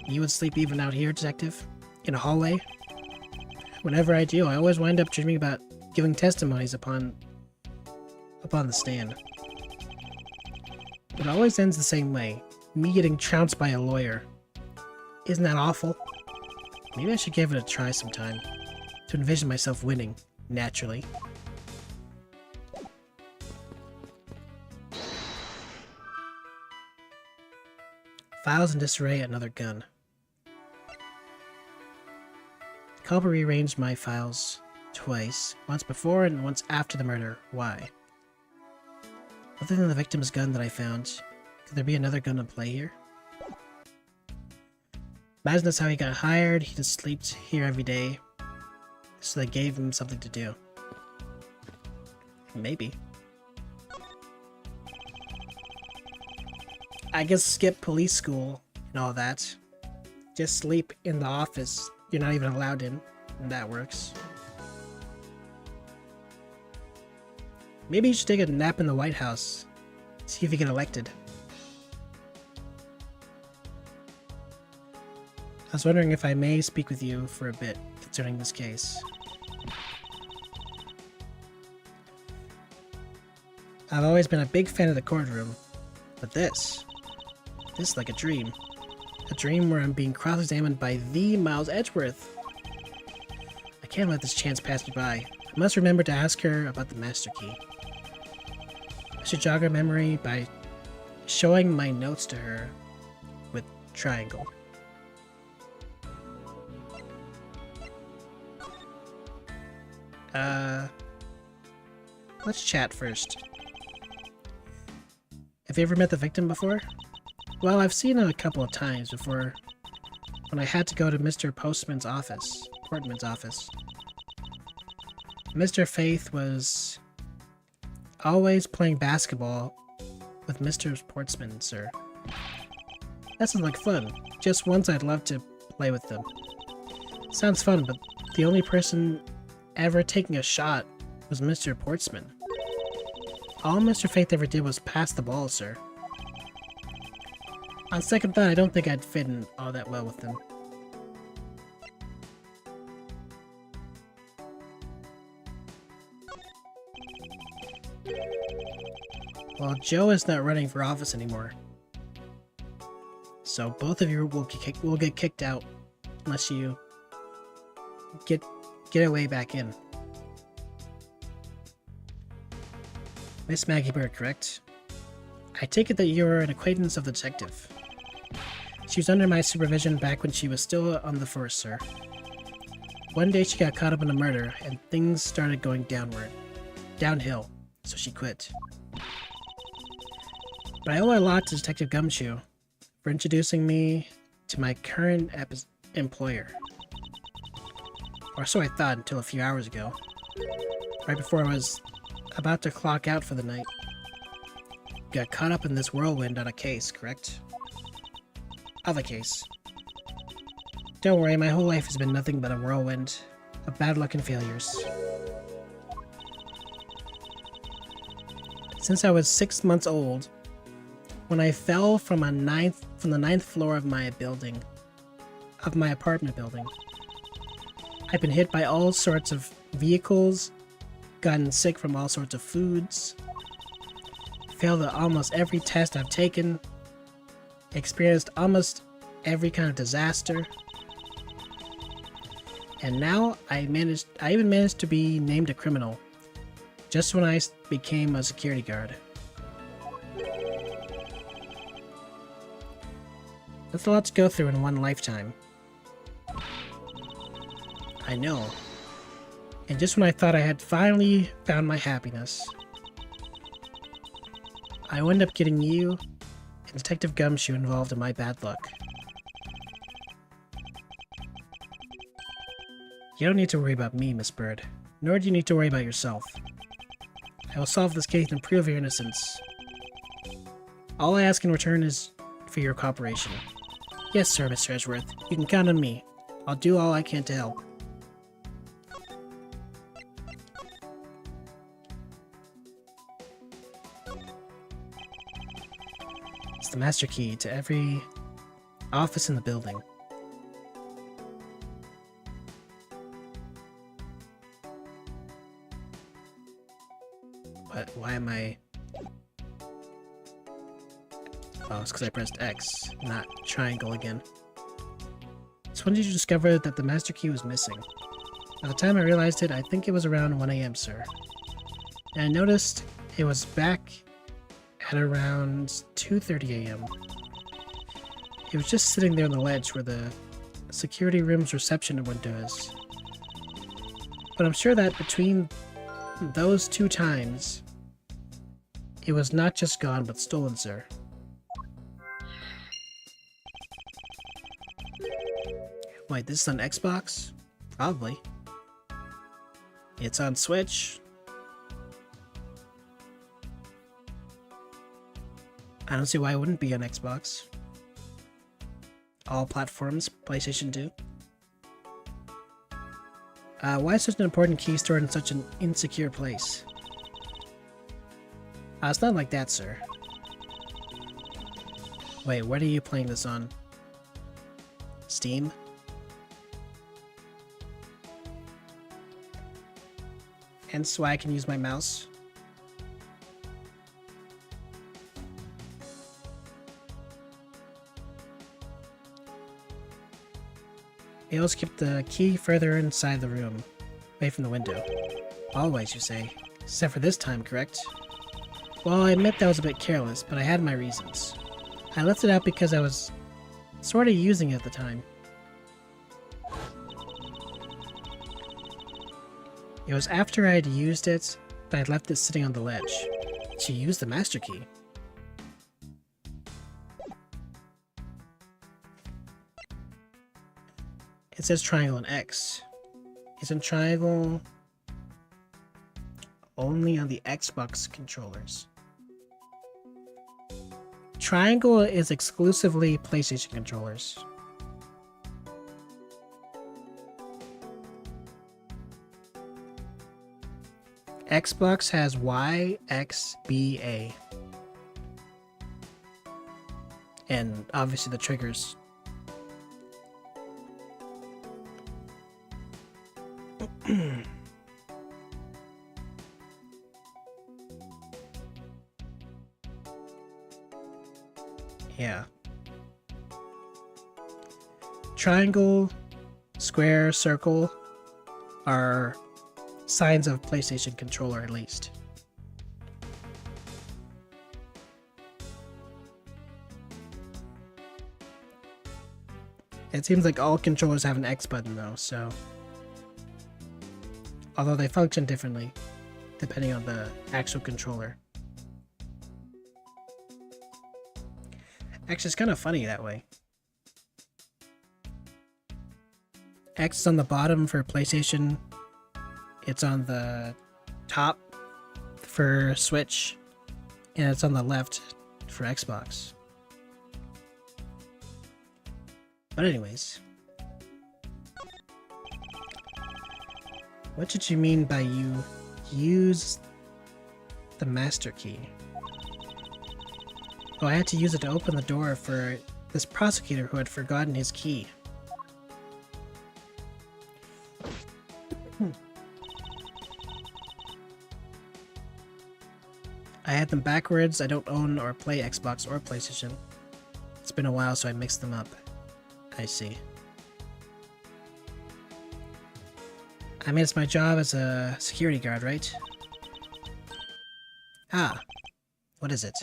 You would sleep even out here, detective? In a hallway? Whenever I do, I always wind up dreaming about giving testimonies upon the stand. It always ends the same way. Me getting trounced by a lawyer. Isn't that awful? Maybe I should give it a try sometime. To envision myself winning, naturally. Files in disarray, another gun. Culper rearranged my files twice, once before and once after the murder. Why? Other than the victim's gun that I found, could there be another gun in play here? Imagine that's how he got hired. He just sleeps here every day, so they gave him something to do. Maybe. I guess skip police school and all that. Just sleep in the office. You're not even allowed in, and that works. Maybe you should take a nap in the White House. See if you get elected. I was wondering if I may speak with you for a bit concerning this case. I've always been a big fan of the courtroom. But this is like a dream. A dream where I'm being cross-examined by the Miles Edgeworth. I can't let this chance pass me by. I must remember to ask her about the Master Key. I should jog her memory by showing my notes to her with triangle. Let's chat first. Have you ever met the victim before? Well, I've seen him a couple of times before when I had to go to Mr. Portman's office. Mr. Faith was always playing basketball with Mr. Portsman, sir. That sounds like fun. Just once I'd love to play with them. Sounds fun, but the only person ever taking a shot was Mr. Portsman. All Mr. Faith ever did was pass the ball, sir. On second thought, I don't think I'd fit in all that well with them. Well, Joe is not running for office anymore. So both of you will get kicked out unless you get a way back in. Miss Maggie Bird, correct? I take it that you are an acquaintance of the detective. She was under my supervision back when she was still on the force, sir. One day she got caught up in a murder, and things started going downhill, so she quit. But I owe a lot to Detective Gumshoe for introducing me to my current employer. Or so I thought until a few hours ago, right before I was about to clock out for the night. Got caught up in this whirlwind on a case, correct? Of a case. Don't worry, my whole life has been nothing but a whirlwind of bad luck and failures. Since I was 6 months old, when I fell from the ninth floor of my apartment building, I've been hit by all sorts of vehicles, gotten sick from all sorts of foods, failed at almost every test I've taken, experienced almost every kind of disaster, and now I even managed to be named a criminal, just when I became a security guard. That's a lot to go through in one lifetime. I know. And just when I thought I had finally found my happiness, I wound up getting you and Detective Gumshoe involved in my bad luck. You don't need to worry about me, Miss Bird, nor do you need to worry about yourself. I will solve this case and prove your innocence. All I ask in return is for your cooperation. Yes, sir, Mr. Edgeworth. You can count on me. I'll do all I can to help. It's the master key to every office in the building. What? Why am I... Oh, it's because I pressed X, not triangle again. So when did you discover that the master key was missing? By the time I realized it, I think it was around 1 AM, sir. And I noticed it was back at around 2:30 AM. It was just sitting there on the ledge where the security room's reception window is. But I'm sure that between those 2 times, it was not just gone, but stolen, sir. Wait, this is on Xbox? Probably. It's on Switch. I don't see why it wouldn't be on Xbox. All platforms, PlayStation 2. Why is such an important key stored in such an insecure place? It's not like that, sir. Wait, what are you playing this on? Steam? Hence why I can use my mouse. We always keep the key further inside the room, away from the window. Always, you say. Except for this time, correct? Well, I admit that was a bit careless, but I had my reasons. I left it out because I was sort of using it at the time. It was after I had used it that I left it sitting on the ledge. She used the master key. It says triangle and X. Isn't triangle only on the Xbox controllers? Triangle is exclusively PlayStation controllers. Xbox has Y, X, B, A. And obviously the triggers. Yeah. Triangle, square, circle are signs of PlayStation controller at least. It seems like all controllers have an X button though, so... Although they function differently, depending on the actual controller. Actually, it's kind of funny that way. X is on the bottom for PlayStation. It's on the top for Switch. And it's on the left for Xbox. But anyways. What did you mean by you use the master key? Oh, I had to use it to open the door for this prosecutor who had forgotten his key. I had them backwards. I don't own or play Xbox or PlayStation. It's been a while, so I mixed them up. I see. I mean, it's my job as a security guard, right? Ah, what is it?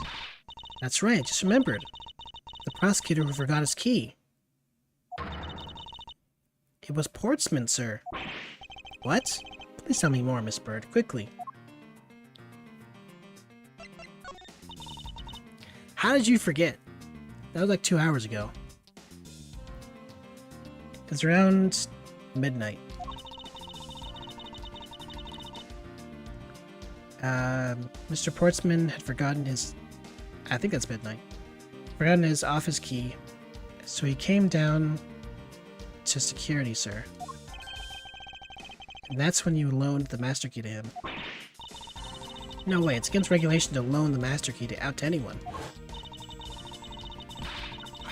That's right, I just remembered. The prosecutor who forgot his key. It was Portsman, sir. What? Please tell me more, Miss Bird, quickly. How did you forget? That was like 2 hours ago. It's around midnight. Mr. Portsman had forgotten his... I think that's midnight. Forgotten his office key, so he came down to security, sir. And that's when you loaned the master key to him. No way, it's against regulation to loan the master key out to anyone.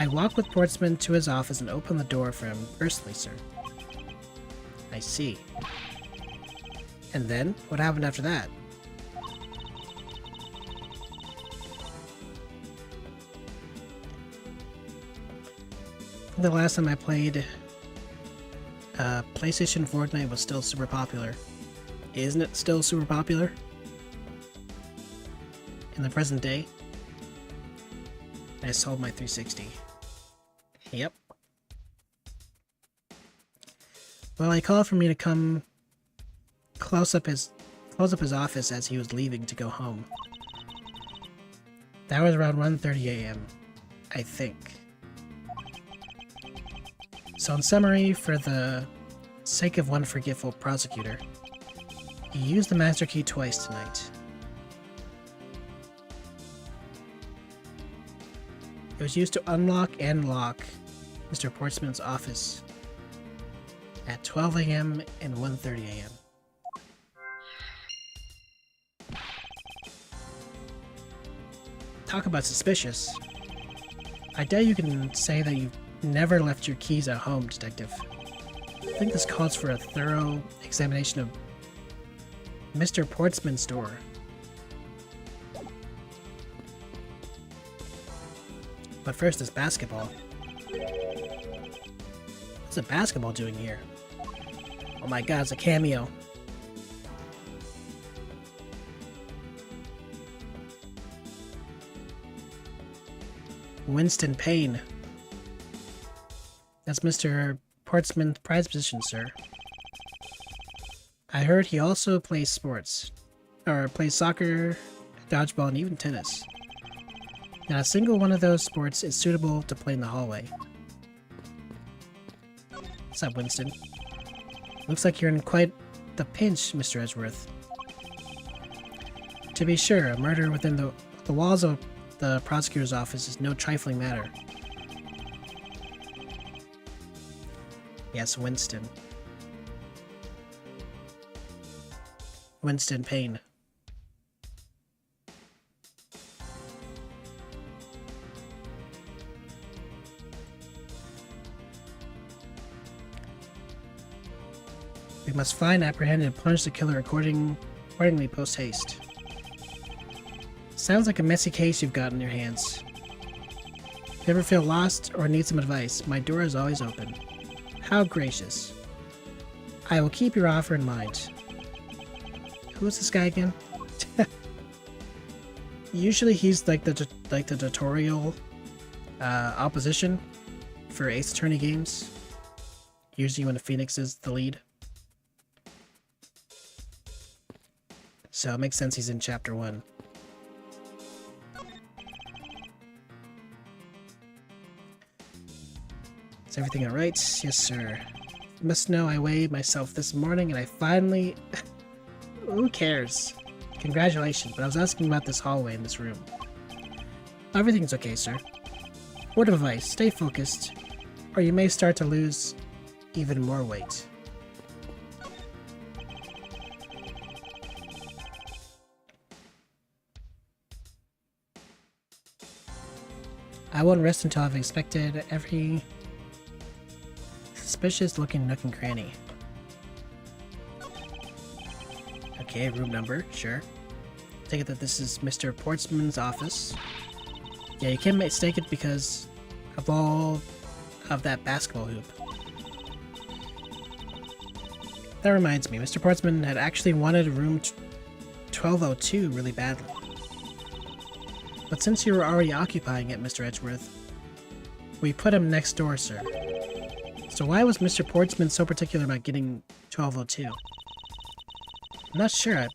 I walked with Portsman to his office and opened the door for him personally, sir. I see. And then? What happened after that? The last time I played, PlayStation Fortnite was still super popular. Isn't it still super popular? In the present day? I sold my 360. Yep. Well, he called for me to come close up his office as he was leaving to go home. That was around 1:30 a.m., I think. So in summary, for the sake of one forgetful prosecutor, he used the master key twice tonight. It was used to unlock and lock Mr. Portsman's office at 12 a.m. and 1:30 a.m. Talk about suspicious. I doubt you can say that you've never left your keys at home, Detective. I think this calls for a thorough examination of Mr. Portsman's door. But first is basketball. What's a basketball doing here? Oh my god, it's a cameo. Winston Payne. That's Mr. Portsman's prize position, sir. I heard he also plays sports. Or plays soccer, dodgeball, and even tennis. Not a single one of those sports is suitable to play in the hallway. What's up, Winston? Looks like you're in quite the pinch, Mr. Edgeworth. To be sure, a murder within the walls of the prosecutor's office is no trifling matter. Yes, Winston. Winston Payne. We must find, apprehend, and punish the killer accordingly post-haste. Sounds like a messy case you've got in your hands. If you ever feel lost or need some advice, my door is always open. How gracious. I will keep your offer in mind. Who is this guy again? Usually he's like the tutorial opposition for Ace Attorney games. Usually when Phoenix is the lead. So it makes sense he's in Chapter 1. Is everything alright? Yes, sir. You must know I weighed myself this morning and I finally... Who cares? Congratulations, but I was asking about this hallway in this room. Everything's okay, sir. Word of advice, stay focused, or you may start to lose even more weight. I won't rest until I've inspected every suspicious looking nook and cranny. Okay, room number, sure. Take it that this is Mr. Portsman's office. Yeah, you can't mistake it because of all of that basketball hoop. That reminds me, Mr. Portsman had actually wanted room 1202 really badly. But since you were already occupying it, Mr. Edgeworth, we put him next door, sir. So why was Mr. Portsman so particular about getting 1202? I'm not sure,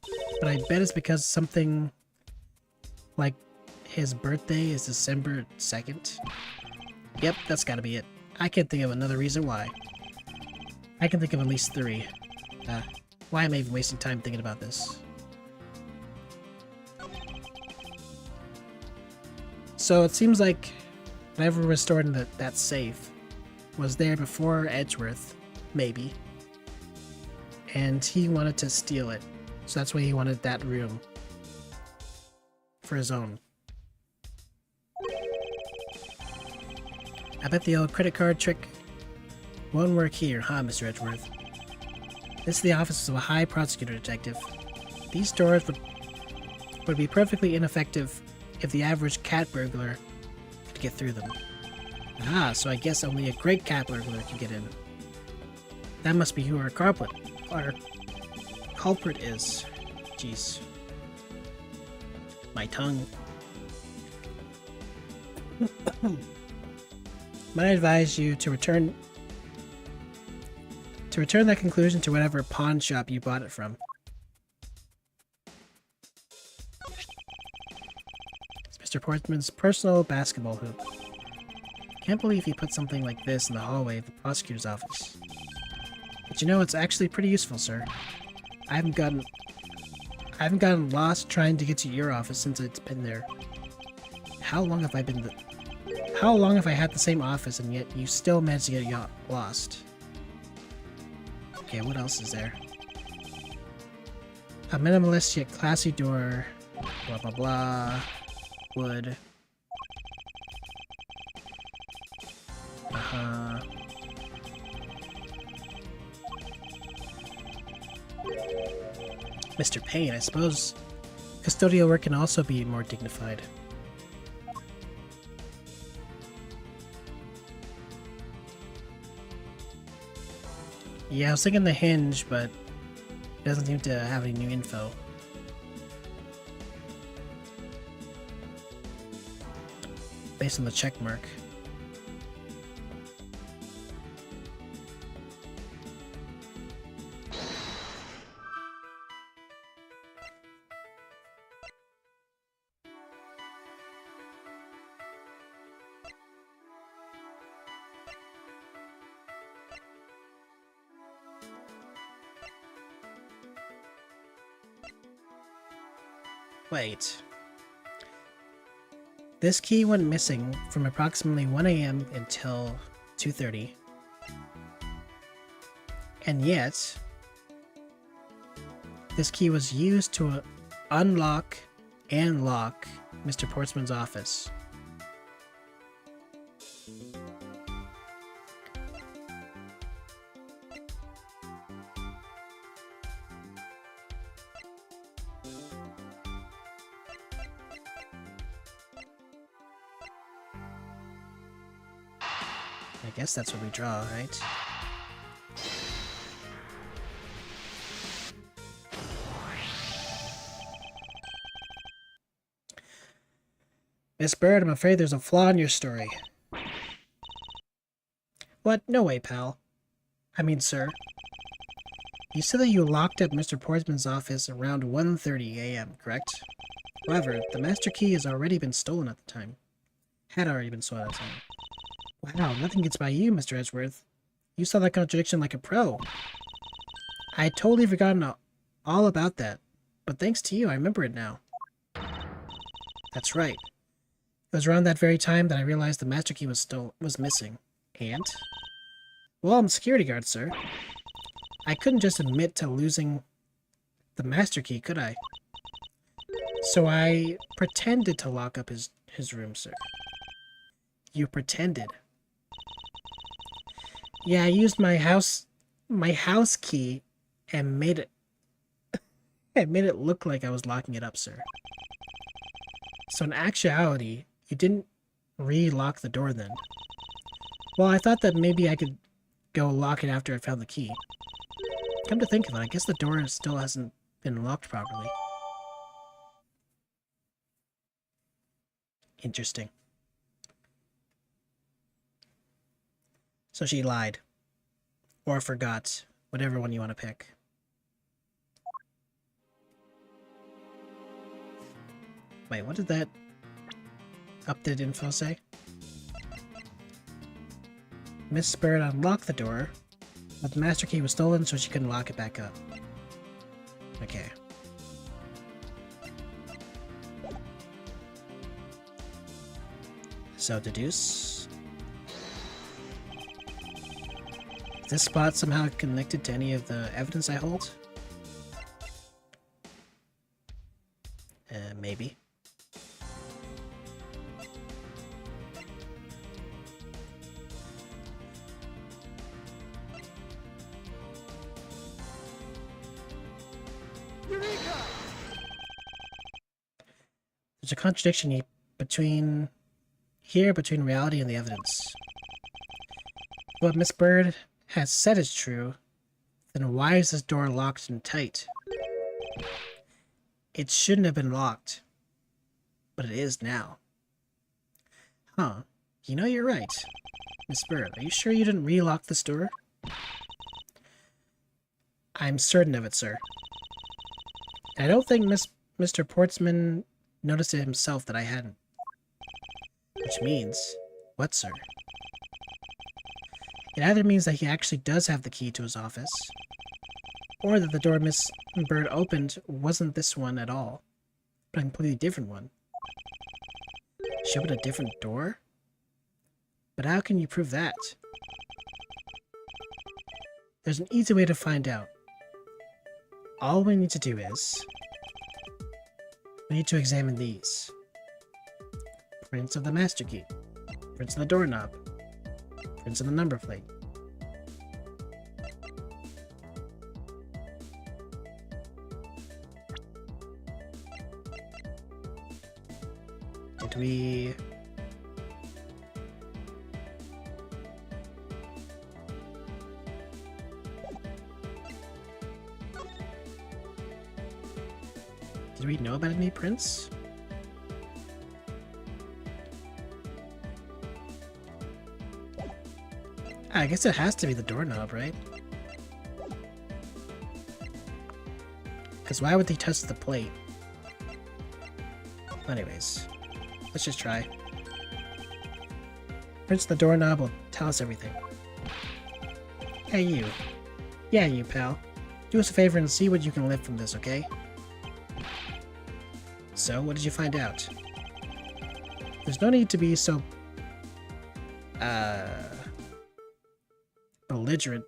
but I bet it's because something like his birthday is December 2nd. Yep, that's gotta be it. I can't think of another reason why. I can think of at least 3. Why am I even wasting time thinking about this? So it seems like whatever was stored in that safe was there before Edgeworth, maybe. And he wanted to steal it. So that's why he wanted that room. For his own. I bet the old credit card trick won't work here, huh, Mr. Edgeworth? This is the office of a high prosecutor detective. These doors would be perfectly ineffective if the average cat burglar could get through them. Ah, so I guess only a great cat burglar can get in. That must be who our culprit is. Jeez. My tongue. Might I advise you to return that conclusion to whatever pawn shop you bought it from. It's Mr. Portman's personal basketball hoop. Can't believe he put something like this in the hallway of the prosecutor's office. But you know, it's actually pretty useful, sir. I haven't gotten lost trying to get to your office since it's been there. How long have I had the same office and yet you still managed to get lost? Okay, what else is there? A minimalist yet classy door. Blah blah blah. Wood. Mr. Payne, I suppose custodial work can also be more dignified. Yeah, I was thinking the hinge, but it doesn't seem to have any new info. Based on the check mark. Wait. This key went missing from approximately 1 a.m. until 2:30. And yet, this key was used to unlock and lock Mr. Portsman's office. I guess that's what we draw, right? Miss Bird, I'm afraid there's a flaw in your story. What? No way, pal. I mean, sir. You said that you locked up Mr. Portsman's office around 1:30 a.m., correct? However, the master key has already been stolen at the time. Had already been stolen at the time. Wow, nothing gets by you, Mr. Edgeworth. You saw that contradiction like a pro. I had totally forgotten all about that, but thanks to you, I remember it now. That's right. It was around that very time that I realized the master key was missing. And? Well, I'm a security guard, sir. I couldn't just admit to losing the master key, could I? So I pretended to lock up his room, sir. You pretended? Yeah, I used my house key and made it look like I was locking it up, sir. So in actuality, you didn't re-lock the door then. Well, I thought that maybe I could go lock it after I found the key. Come to think of it, I guess the door still hasn't been locked properly. Interesting. So she lied. Or forgot. Whatever one you want to pick. Wait, what did that updated info say? Miss Bird unlocked the door, but the master key was stolen so she couldn't lock it back up. Okay. So deduce. Is this spot somehow connected to any of the evidence I hold? Maybe. Eureka! There's a contradiction between reality and the evidence. What Miss Bird has said is true, then why is this door locked and tight? It shouldn't have been locked, but it is now. Huh. You know, you're right. Miss Bird, are you sure you didn't re-lock this door? I'm certain of it, sir. I don't think Mr. Portsman noticed it himself that I hadn't. Which means... what, sir? It either means that he actually does have the key to his office, or that the door Miss Bird opened wasn't this one at all, but a completely different one. She opened a different door? But how can you prove that? There's an easy way to find out. All we need to do is... we need to examine these. Prints of the master key. Prints of the doorknob. Prints of the number plate. Did we... Did we know about any prints? I guess it has to be the doorknob, right? Because why would they touch the plate? Anyways, let's just try. Prints the doorknob will tell us everything. Hey, you. Yeah, you, pal. Do us a favor and see what you can lift from this, okay? So, what did you find out? There's no need to be so... belligerent.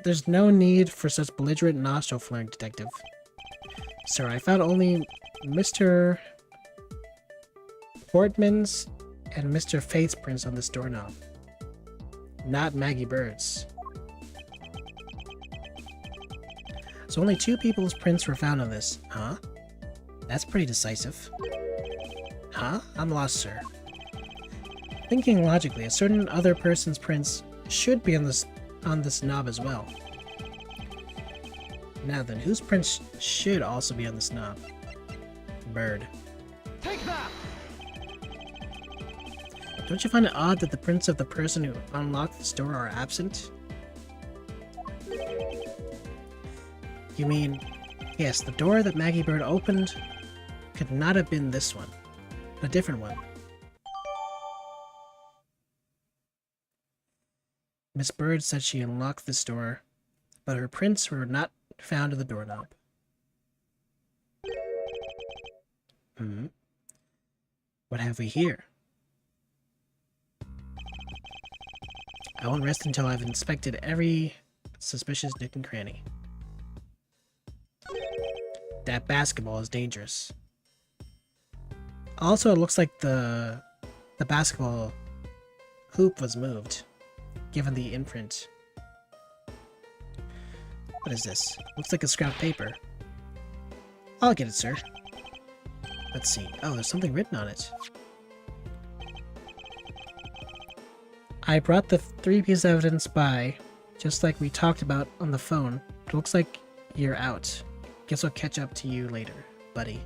There's no need for such belligerent nostril flaring, Detective. Sir, I found only Mr. Portman's and Mr. Faith's prints on this doorknob. Not Maggie Bird's. So only 2 people's prints were found on this, huh? That's pretty decisive. Huh? I'm lost, sir. Thinking logically, a certain other person's prints should be on this knob as well. Now then, whose prints should also be on this knob? Bird. Take that! Don't you find it odd that the prints of the person who unlocked this door are absent? You mean, yes, the door that Maggie Bird opened could not have been this one, but a different one. Miss Bird said she unlocked this door, but her prints were not found in the doorknob. What have we here? I won't rest until I've inspected every suspicious nook and cranny. That basketball is dangerous. Also, it looks like the basketball hoop was moved, given the imprint. What is this? Looks like a scrap paper. I'll get it, sir. Let's see. Oh, there's something written on it. I brought the 3 pieces of evidence by, just like we talked about on the phone. It looks like you're out. Guess I'll catch up to you later, buddy.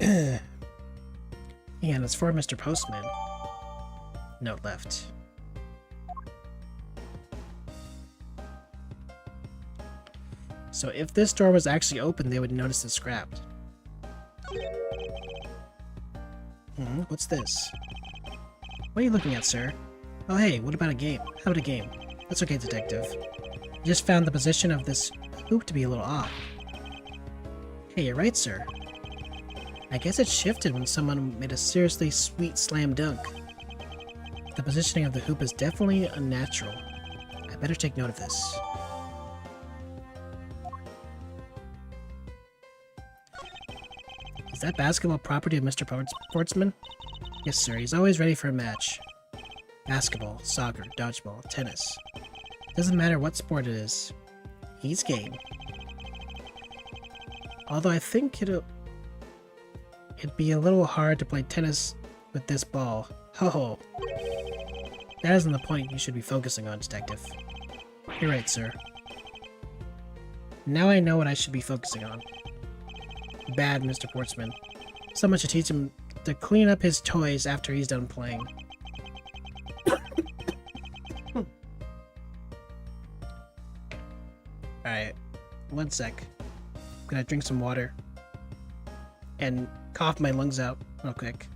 And it's for Mr. Postman. Note left. So if this door was actually open, they would notice it's scrapped. What's this? What are you looking at, sir? Oh hey, what about a game? How about a game? That's okay, Detective. I just found the position of this hoop to be a little off. Hey, you're right, sir. I guess it shifted when someone made a seriously sweet slam dunk. The positioning of the hoop is definitely unnatural. I better take note of this. Is that basketball property of Mr. Portsman? Yes, sir. He's always ready for a match. Basketball, soccer, dodgeball, tennis. Doesn't matter what sport it is. He's game. Although I think it'd be a little hard to play tennis with this ball. Ho ho. That isn't the point you should be focusing on, Detective. You're right, sir. Now I know what I should be focusing on. Bad, Mr. Portsman. Someone should teach him to clean up his toys after he's done playing. Alright, 1 sec. I'm gonna drink some water. And cough my lungs out real quick.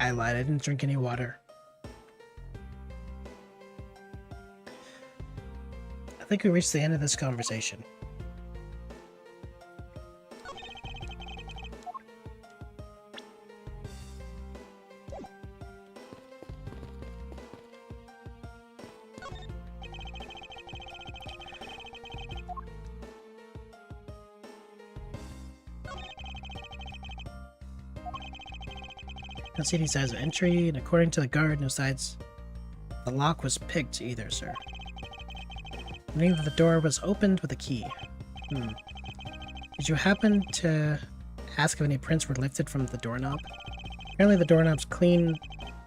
I lied, I didn't drink any water. I think we reached the end of this conversation. Don't see any signs of entry, and according to the guard, no signs the lock was picked either, sir. Meaning that the door was opened with a key. Did you happen to ask if any prints were lifted from the doorknob? Apparently the doorknob's clean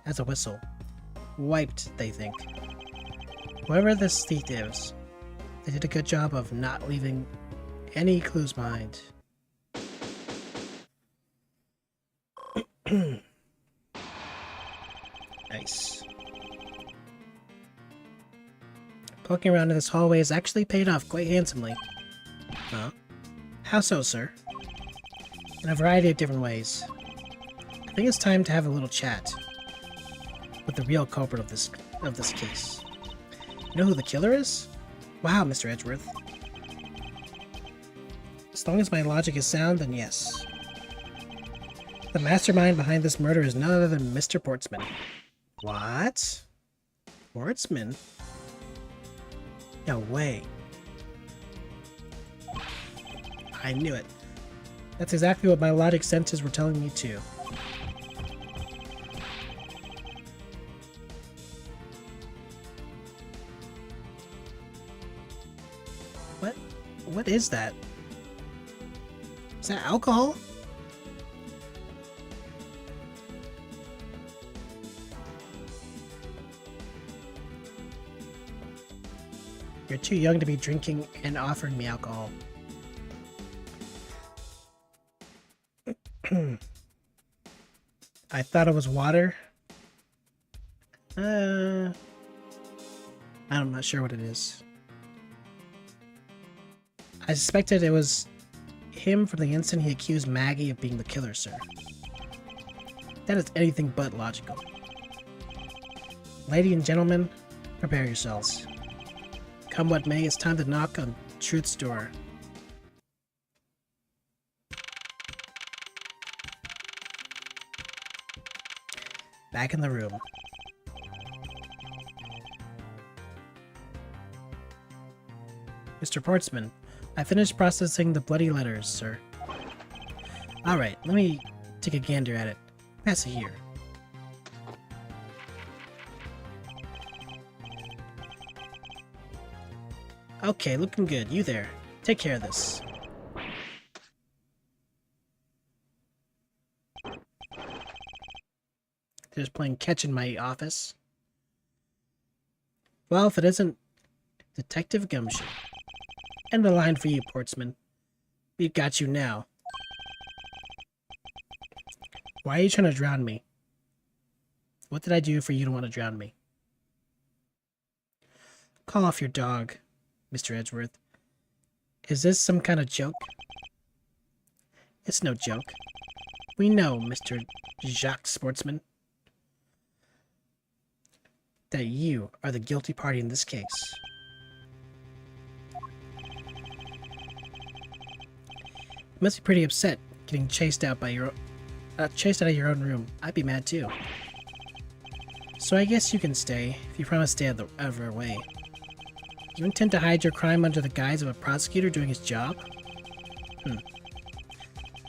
as a whistle. Wiped, they think. Whoever this thief is, they did a good job of not leaving any clues behind. Nice. Poking around in this hallway has actually paid off quite handsomely. Huh? How so, sir? In a variety of different ways. I think it's time to have a little chat with the real culprit of this case. You know who the killer is? Wow, Mr. Edgeworth. As long as my logic is sound, then yes. The mastermind behind this murder is none other than Mr. Portsman. What? Portsman? No way. I knew it. That's exactly what my logic senses were telling me too. What is that? Is that alcohol? You're too young to be drinking and offering me alcohol. I thought it was water. I'm not sure what it is. I suspected it was him from the instant he accused Maggie of being the killer, sir. That is anything but logical. Ladies and gentlemen, prepare yourselves. Come what may, it's time to knock on truth's door. Back in the room. Mr. Portsman, I finished processing the bloody letters, sir. Alright, let me take a gander at it. Pass it here. Okay, looking good. You there. Take care of this. They're just playing catch in my office. Well, if it isn't Detective Gumshoe. End the line for you, Portsman. We've got you now. Why are you trying to drown me? What did I do for you to want to drown me? Call off your dog, Mr. Edgeworth. Is this some kind of joke? It's no joke. We know, Mr. Jacques Sportsman, that you are the guilty party in this case. You must be pretty upset getting chased out by chased out of your own room. I'd be mad too. So I guess you can stay if you promise to stay out of our way. You intend to hide your crime under the guise of a prosecutor doing his job?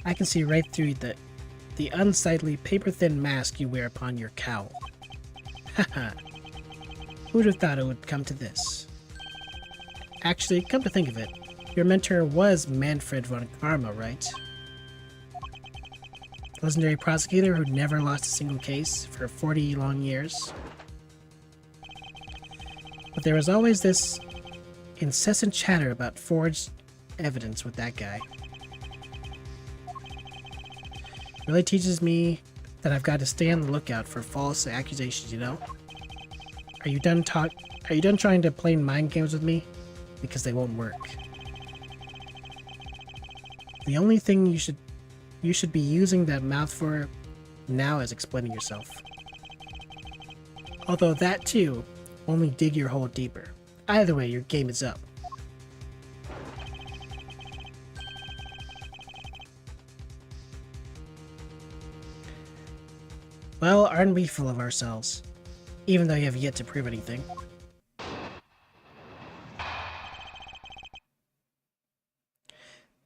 I can see right through the unsightly paper-thin mask you wear upon your cowl. Haha. Who'd have thought it would come to this? Actually, come to think of it, your mentor was Manfred von Karma, right? Legendary prosecutor who never lost a single case for 40 long years. But there was always this incessant chatter about forged evidence with that guy. Really teaches me that I've got to stay on the lookout for false accusations, you know? Are you done trying to play mind games with me? Because they won't work. The only thing you should be using that mouth for now is explaining yourself. Although that too only dig your hole deeper. Either way, your game is up. Well, aren't we full of ourselves? Even though you have yet to prove anything.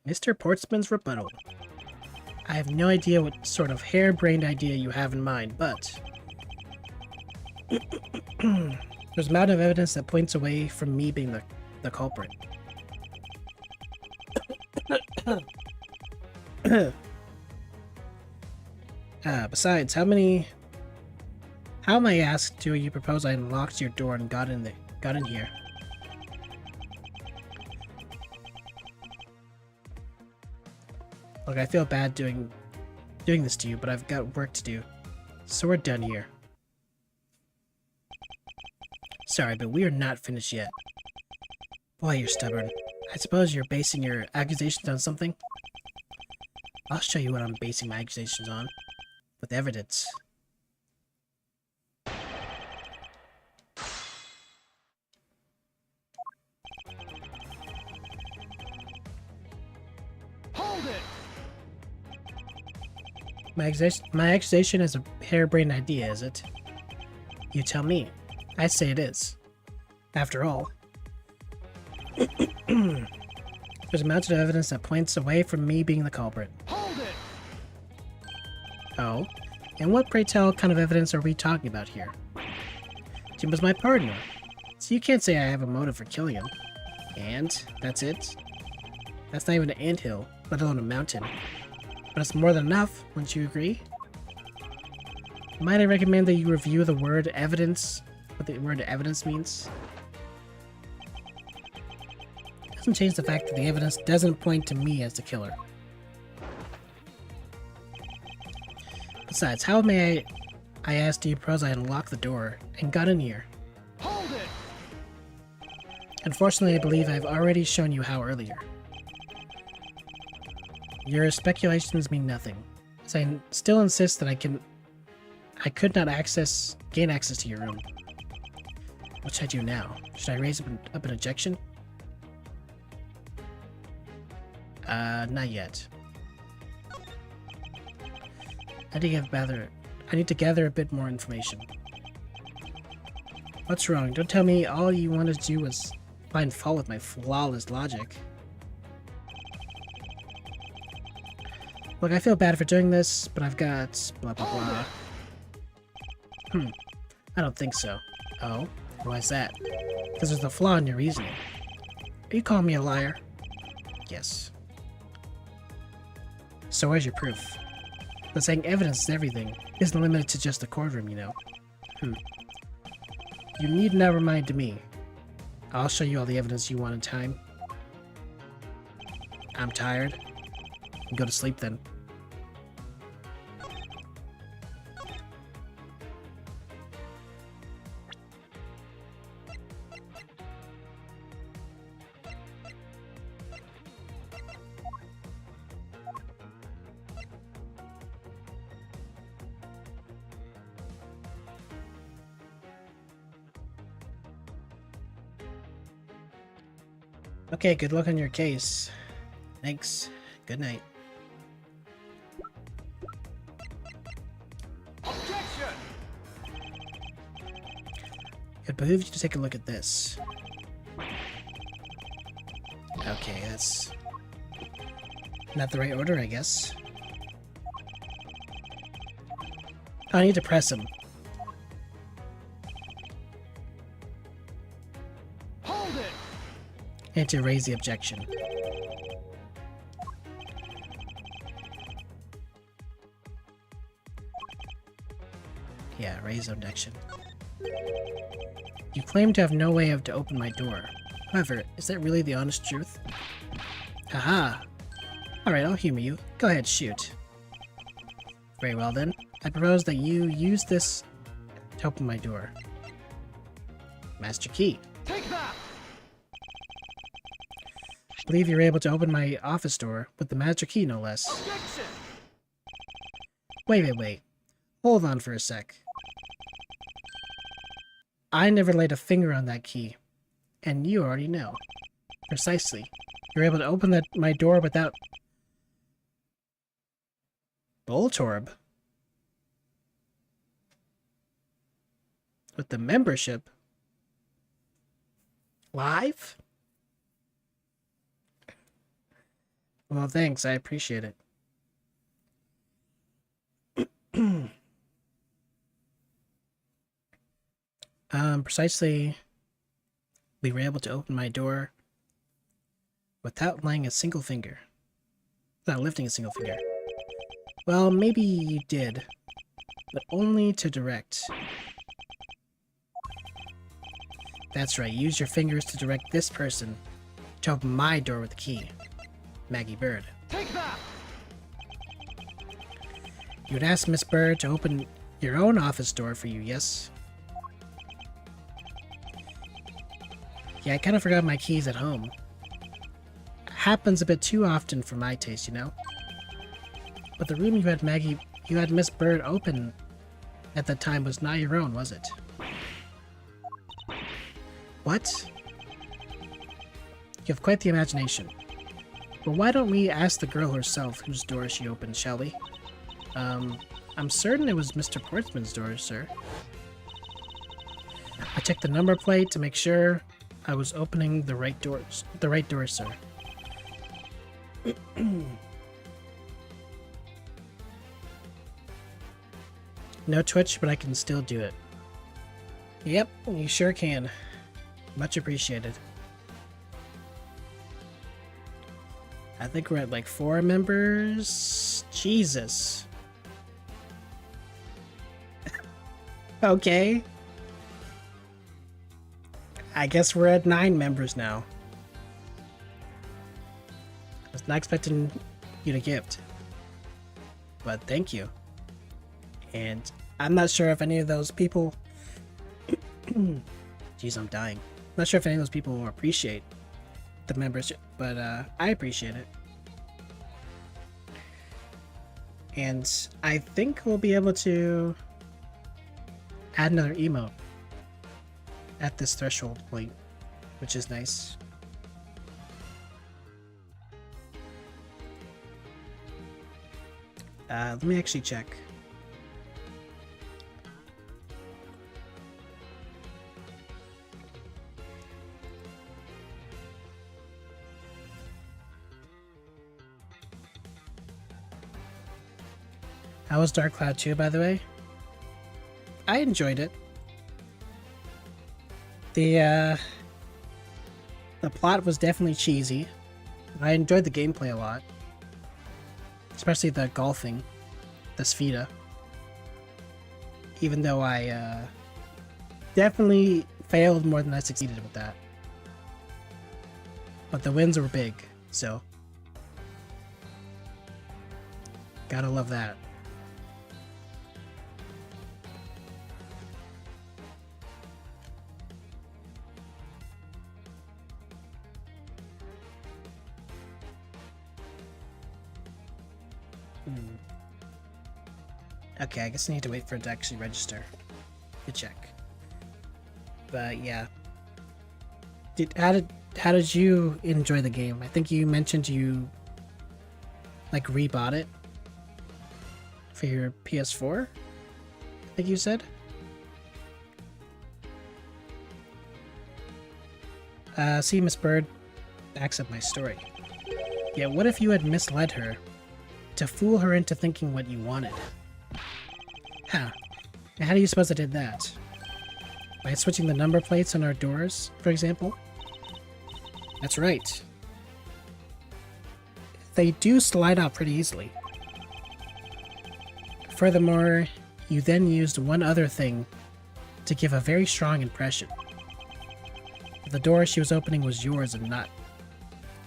Mr. Portsman's rebuttal. I have no idea what sort of harebrained idea you have in mind, but there's a mountain of evidence that points away from me being the culprit. Besides, how am I asked do you propose I unlocked your door and got in here? Look, I feel bad doing this to you, but I've got work to do. So we're done here. Sorry, but we are not finished yet. Boy, you're stubborn. I suppose you're basing your accusations on something? I'll show you what I'm basing my accusations on. With evidence. Hold it! My accusation is a harebrained idea, is it? You tell me. I say it is. After all, there's a mountain of evidence that points away from me being the culprit. Hold it! Oh? And what, pray tell, kind of evidence are we talking about here? Jim was my partner, so you can't say I have a motive for killing him. And that's it? That's not even an anthill, let alone a mountain. But it's more than enough, wouldn't you agree? Might I recommend that you review the word evidence, what the word evidence means? Doesn't change the fact that the evidence doesn't point to me as the killer. Besides, how may I asked do you propose I unlock the door and got in here? Hold it! Unfortunately, I believe I've already shown you how earlier. Your speculations mean nothing, as I still insist that I could not gain access to your room. What should I do now? Should I raise up an objection? Not yet. I need to gather a bit more information. What's wrong? Don't tell me all you wanted to do was find fault with my flawless logic. Look, I feel bad for doing this, but I've got blah blah blah. I don't think so. Oh? Why is that? Because there's a flaw in your reasoning. Are you calling me a liar? Yes. So where's your proof? But saying evidence is everything isn't limited to just the courtroom, you know. You need not remind me. I'll show you all the evidence you want in time. I'm tired. Go to sleep then. Okay, good luck on your case. Thanks. Good night. Objection! It behooves you to take a look at this. Okay, that's not the right order, I guess. I need to press him. Hold it! And to raise the objection. Yeah, raise objection. You claim to have no way to open my door. However, is that really the honest truth? Haha! Alright, I'll humor you. Go ahead, shoot. Very well then. I propose that you use this to open my door. Master key. Take that! I believe you're able to open my office door with the master key, no less. Objection! Wait. Hold on for a sec. I never laid a finger on that key, and you already know. Precisely. You're able to open my door without... Voltorb? With the membership? Live? Well, thanks. I appreciate it. Precisely, we were able to open my door without laying a single finger. Without lifting a single finger. Well, maybe you did, but only to direct. That's right, use your fingers to direct this person to open my door with the key. Maggie Bird. Take that! You would ask Miss Bird to open your own office door for you, yes? Yeah, I kind of forgot my keys at home. Happens a bit too often for my taste, you know? But the room you had Miss Bird open at the time was not your own, was it? What? You have quite the imagination. Well, why don't we ask the girl herself whose door she opened, shall we? I'm certain it was Mr. Portsman's door, sir. I checked the number plate to make sure I was opening the right doors. The right door, sir. No Twitch, but I can still do it. Yep, you sure can. Much appreciated. I think we're at like 4 members. Jesus. Okay. I guess we're at 9 members now. I was not expecting you to gift. But thank you. And I'm not sure if any of those people... Jeez, I'm dying. Not sure if any of those people appreciate the membership, but I appreciate it. And I think we'll be able to add another emote at this threshold point, which is nice. Let me actually check. How was Dark Cloud 2, by the way? I enjoyed it. The plot was definitely cheesy. I enjoyed the gameplay a lot. Especially the golfing. The Sfida. Even though I definitely failed more than I succeeded with that. But the wins were big, so gotta love that. Okay, I guess I need to wait for it to actually register. Good check. But yeah. How did you enjoy the game? I think you mentioned you like rebought it for your PS4? I think you said? See, Miss Bird backs up my story. Yeah, what if you had misled her to fool her into thinking what you wanted? Huh. And how do you suppose I did that? By switching the number plates on our doors, for example? That's right. They do slide out pretty easily. Furthermore, you then used one other thing to give a very strong impression. The door she was opening was yours and not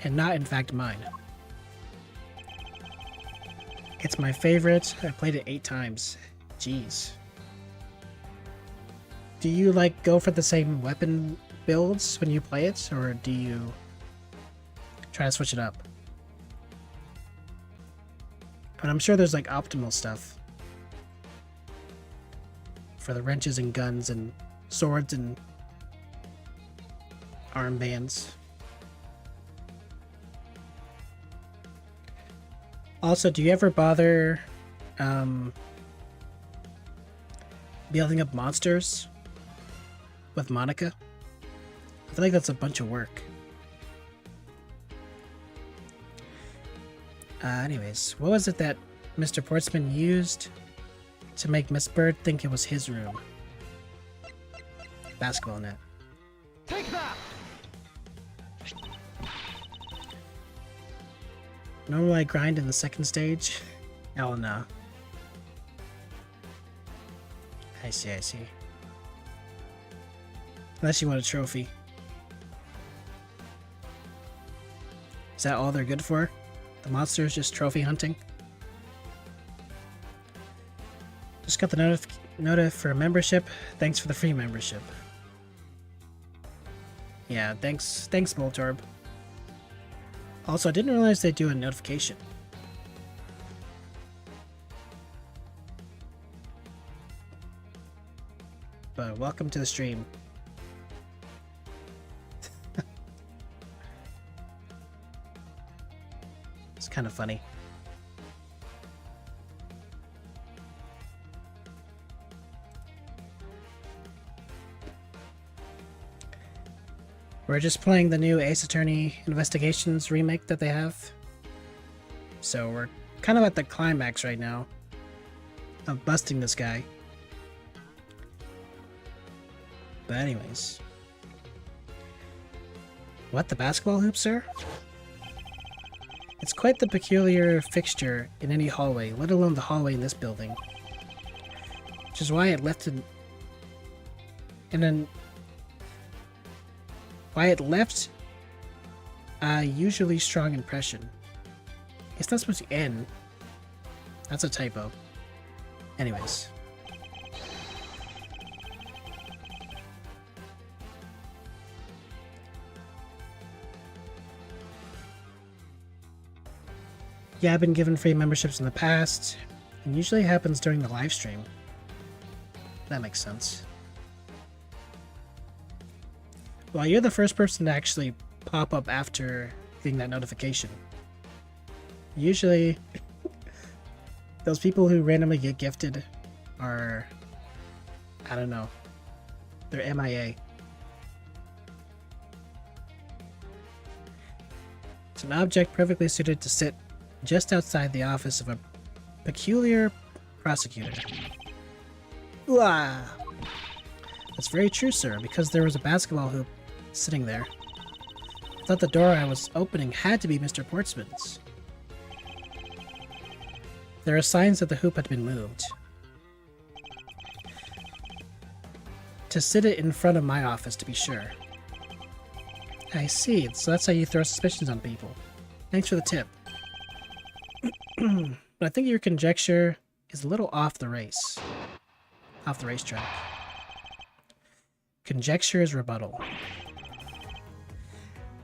in fact mine. It's my favorite. I played it 8 times. Jeez. Do you like go for the same weapon builds when you play it, or do you try to switch it up? But I'm sure there's like optimal stuff for the wrenches and guns and swords and armbands. Also, do you ever bother building up monsters with Monica? I feel like that's a bunch of work. Anyways, what was it that Mr. Portsman used to make Miss Bird think it was his room? basketball net. Take that! Normally I grind in the second stage. Oh no. I see, I see. Unless you want a trophy. Is that all they're good for? The monsters just trophy hunting? Just got the notif for membership. Thanks for the free membership. Yeah, thanks Moltorb. Also, I didn't realize they do a notification. But welcome to the stream. It's kind of funny. We're just playing the new Ace Attorney Investigations remake that they have. So we're kind of at the climax right now of busting this guy. But anyways. What, the basketball hoop, sir? It's quite the peculiar fixture in any hallway, let alone the hallway in this building. Which is why it left an a usually strong impression. It's not supposed to end. That's a typo. Anyways. Yeah, I've been given free memberships in the past. It usually happens during the live stream. That makes sense. Well, you're the first person to actually pop up after getting that notification. Usually, those people who randomly get gifted are, I don't know, they're MIA. It's an object perfectly suited to sit just outside the office of a peculiar prosecutor. Ooh-ah. That's very true, sir, because there was a basketball hoop sitting there. I thought the door I was opening had to be Mr. Portsman's. There are signs that the hoop had been moved. To sit it in front of my office, to be sure. I see, so that's how you throw suspicions on people. Thanks for the tip. But I think your conjecture is a little off the race. Off the racetrack. Conjecture is rebuttal.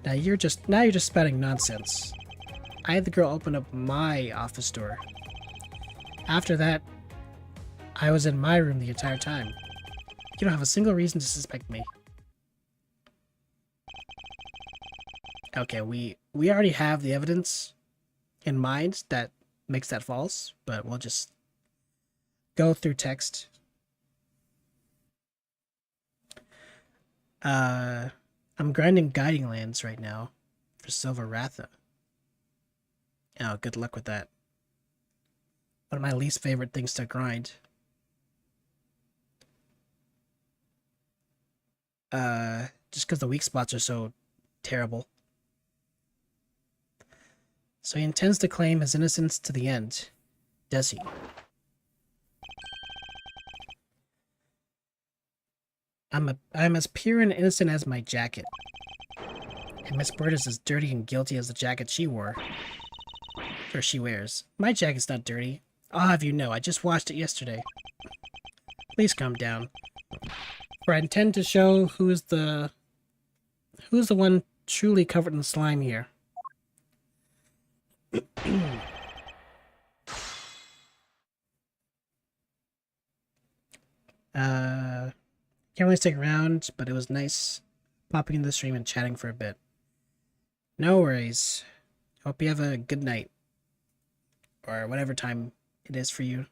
Now you're just spouting nonsense. I had the girl open up my office door. After that, I was in my room the entire time. You don't have a single reason to suspect me. Okay, we already have the evidence in mind that makes that false, but we'll just go through text. I'm grinding Guiding Lands right now for Silver Ratha. Oh, good luck with that. One of my least favorite things to grind. Just because the weak spots are so terrible. So he intends to claim his innocence to the end, does he? I'm as pure and innocent as my jacket. And Miss Bird is as dirty and guilty as the jacket she wore. Or she wears. My jacket's not dirty. I'll have you know, I just washed it yesterday. Please calm down. For I intend to show who's the one truly covered in slime here. Can't really stick around, but it was nice popping into the stream and chatting for a bit. No worries. Hope you have a good night. Or whatever time it is for you.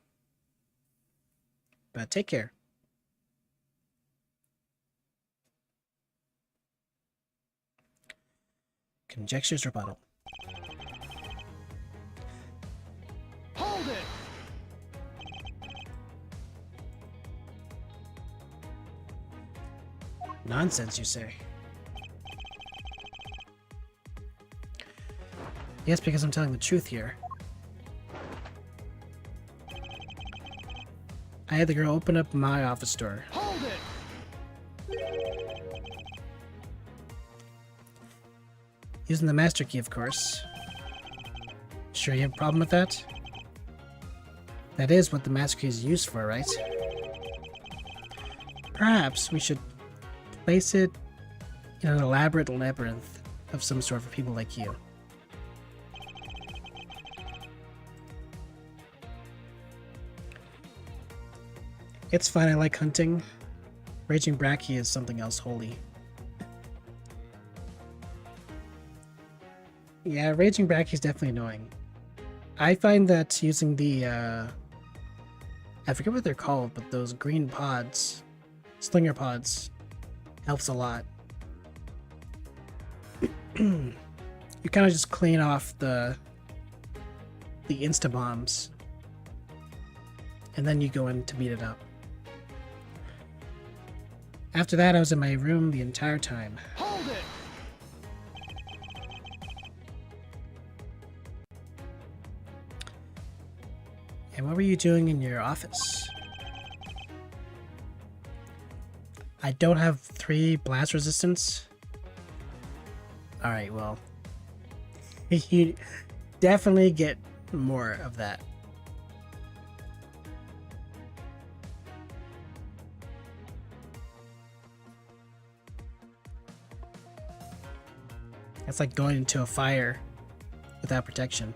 But take care. Conjecture's rebuttal. Hold it! Nonsense, you say? Yes, because I'm telling the truth here. I had the girl open up my office door. Hold it! Using the master key, of course. Sure you have a problem with that? That is what the master key is used for, right? Perhaps we should place it in an elaborate labyrinth of some sort for people like you. It's fine, I like hunting. Raging Bracky is something else wholly. Yeah, Raging Bracky is definitely annoying. I find that using the, I forget what they're called, but those green pods, slinger pods, helps a lot. You kind of just clean off the insta-bombs, and then you go in to beat it up. After that, I was in my room the entire time. Hold it! And what were you doing in your office? I don't have 3 blast resistance. Alright, well. You definitely get more of that. It's like going into a fire without protection.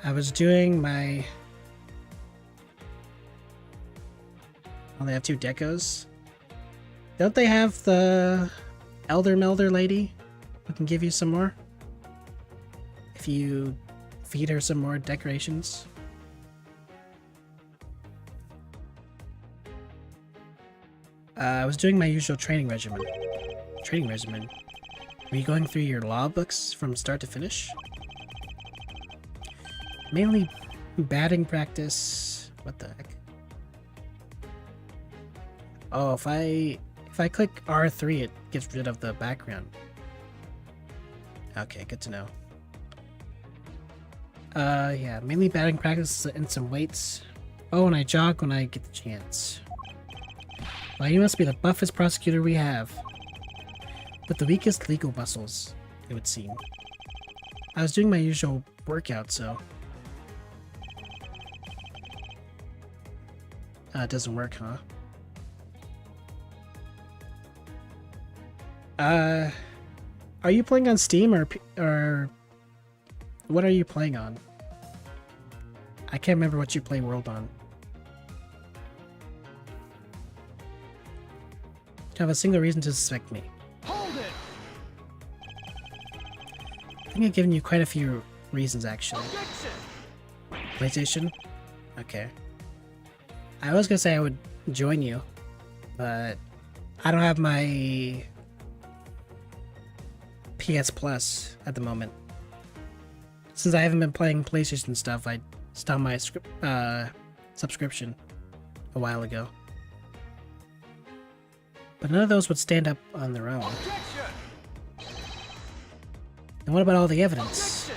I was doing my... Oh, they have 2 decos? Don't they have the Elder Melder lady who can give you some more? If you feed her some more decorations? I was doing my usual training regimen. Training regimen? Were you going through your law books from start to finish? Mainly batting practice. What the heck? Oh, if I click R3, it gets rid of the background. Okay, good to know. Yeah, mainly batting practice and some weights. Oh, and I jog when I get the chance. Well, you must be the buffest prosecutor we have. With the weakest legal muscles, it would seem. I was doing my usual workout, so... it doesn't work, huh? Are you playing on Steam or what are you playing on? I can't remember what you play World on. To have a single reason to suspect me. Hold it! I think I've given you quite a few reasons, actually. Objection! PlayStation? Okay. I was gonna say I would join you, but I don't have my PS Plus at the moment. Since I haven't been playing PlayStation stuff, I stopped my subscription a while ago. But none of those would stand up on their own. Objection! And what about all the evidence? Objection!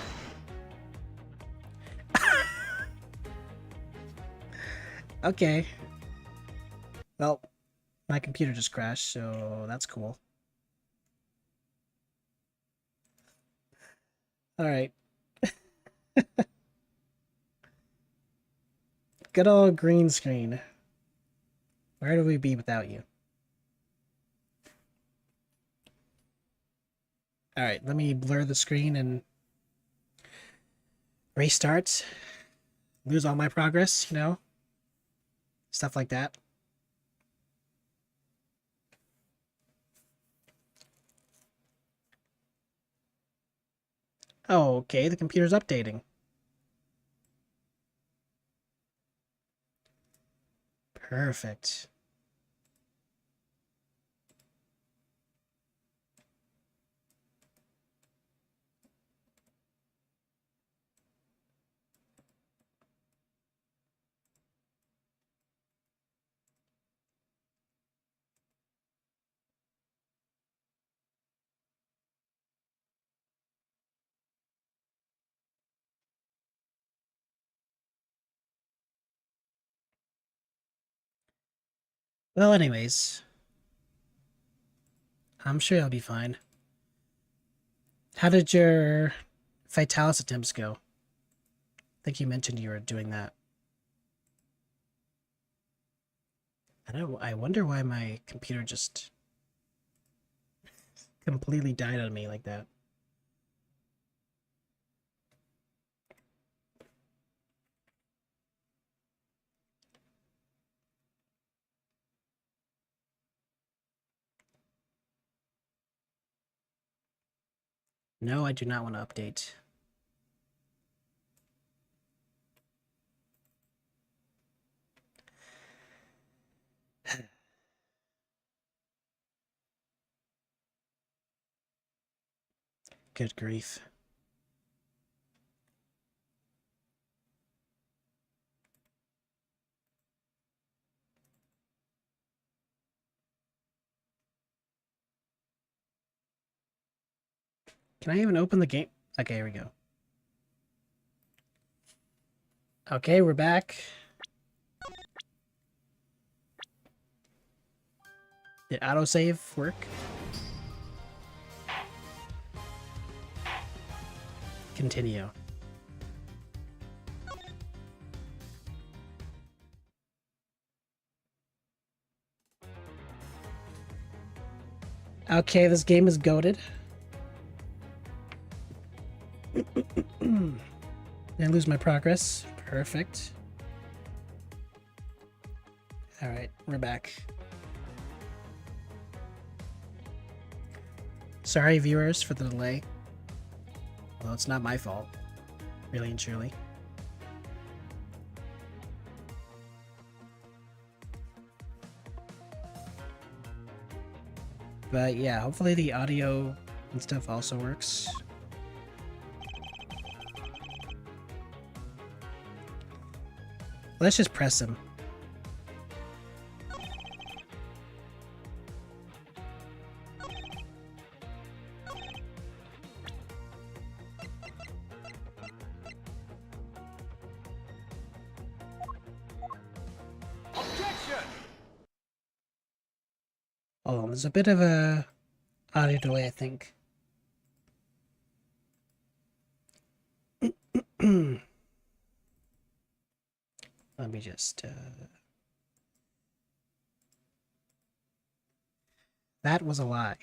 Okay. Well, my computer just crashed, so that's cool. Alright. Good old green screen. Where do we be without you? Alright, let me blur the screen and restart. Lose all my progress, you know? Stuff like that. Oh, okay, the computer's updating. Perfect. Well, anyways, I'm sure I'll be fine. How did your Fatalis attempts go? I think you mentioned you were doing that. I wonder why my computer just completely died on me like that. No, I do not want to update. Good grief. Can I even open the game? Okay, here we go. Okay, we're back. Did autosave work? Continue. Okay, this game is goated. Didn't lose my progress. Perfect. Alright, we're back. Sorry, viewers, for the delay. Well, it's not my fault. Really and truly. But yeah, hopefully the audio and stuff also works. Let's just press him. Objection! Oh, there's a bit of a audio delay, I think. Let me just, That was a lie.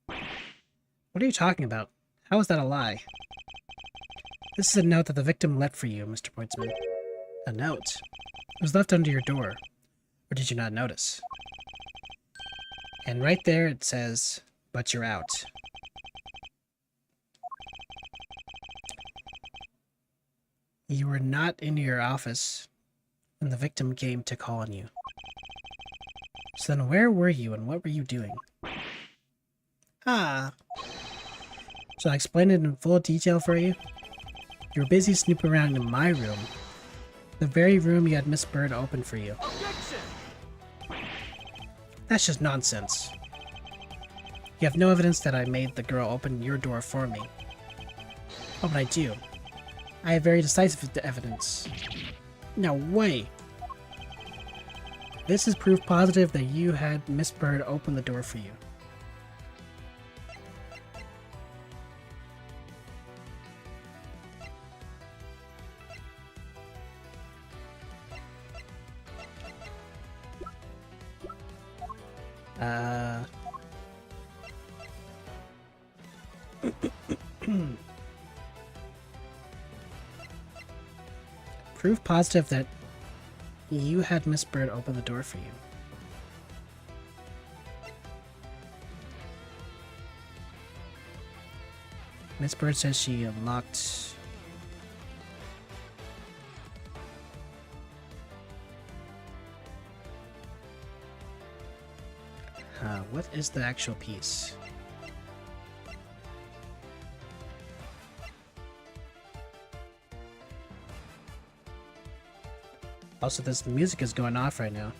What are you talking about? How is that a lie? This is a note that the victim left for you, Mr. Pointsman. A note? It was left under your door. Or did you not notice? And right there it says, "But you're out." You were not in your office when the victim came to call on you. So then where were you and what were you doing? Ah. So I explained it in full detail for you? You were busy snooping around in my room. The very room you had Miss Bird open for you. Objection! That's just nonsense. You have no evidence that I made the girl open your door for me. Oh, but I do. I have very decisive evidence. No way! This is proof positive that you had Miss Bird open the door for you. Proof positive that you had Miss Bird open the door for you. Miss Bird says she unlocked... what is the actual piece? Also, this music is going off right now.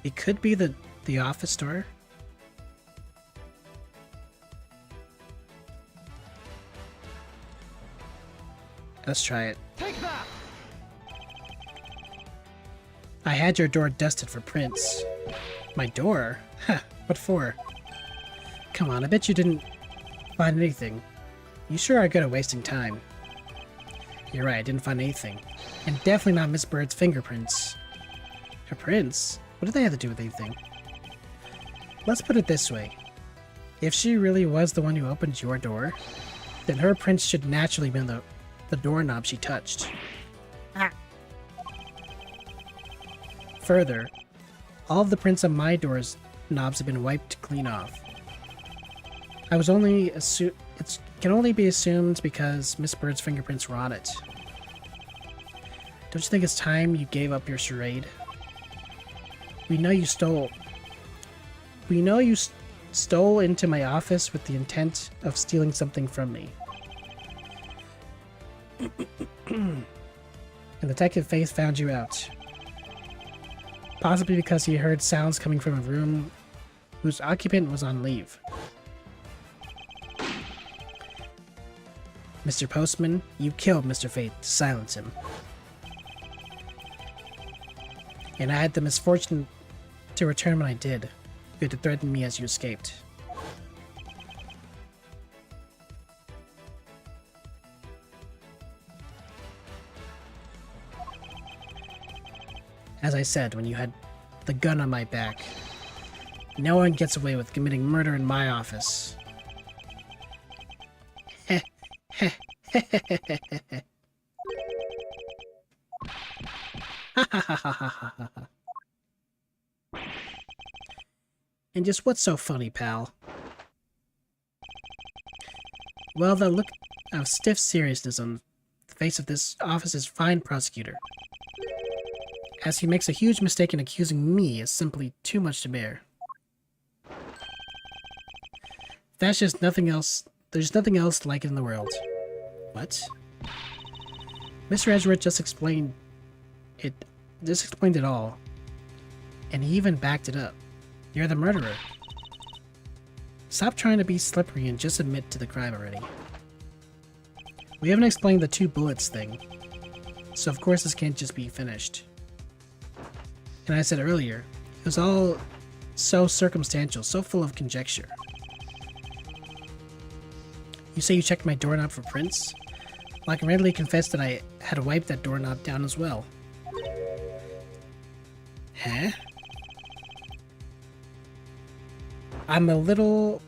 It could be the office door. Let's try it. Take that! I had your door dusted for prints. My door? Huh, what for? Come on, I bet you didn't find anything. You sure are good at wasting time. You're right, I didn't find anything. And definitely not Miss Bird's fingerprints. Her prints? What do they have to do with anything? Let's put it this way. If she really was the one who opened your door, then her prints should naturally be on the doorknob she touched. Ah. Further, all of the prints on my door's knobs have been wiped clean off. I was only it can only be assumed because Miss Bird's fingerprints were on it. Don't you think it's time you gave up your charade? We know you stole into my office with the intent of stealing something from me. And Detective Faith found you out. Possibly because he heard sounds coming from a room whose occupant was on leave. Mr. Postman, you killed Mr. Faith to silence him. And I had the misfortune to return when I did. You had to threaten me as you escaped. As I said, when you had the gun on my back, no one gets away with committing murder in my office. Heh, heh, heh, heh, heh, heh. Ha ha ha ha ha ha ha. And just what's so funny, pal? Well, the look of stiff seriousness on the face of this office's fine prosecutor, as he makes a huge mistake in accusing me, is simply too much to bear. That's just nothing else. There's nothing else like it in the world. What? Mr. Edgeworth just explained it. Just explained it all. And he even backed it up. You're the murderer. Stop trying to be slippery and just admit to the crime already. We haven't explained the 2 bullets thing, so of course this can't just be finished. And I said earlier, it was all so circumstantial, so full of conjecture. You say you checked my doorknob for prints? Well, I can readily confess that I had wiped that doorknob down as well. Huh? I'm a little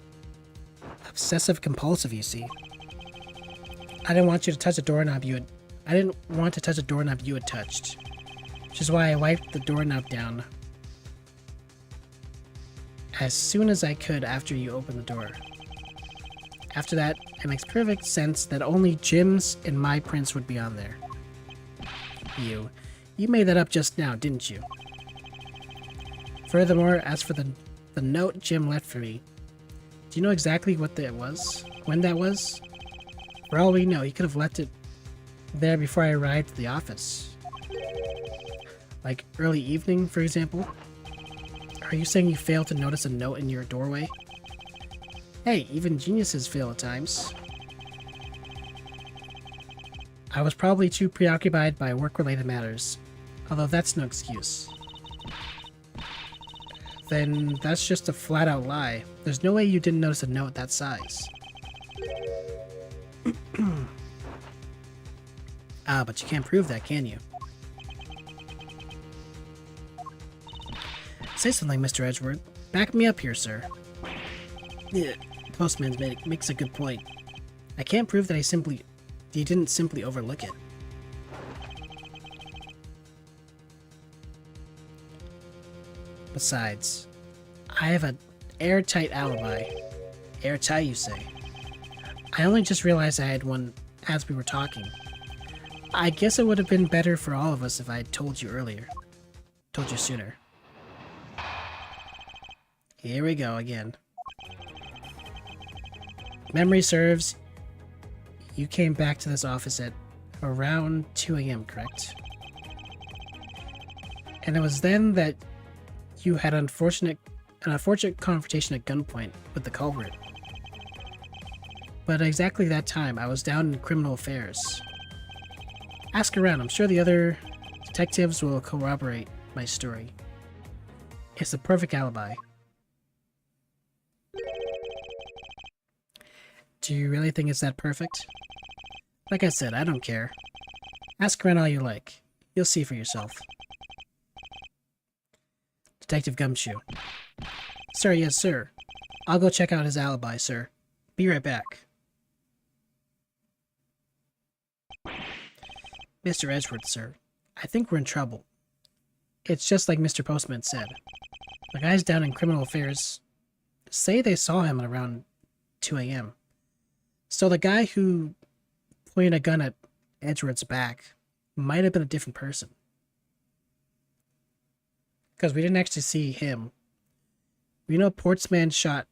obsessive compulsive, you see. I didn't want to touch a doorknob you had touched. Which is why I wiped the doorknob down as soon as I could after you opened the door. After that, it makes perfect sense that only Jim's and my prints would be on there. You made that up just now, didn't you? Furthermore, as for the note Jim left for me, do you know exactly what that was? When that was? For all we know, he could have left it there before I arrived at the office. Like early evening, for example? Are you saying you failed to notice a note in your doorway? Hey, even geniuses fail at times. I was probably too preoccupied by work-related matters, although that's no excuse. Then that's just a flat-out lie. There's no way you didn't notice a note that size. But you can't prove that, can you? Say something, Mr. Edgeworth. Back me up here, sir. Yeah, the postman makes a good point. I can't prove that he didn't simply overlook it. Besides, I have an airtight alibi. Airtight, you say? I only just realized I had one as we were talking. I guess it would have been better for all of us if I had told you earlier. Told you sooner. Here we go again. Memory serves, you came back to this office at around 2 AM, correct? And it was then that you had an unfortunate confrontation at gunpoint with the culprit. But at exactly that time, I was down in criminal affairs. Ask around. I'm sure the other detectives will corroborate my story. It's the perfect alibi. Do you really think it's that perfect? Like I said, I don't care. Ask around all you like. You'll see for yourself. Detective Gumshoe. Sir, yes, sir. I'll go check out his alibi, sir. Be right back. Mr. Edgeworth, sir. I think we're in trouble. It's just like Mr. Postman said. The guys down in criminal affairs say they saw him at around 2 a.m. So the guy who pointed a gun at Edgeworth's back might have been a different person. Because we didn't actually see him. We know Portsman shot...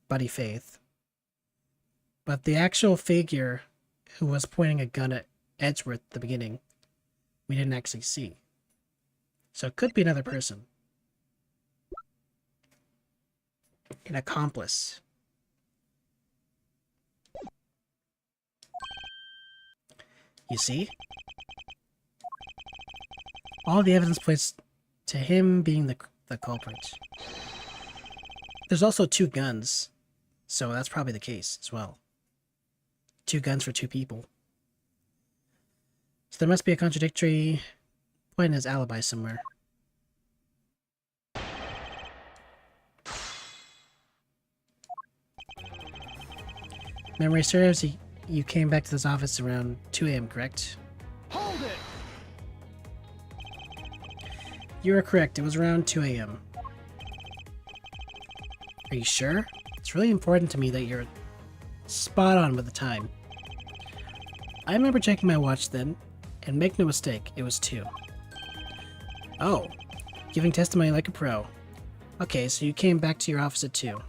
Buddy Faith. But the actual figure who was pointing a gun at Edgeworth at the beginning, we didn't actually see. So it could be another person. An accomplice. You see? All the evidence points to him being the culprit. There's also 2 guns, so that's probably the case as well. 2 guns for 2 people. So there must be a contradictory point in his alibi somewhere. Memory serves, you came back to this office around 2 a.m., correct? Hold it! You are correct, it was around 2 a.m. Are you sure? It's really important to me that you're spot on with the time. I remember checking my watch then, and make no mistake, it was 2. Oh, giving testimony like a pro. Okay, so you came back to your office at 2.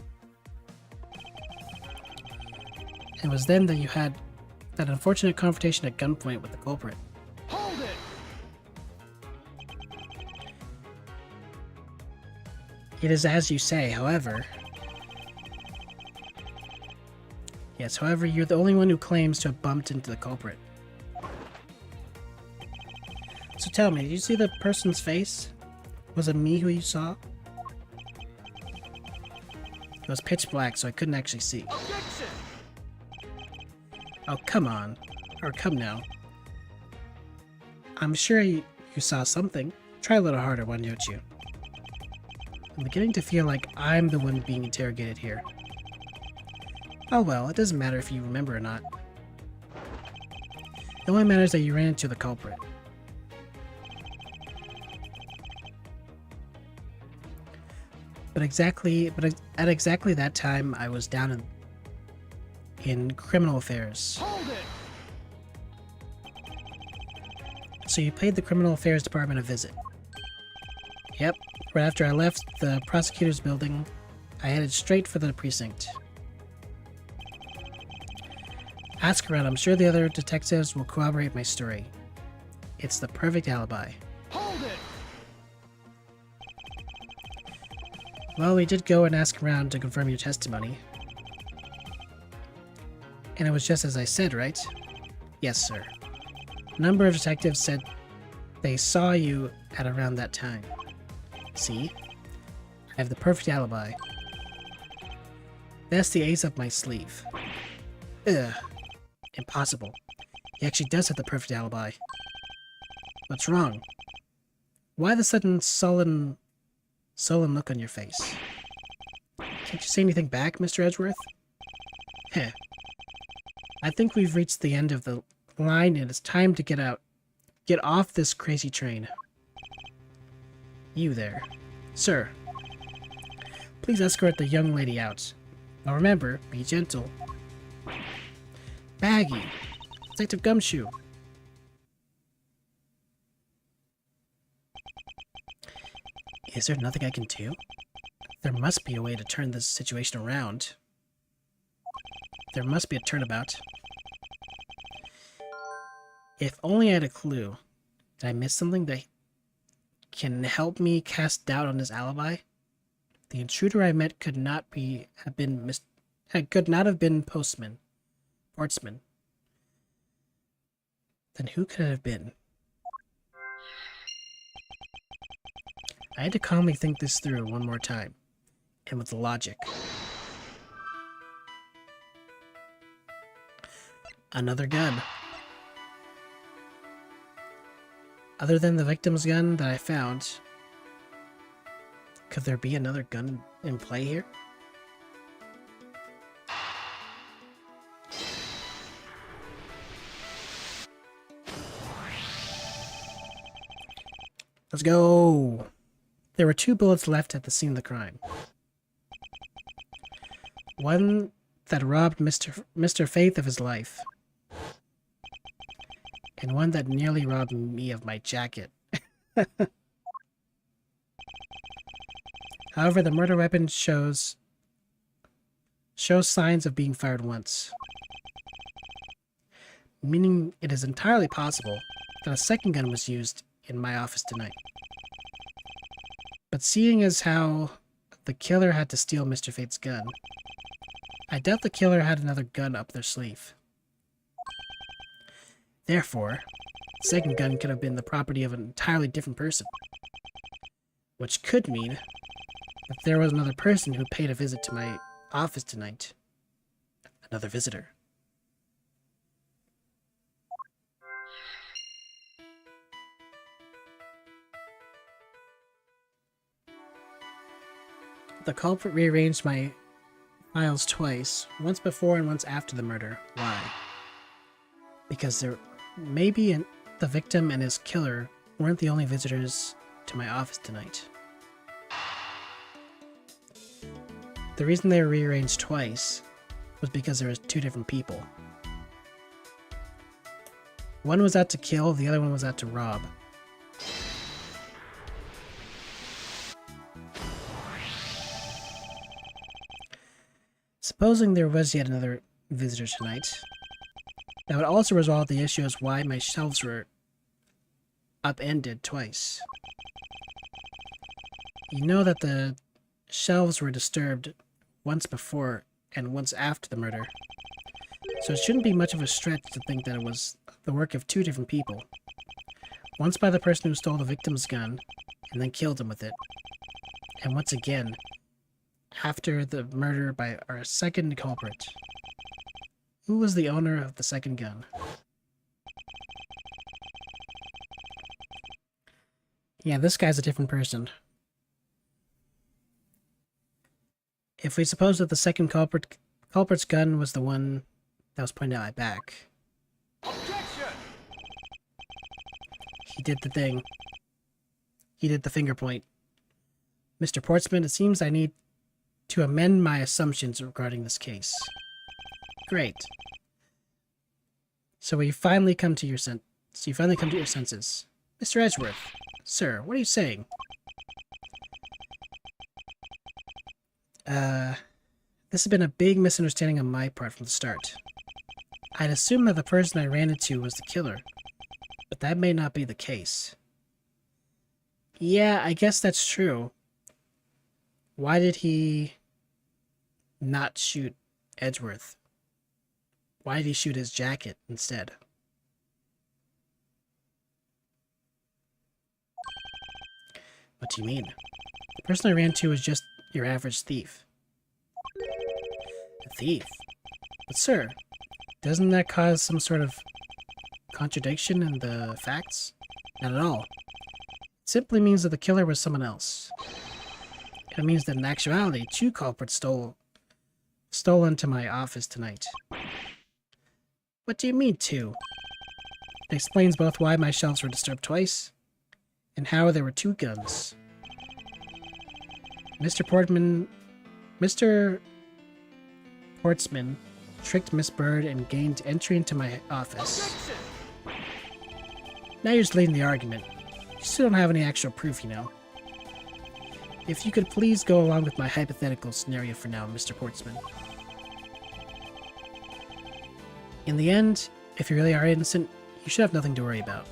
It was then that you had that unfortunate confrontation at gunpoint with the culprit. Hold it! It is as you say, however... Yes, however, you're the only one who claims to have bumped into the culprit. So tell me, did you see the person's face? Was it me who you saw? It was pitch black, so I couldn't actually see. Objection! Oh, come on. Or come now. I'm sure you saw something. Try a little harder, why don't you? I'm beginning to feel like I'm the one being interrogated here. Oh well, it doesn't matter if you remember or not. It only matters that you ran into the culprit. But at exactly that time, I was down in criminal affairs. Hold it! So you paid the criminal affairs department a visit. Yep, right after I left the prosecutor's building, I headed straight for the precinct. Ask around, I'm sure the other detectives will corroborate my story. It's the perfect alibi. Hold it! Well, we did go and ask around to confirm your testimony. And it was just as I said, right? Yes, sir. A number of detectives said they saw you at around that time. See? I have the perfect alibi. That's the ace up my sleeve. Ugh. Impossible. He actually does have the perfect alibi. What's wrong? Why the sudden sullen look on your face? Can't you say anything back, Mr. Edgeworth? Heh. I think we've reached the end of the line and it's time to get out. Get off this crazy train. You there. Sir. Please escort the young lady out. Now remember, be gentle. Baggy. Detective Gumshoe. Is there nothing I can do? There must be a way to turn this situation around. There must be a turnabout. If only I had a clue. Did I miss something that can help me cast doubt on his alibi? The intruder I met could not have been Portsman. Then who could it have been? I had to calmly think this through one more time, and with logic. Another gun. Other than the victim's gun that I found, could there be another gun in play here? Let's go! There were 2 bullets left at the scene of the crime. One that robbed Mr. Faith of his life. And one that nearly robbed me of my jacket. However, the murder weapon shows signs of being fired once. Meaning it is entirely possible that a second gun was used in my office tonight. But seeing as how the killer had to steal Mr. Fate's gun, I doubt the killer had another gun up their sleeve. Therefore, the second gun could have been the property of an entirely different person. Which could mean that there was another person who paid a visit to my office tonight. Another visitor. The culprit rearranged my files twice, once before and once after the murder. Why? Because maybe the victim and his killer weren't the only visitors to my office tonight. The reason they were rearranged twice was because there was 2 different people. One was out to kill, the other one was out to rob. Supposing there was yet another visitor tonight, that would also resolve the issue as why my shelves were upended twice. You know that the shelves were disturbed once before and once after the murder, so it shouldn't be much of a stretch to think that it was the work of 2 different people. Once by the person who stole the victim's gun and then killed him with it, and once again after the murder by our second culprit. Who was the owner of the second gun? Yeah, this guy's a different person. If we suppose that the second culprit's gun was the one that was pointed at my back. Objection! He did the thing. He did the finger point. Mr. Portsman, it seems I need to amend my assumptions regarding this case. Great. So you finally come to your senses. Mr. Edgeworth, sir, what are you saying? This has been a big misunderstanding on my part from the start. I'd assumed that the person I ran into was the killer, but that may not be the case. Yeah, I guess that's true. Why did he not shoot Edgeworth? Why did he shoot his jacket instead? What do you mean? The person I ran to was just your average thief. A thief? But sir, doesn't that cause some sort of contradiction in the facts? Not at all. It simply means that the killer was someone else. It means that in actuality, 2 culprits stole into my office tonight. What do you mean 2? It explains both why my shelves were disturbed twice, and how there were 2 guns. Mr. Portsman tricked Miss Bird and gained entry into my office. Objection! Now you're just leading the argument. You still don't have any actual proof, you know. If you could please go along with my hypothetical scenario for now, Mr. Portsman. In the end, if you really are innocent, you should have nothing to worry about.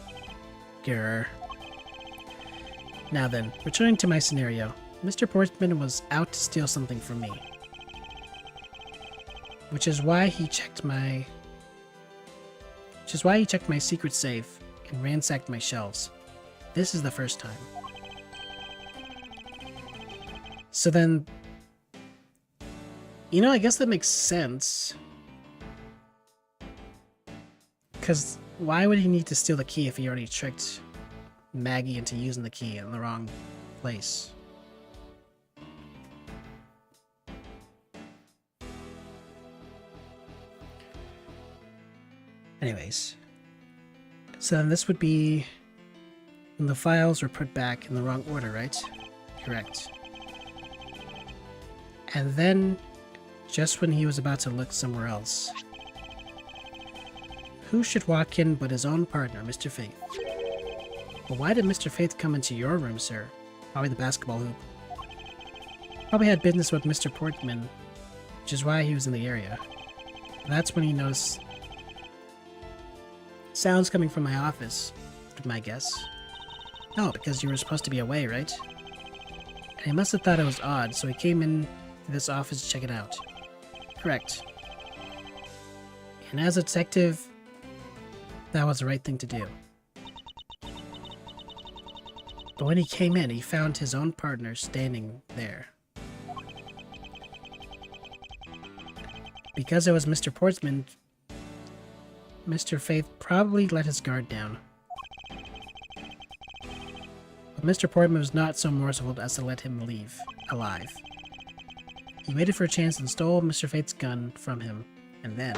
Grr. Now then, returning to my scenario, Mr. Portsman was out to steal something from me. Which is why he checked my secret safe and ransacked my shelves. This is the first time. So then, you know, I guess that makes sense. Because why would he need to steal the key if he already tricked Maggie into using the key in the wrong place? Anyways, so then this would be when the files were put back in the wrong order, right? Correct. And then, just when he was about to look somewhere else, who should walk in but his own partner, Mr. Faith? Well, why did Mr. Faith come into your room, sir? Probably the basketball hoop. Probably had business with Mr. Portman, which is why he was in the area. That's when he noticed sounds coming from my office, would be my guess. No, because you were supposed to be away, right? And he must have thought it was odd, so he came in to this office to check it out. Correct. And as a detective, that was the right thing to do. But when he came in, he found his own partner standing there. Because it was Mr. Portsman, Mr. Faith probably let his guard down. But Mr. Portman was not so merciful as to let him leave alive. He waited for a chance and stole Mr. Faith's gun from him, and then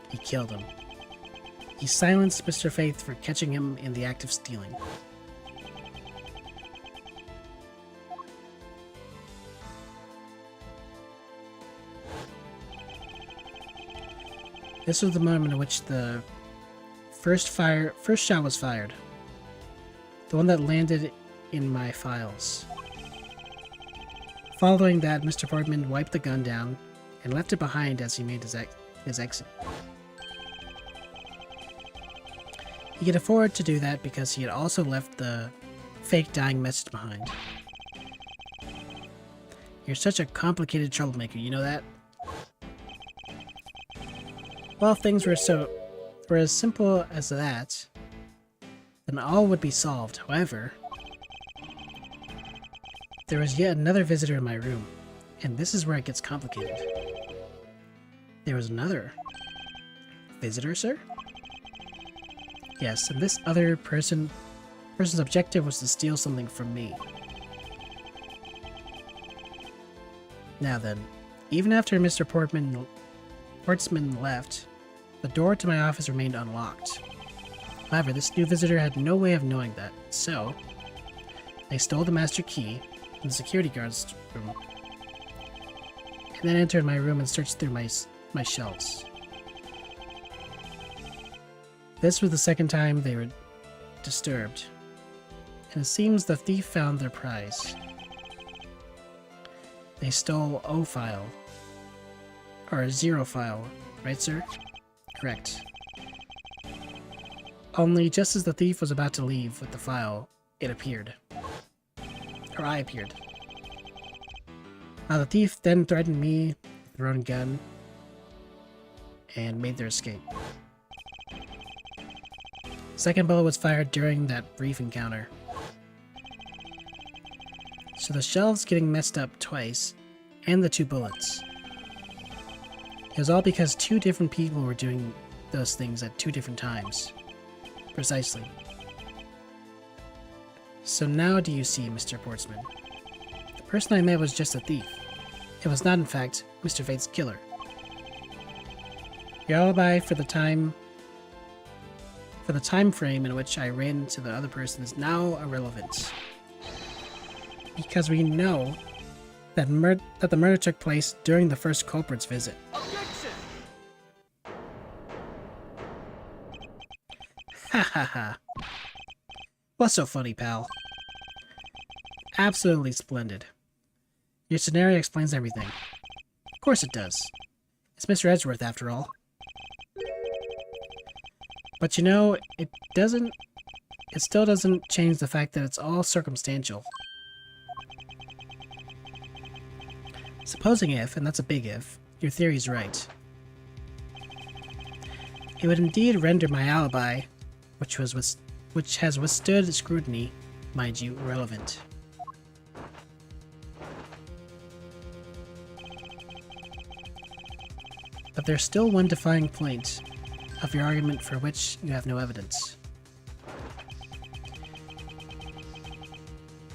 he killed him. He silenced Mr. Faith for catching him in the act of stealing. This was the moment in which the first shot was fired. The one that landed in my files. Following that, Mr. Portman wiped the gun down and left it behind as he made his exit. He could afford to do that because he had also left the fake dying message behind. You're such a complicated troublemaker, you know that? Well, if things were as simple as that, then all would be solved. However, there was yet another visitor in my room, and this is where it gets complicated. There was another visitor, sir? Yes, and this other person's objective was to steal something from me. Now then, even after Mr. Portsman left, the door to my office remained unlocked. However, this new visitor had no way of knowing that, so they stole the master key from the security guard's room, and then entered my room and searched through my shelves. This was the second time they were disturbed, and it seems the thief found their prize. They stole O file, or 0 file, right, sir? Correct. Only just as the thief was about to leave with the file, it appeared. Or I appeared. Now the thief then threatened me with their own gun and made their escape. Second bullet was fired during that brief encounter. So the shelves getting messed up twice, and the 2 bullets. It was all because 2 different people were doing those things at 2 different times. Precisely. So now do you see, Mr. Portsman? The person I met was just a thief. It was not, in fact, Mr. Faith's killer. Your alibi for the time frame in which I ran into the other person is now irrelevant. Because we know that the murder took place during the first culprit's visit. Objection! Ha ha ha. What's so funny, pal? Absolutely splendid. Your scenario explains everything. Of course it does. It's Mr. Edgeworth, after all. But you know, it doesn't it still doesn't change the fact that it's all circumstantial. Supposing if, and that's a big if, your theory's right, it would indeed render my alibi, which has withstood scrutiny, mind you, relevant. But there's still one defining point of your argument for which you have no evidence.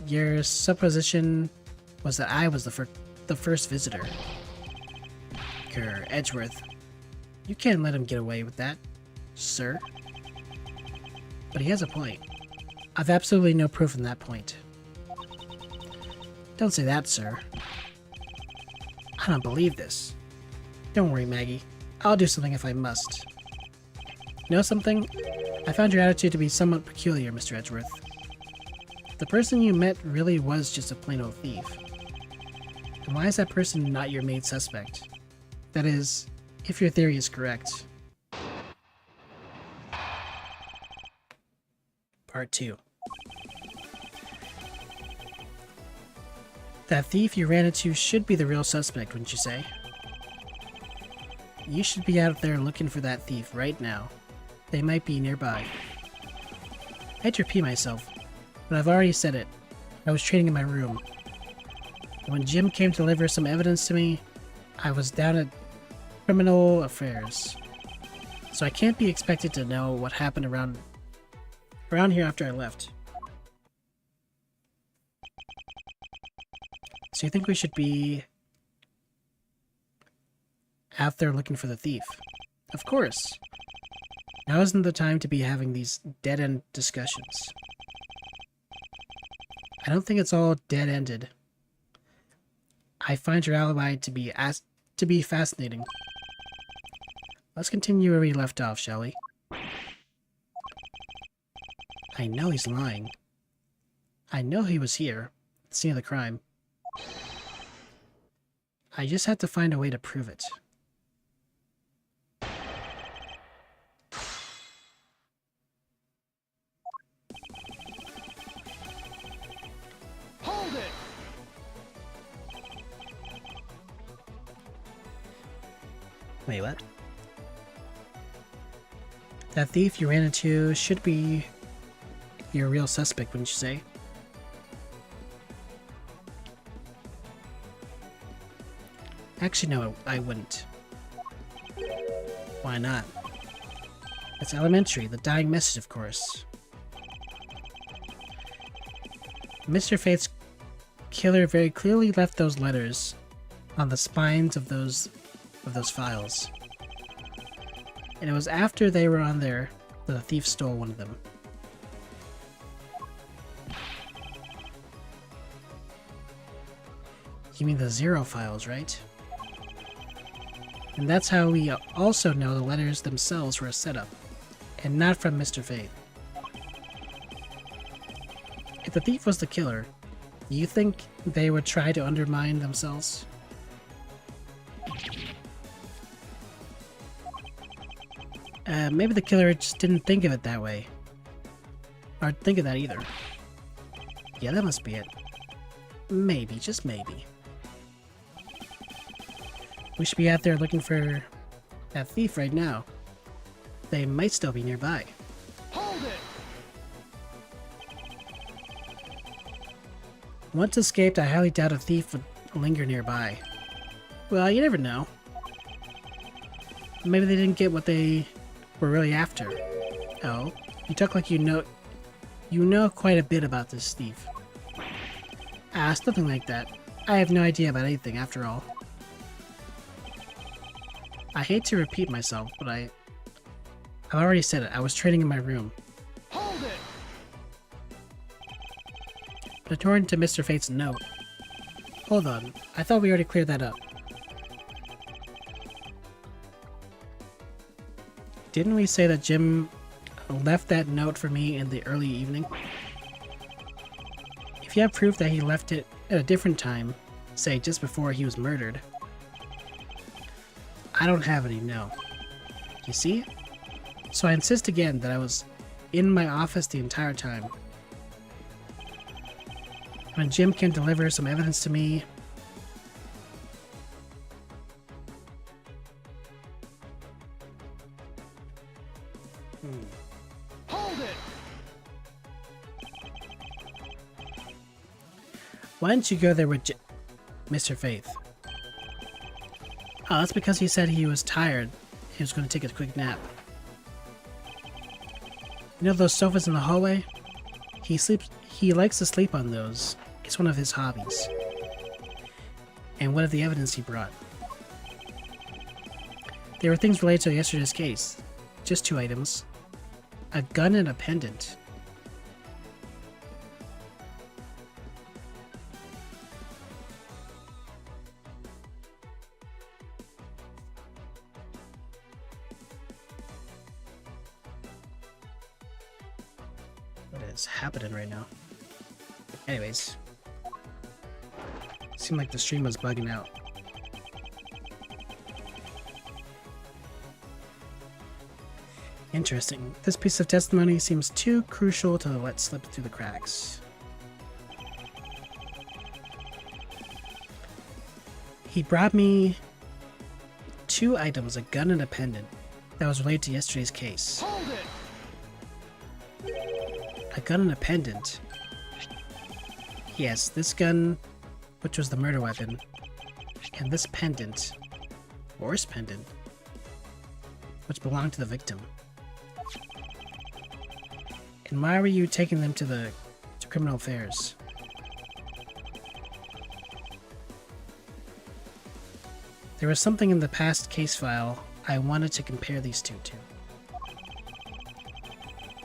Your supposition was that I was the first visitor. Grr, Edgeworth. You can't let him get away with that, sir. But he has a point. I've absolutely no proof in that point. Don't say that, sir. I don't believe this. Don't worry, Maggie. I'll do something if I must. You know something? I found your attitude to be somewhat peculiar, Mr. Edgeworth. The person you met really was just a plain old thief. And why is that person not your main suspect? That is, if your theory is correct. Part 2. That thief you ran into should be the real suspect, wouldn't you say? You should be out there looking for that thief right now. They might be nearby. I hate to repeat myself, but I've already said it. I was training in my room. And when Jim came to deliver some evidence to me, I was down at criminal affairs. So I can't be expected to know what happened around here after I left. So you think we should be out there looking for the thief? Of course. Now isn't the time to be having these dead-end discussions. I don't think it's all dead-ended. I find your alibi to be fascinating. Let's continue where we left off, shall we? I know he's lying. I know he was here, at the scene of the crime. I just have to find a way to prove it. Hold it! Wait, what? That thief you ran into should be your real suspect, wouldn't you say? Actually, no, I wouldn't. Why not? It's elementary, the dying message, of course. Mr. Fate's killer very clearly left those letters on the spines of those files. And it was after they were on there that the thief stole one of them. You mean the Zero files, right? And that's how we also know the letters themselves were a setup, and not from Mr. Fate. If the thief was the killer, you think they would try to undermine themselves? Maybe the killer just didn't think of it that way. Or think of that either. Yeah, that must be it. Maybe, just maybe. We should be out there looking for that thief right now. They might still be nearby. Hold it! Once escaped, I highly doubt a thief would linger nearby. Well, you never know. Maybe they didn't get what they were really after. Oh, you talk like you know quite a bit about this thief. Ah, it's nothing like that. I have no idea about anything after all. I hate to repeat myself, but I've already said it. I was training in my room. Hold it! But according to Mr. Fate's note... Hold on. I thought we already cleared that up. Didn't we say that Jim left that note for me in the early evening? If you have proof that he left it at a different time, say just before he was murdered... I don't have any, no. You see? So I insist again that I was in my office the entire time. When Jim can deliver some evidence to me, Hold it! why didn't you go there with Mr. Faith? Oh, that's because he said he was tired. He was going to take a quick nap. You know those sofas in the hallway? He likes to sleep on those. It's one of his hobbies. And what of the evidence he brought? There were things related to yesterday's case. Just 2 items. A gun and a pendant. What is happening right now? Anyways. Seemed like the stream was bugging out. Interesting. This piece of testimony seems too crucial to let slip through the cracks. He brought me 2 items, a gun and a pendant, that was related to yesterday's case. Hold it! A gun and a pendant. Yes, this gun, which was the murder weapon, and this pendant, horse pendant, which belonged to the victim. And why were you taking them to criminal affairs? There was something in the past case file I wanted to compare these two to.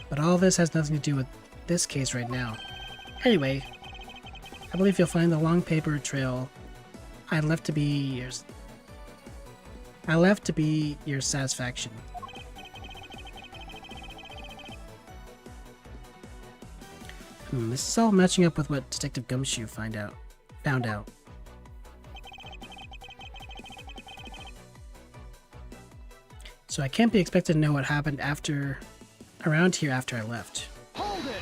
But all this has nothing to do with this case right now. Anyway, I believe you'll find the long paper trail I left to be your satisfaction. This is all matching up with what Detective Gumshoe found out. So I can't be expected to know what happened around here after I left. Hold it!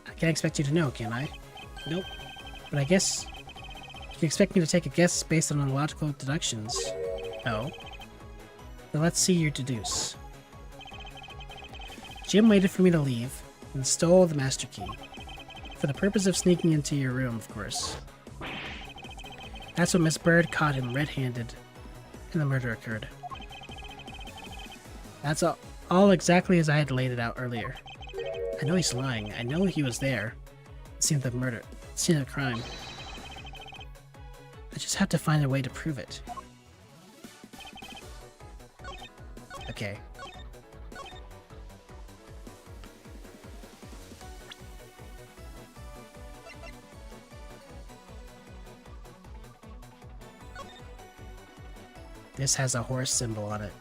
I can't expect you to know, can I? Nope. But I guess you can expect me to take a guess based on logical deductions. Oh. Well, let's see your deduce. Jim waited for me to leave and stole the master key. For the purpose of sneaking into your room, of course. That's when Miss Bird caught him red-handed and the murder occurred. That's all exactly as I had laid it out earlier. I know he's lying. I know he was there. Scene of the crime. I just have to find a way to prove it. Okay. This has a horse symbol on it.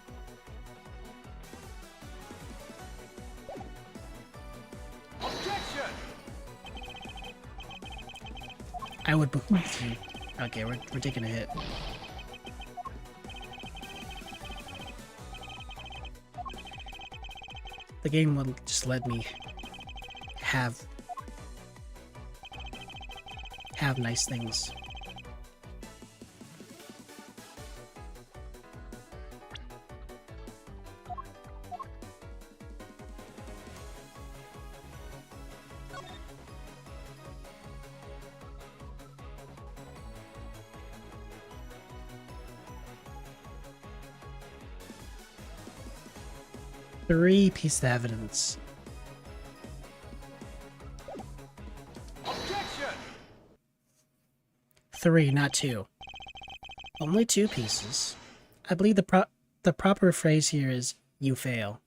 Objection! I would behoove you. Okay, we're taking a hit. The game will just let me have nice things. Three pieces of evidence. Objection! 3, not 2. Only 2 pieces. I believe the proper phrase here is, you fail.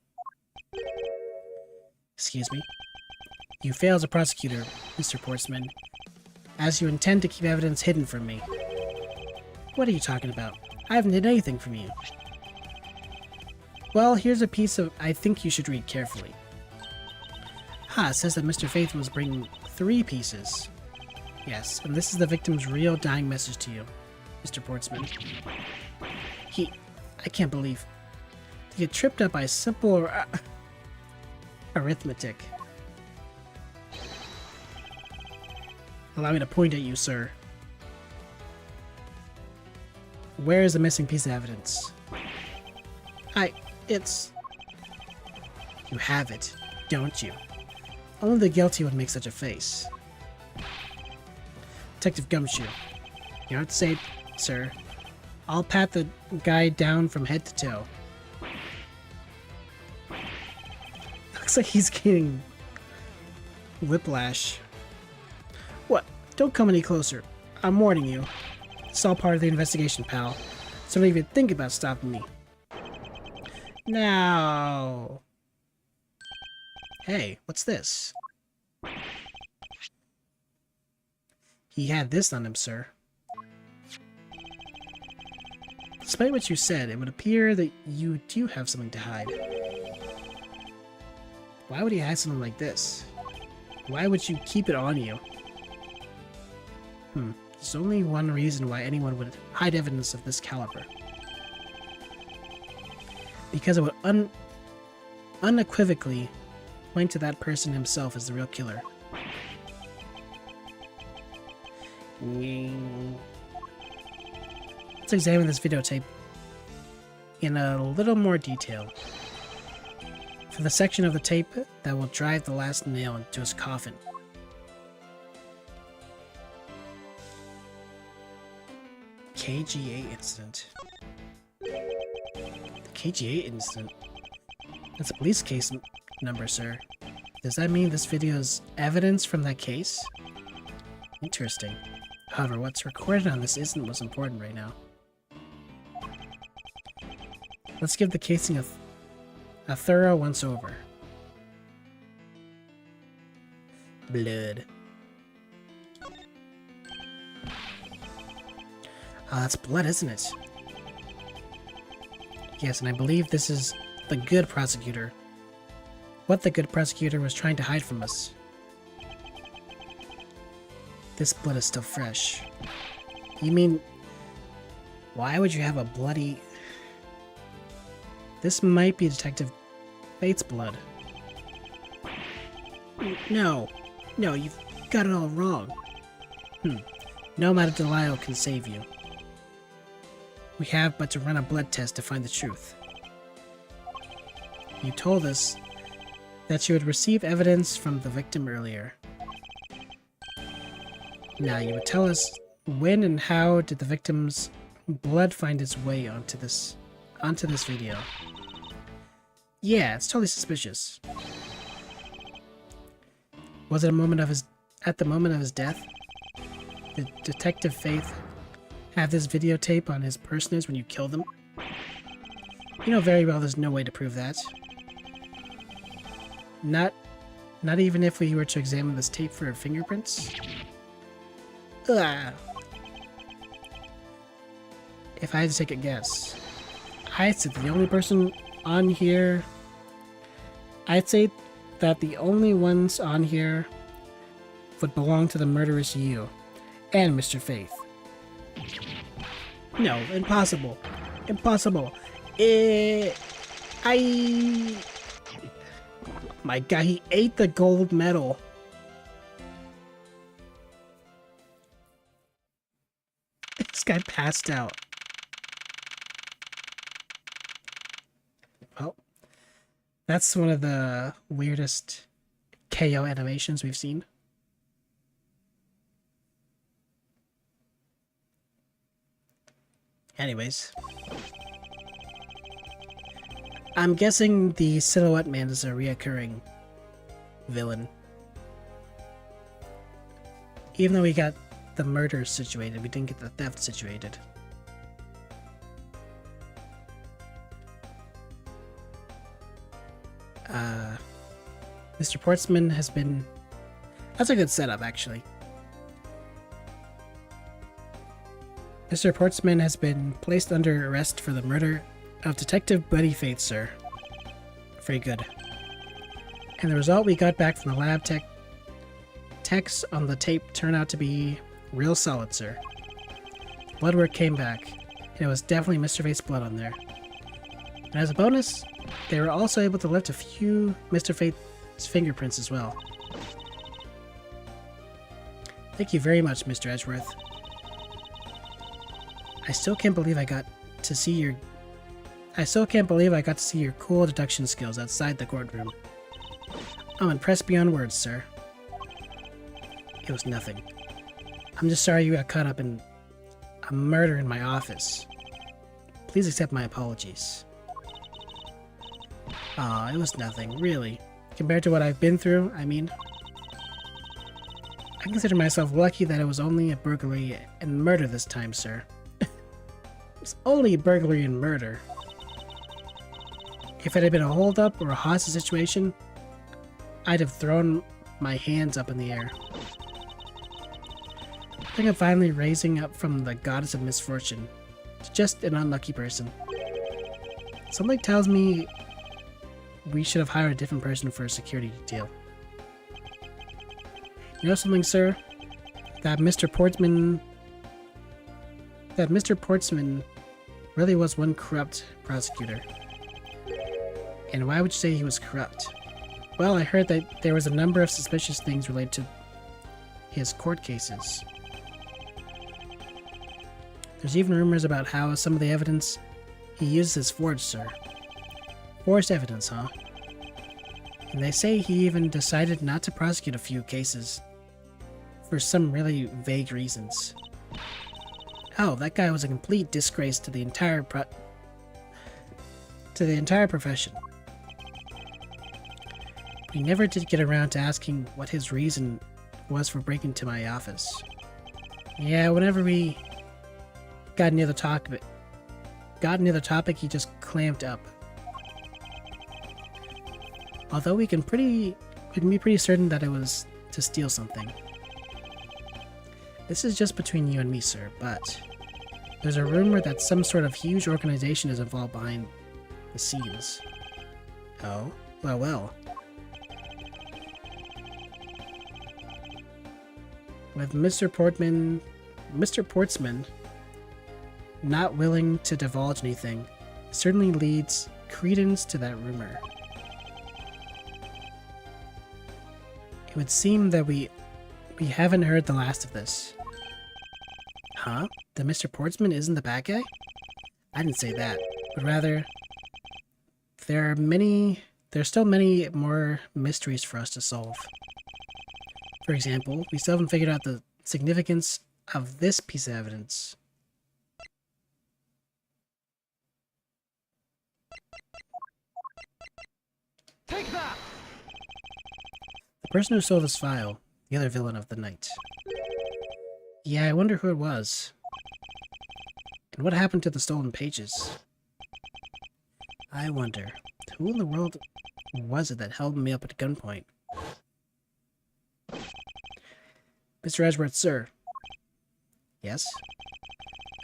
Excuse me. You fail as a prosecutor, Mr. Portsman, as you intend to keep evidence hidden from me. What are you talking about? I haven't hid anything from you. Well, here's a piece I think you should read carefully. It says that Mr. Faith was bringing 3 pieces. Yes, and this is the victim's real dying message to you, Mr. Portsman. I can't believe. to get tripped up by simple arithmetic. Allow me to point at you, sir. Where is the missing piece of evidence? It's... You have it, don't you? Only the guilty would make such a face. Detective Gumshoe. You don't have to say it, sir. I'll pat the guy down from head to toe. Looks like he's getting whiplash. What? Don't come any closer. I'm warning you. It's all part of the investigation, pal. So don't even think about stopping me. Now. Hey, what's this? He had this on him, sir. Despite what you said, it would appear that you do have something to hide. Why would he hide something like this? Why would you keep it on you? There's only one reason why anyone would hide evidence of this caliber. Because it would unequivocally point to that person himself as the real killer. Let's examine this videotape in a little more detail. For the section of the tape that will drive the last nail into his coffin. KGA incident. The KGA incident? That's a police case number, sir. Does that mean this video is evidence from that case? Interesting. However, what's recorded on this isn't what's important right now. Let's give the casing a thorough once-over. Blood. Oh, that's blood, isn't it? Yes, and I believe this is the good prosecutor. What the good prosecutor was trying to hide from us. This blood is still fresh. You mean... Why would you have a bloody... This might be Detective Fate's blood. No. No, you've got it all wrong. No amount of denial can save you. We have but to run a blood test to find the truth. You told us that you had received evidence from the victim earlier. Now you would tell us when and how did the victim's blood find its way onto this video. Yeah, it's totally suspicious. Was it at the moment of his death? Did Detective Faith have this videotape on his personage when you killed him? You know very well there's no way to prove that. Not even if we were to examine this tape for fingerprints? Ugh. If I had to take a guess, I'd say the only person on here... I'd say that the only ones on here would belong to the murderous you and Mr. Faith. No, impossible. Impossible. My God, he ate the gold medal. This guy passed out. Well, that's one of the weirdest KO animations we've seen. Anyways. I'm guessing the Silhouette Man is a reoccurring villain. Even though we got the murder situated, we didn't get the theft situated. Mr. Portsman has been... That's a good setup, actually. Mr. Portsman has been placed under arrest for the murder of Detective Buddy Faith, sir. Very good. And the result we got back from the lab techs on the tape turned out to be real solid, sir. Blood work came back, and it was definitely Mr. Faith's blood on there. And as a bonus, they were also able to lift a few Mr. Fate's fingerprints as well. Thank you very much, Mr. Edgeworth. I still can't believe I got to see your cool deduction skills outside the courtroom. I'm impressed beyond words, sir. It was nothing. I'm just sorry you got caught up in a murder in my office. Please accept my apologies. Aw, it was nothing, really. Compared to what I've been through, I mean... I consider myself lucky that it was only a burglary and murder this time, sir. It's only burglary and murder. If it had been a holdup or a hostage situation, I'd have thrown my hands up in the air. I think I'm finally raising up from the goddess of misfortune to just an unlucky person. Something tells me we should have hired a different person for a security detail. You know something, sir? That Mr. Portsman really was one corrupt prosecutor. And why would you say he was corrupt? Well, I heard that there was a number of suspicious things related to his court cases. There's even rumors about how some of the evidence he uses is forged, sir. Forged evidence, huh? And they say he even decided not to prosecute a few cases for some really vague reasons. Oh, that guy was a complete disgrace to the entire profession. We never did get around to asking what his reason was for breaking into my office. Yeah, whenever we got near the topic, he just clamped up. Although we can be pretty certain that it was to steal something. This is just between you and me, sir, but there's a rumor that some sort of huge organization is involved behind the scenes. Oh? Well. With Mr. Portsman not willing to divulge anything, certainly leads credence to that rumor. It would seem that we haven't heard the last of this. Huh? That Mr. Portsman isn't the bad guy? I didn't say that, but rather, there's still many more mysteries for us to solve. For example, we still haven't figured out the significance of this piece of evidence. Take that! The person who stole this file, the other villain of the night. Yeah, I wonder who it was. And what happened to the stolen pages? I wonder, who in the world was it that held me up at gunpoint? Mr. Edgeworth, sir. Yes?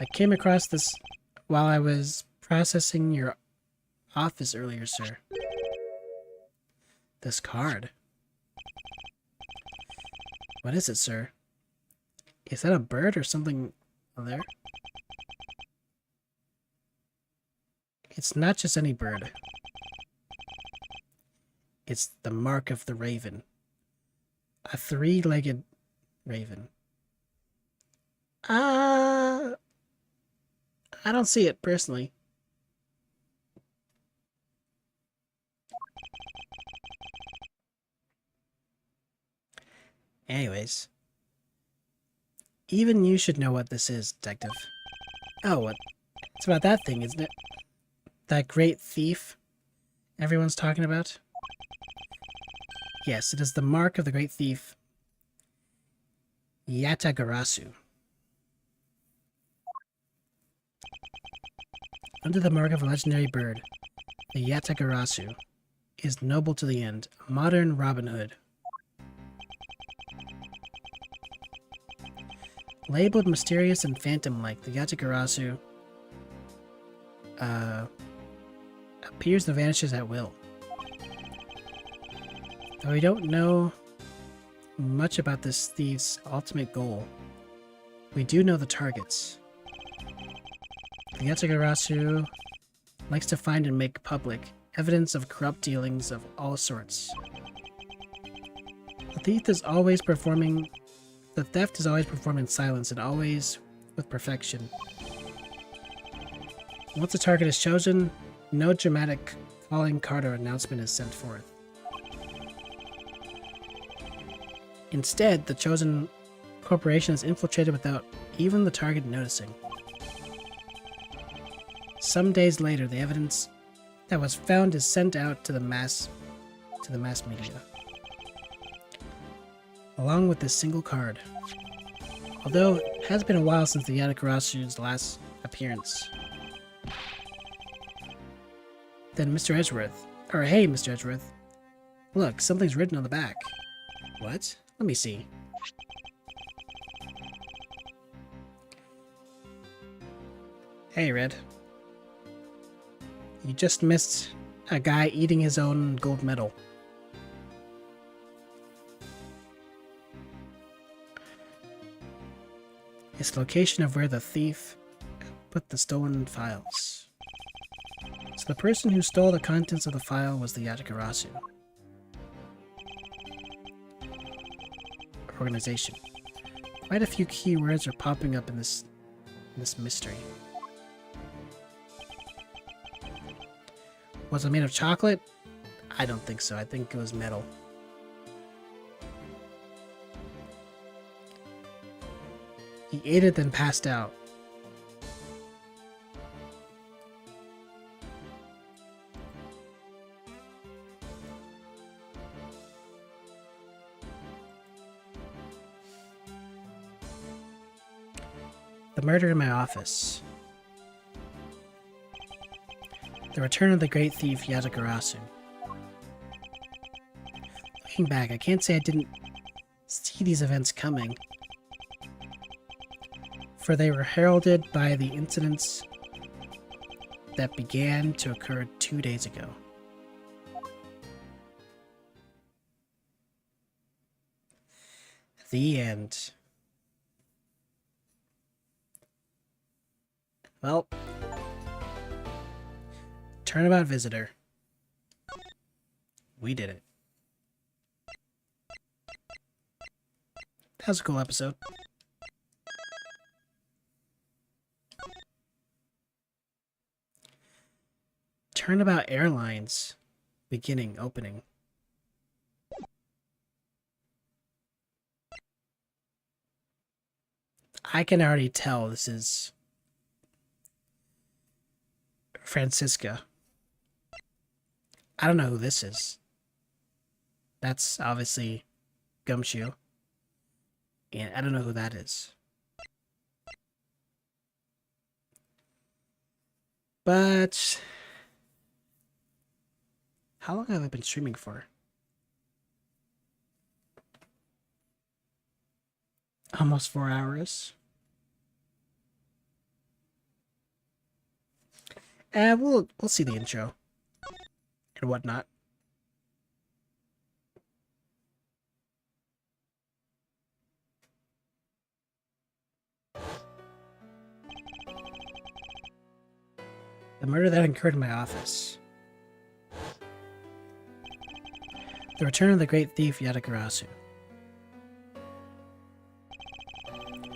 I came across this while I was processing your office earlier, sir. This card. What is it, sir? Is that a bird or something there? It's not just any bird. It's the mark of the raven. A three-legged raven. I don't see it, personally. Anyways. Even you should know what this is, detective. Oh, what? It's about that thing, isn't it? That great thief everyone's talking about? Yes, it is the mark of the great thief, Yatagarasu. Under the mark of a legendary bird, the Yatagarasu is noble to the end, a modern Robin Hood. Labeled mysterious and phantom-like, the Yatagarasu appears and vanishes at will. Though we don't know much about this thief's ultimate goal, we do know the targets. The Yatagarasu likes to find and make public evidence of corrupt dealings of all sorts. The theft is always performed in silence and always with perfection. Once a target is chosen, no dramatic calling card or announcement is sent forth. Instead, the chosen corporation is infiltrated without even the target noticing. Some days later, the evidence that was found is sent out to the mass media, along with this single card. Although it has been a while since the Yatakarasu's last appearance. Then Mr. Edgeworth, or hey Mr. Edgeworth, look, something's written on the back. What? Let me see. Hey Red. You just missed a guy eating his own gold medal. It's the location of where the thief put the stolen files. So the person who stole the contents of the file was the Yatakarasu organization. Quite a few keywords are popping up in this mystery. Was it made of chocolate? I don't think so. I think it was metal. He ate it, then passed out. The murder in my office. The return of the great thief Yatakarasu. Looking back, I can't say I didn't see these events coming, for they were heralded by the incidents that began to occur 2 days ago. The end. Well, turnabout visitor. We did it. That was a cool episode. Turnabout Airlines. Beginning, opening. I can already tell this is Francisca. I don't know who this is. That's obviously Gumshoe. And I don't know who that is. But how long have I been streaming for? Almost 4 hours. We'll see the intro and whatnot. The murder that occurred in my office. The return of the great thief Yatakarasu.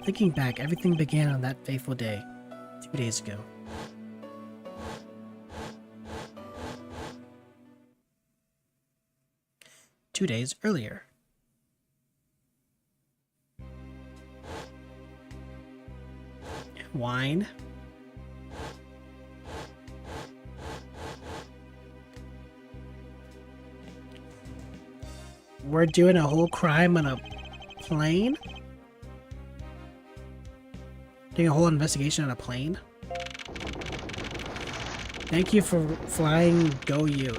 Thinking back, everything began on that fateful day, 2 days ago. Two days earlier. Wine. We're doing a whole crime on a plane? Doing a whole investigation on a plane? Thank you for flying, go you.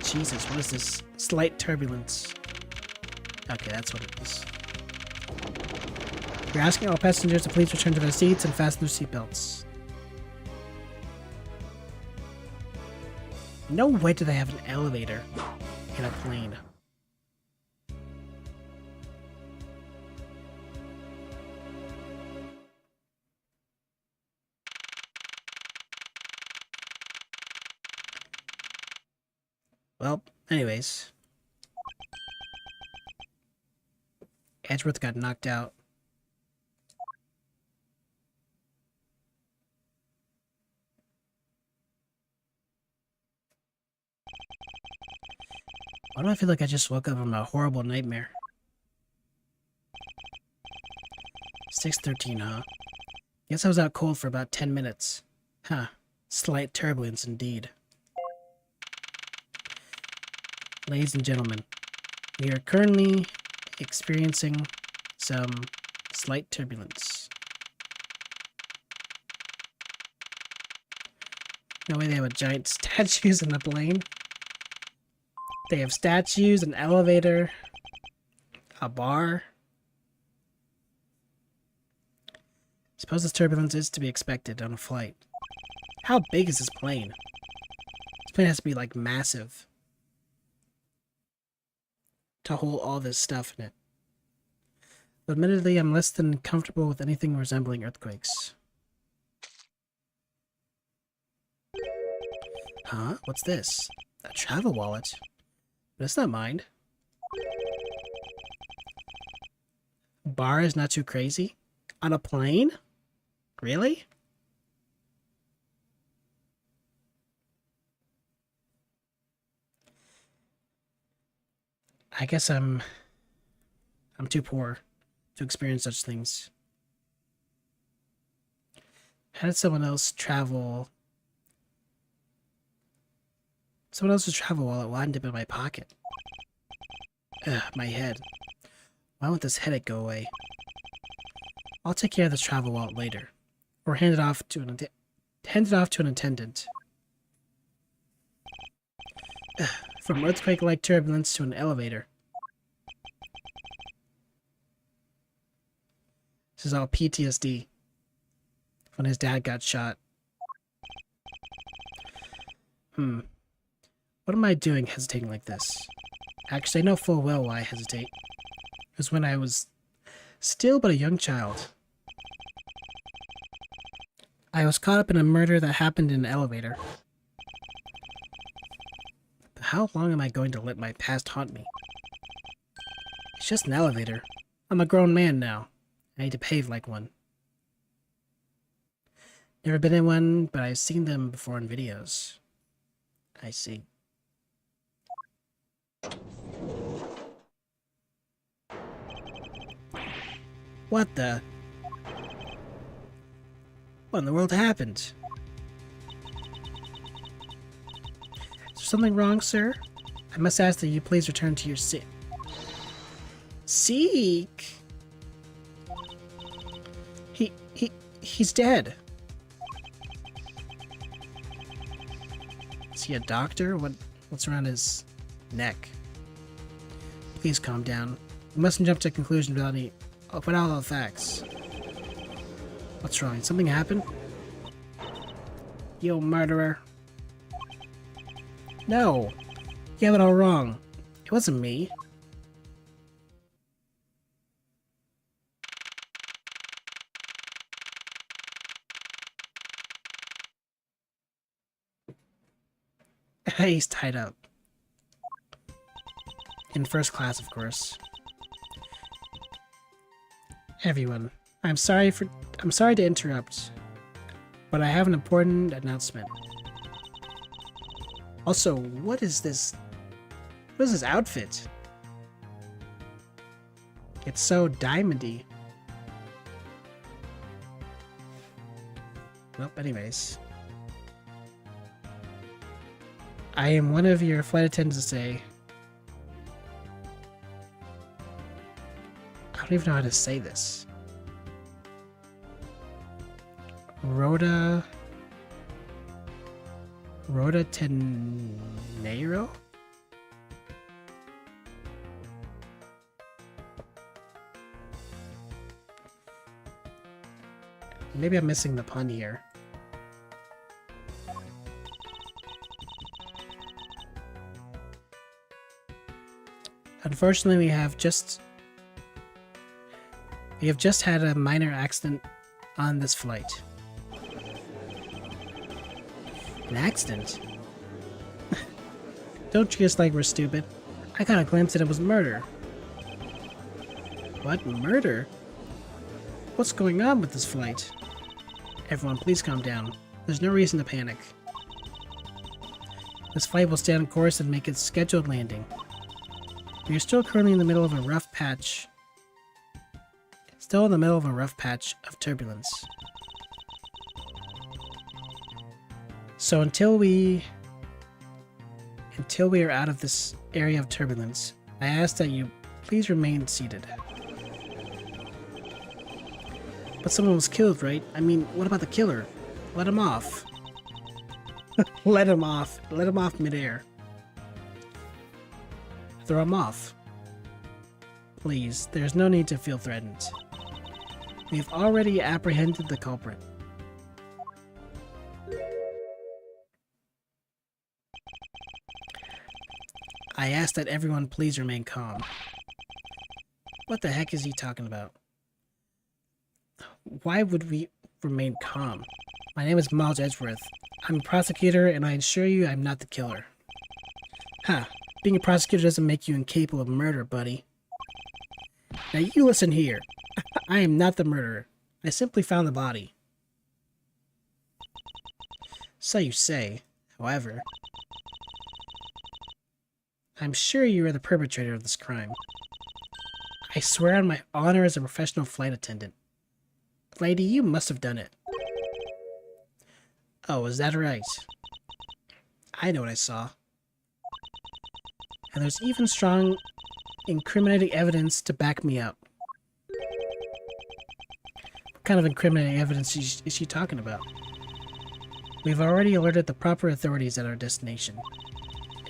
Jesus, what is this? Slight turbulence. Okay, that's what it is. You're asking all passengers to please return to their seats and fasten their seatbelts. No way do they have an elevator in a plane. Well, anyways. Edgeworth got knocked out. Why do I feel like I just woke up from a horrible nightmare? 6:13, huh? Guess I was out cold for about 10 minutes. Huh. Slight turbulence indeed. Ladies and gentlemen, we are currently experiencing some slight turbulence. No way they have a giant statues in the plane. They have statues, an elevator, a bar. Suppose this turbulence is to be expected on a flight. How big is this plane? This plane has to be like massive to hold all this stuff in it. But admittedly, I'm less than comfortable with anything resembling earthquakes. Huh? What's this? A travel wallet? That's not mine. Bar is not too crazy? On a plane? Really? I guess I'm too poor to experience such things. How did someone else travel? Someone else's travel wallet wound up in my pocket. Ugh, my head. Why won't this headache go away? I'll take care of this travel wallet later, or hand it off to an attendant. Ugh, from earthquake-like turbulence to an elevator. This is all PTSD. When his dad got shot. What am I doing hesitating like this? Actually, I know full well why I hesitate. It was when I was still but a young child. I was caught up in a murder that happened in an elevator. But how long am I going to let my past haunt me? It's just an elevator. I'm a grown man now. I need to behave like one. Never been in one, but I've seen them before in videos. I see. What the? What in the world happened? Is there something wrong, sir? I must ask that you please return to your seat. Seek? He's dead. Is he a doctor? What's around his neck? Please calm down. We mustn't jump to a conclusion without all the facts. What's wrong? Did something happen? You murderer. No! You have it all wrong. It wasn't me. He's tied up. In first class, of course. Everyone, I'm sorry to interrupt, but I have an important announcement. Also, what is this? What is this outfit? It's so diamondy. Well, anyways. I am one of your flight attendants to say. I don't even know how to say this. Rhoda Tenero? Maybe I'm missing the pun here. Unfortunately, we have just had a minor accident on this flight. An accident? Don't treat us like we're stupid. I got a glimpse that it was murder. What? Murder? What's going on with this flight? Everyone, please calm down. There's no reason to panic. This flight will stay on course and make its scheduled landing. We are still currently in the middle of a rough patch. Still in the middle of a rough patch of turbulence. So until we are out of this area of turbulence, I ask that you please remain seated. But someone was killed, right? I mean, what about the killer? Let him off. Let him off. Let him off midair. Throw him off. Please, there's no need to feel threatened. We've already apprehended the culprit. I ask that everyone please remain calm. What the heck is he talking about? Why would we remain calm? My name is Miles Edgeworth. I'm a prosecutor, and I assure you I'm not the killer. Ha! Being a prosecutor doesn't make you incapable of murder, buddy. Now you listen here. I am not the murderer. I simply found the body. So you say. However, I'm sure you are the perpetrator of this crime. I swear on my honor as a professional flight attendant. Lady, you must have done it. Oh, is that right? I know what I saw. And there's even strong incriminating evidence to back me up. What kind of incriminating evidence is she talking about? We've already alerted the proper authorities at our destination.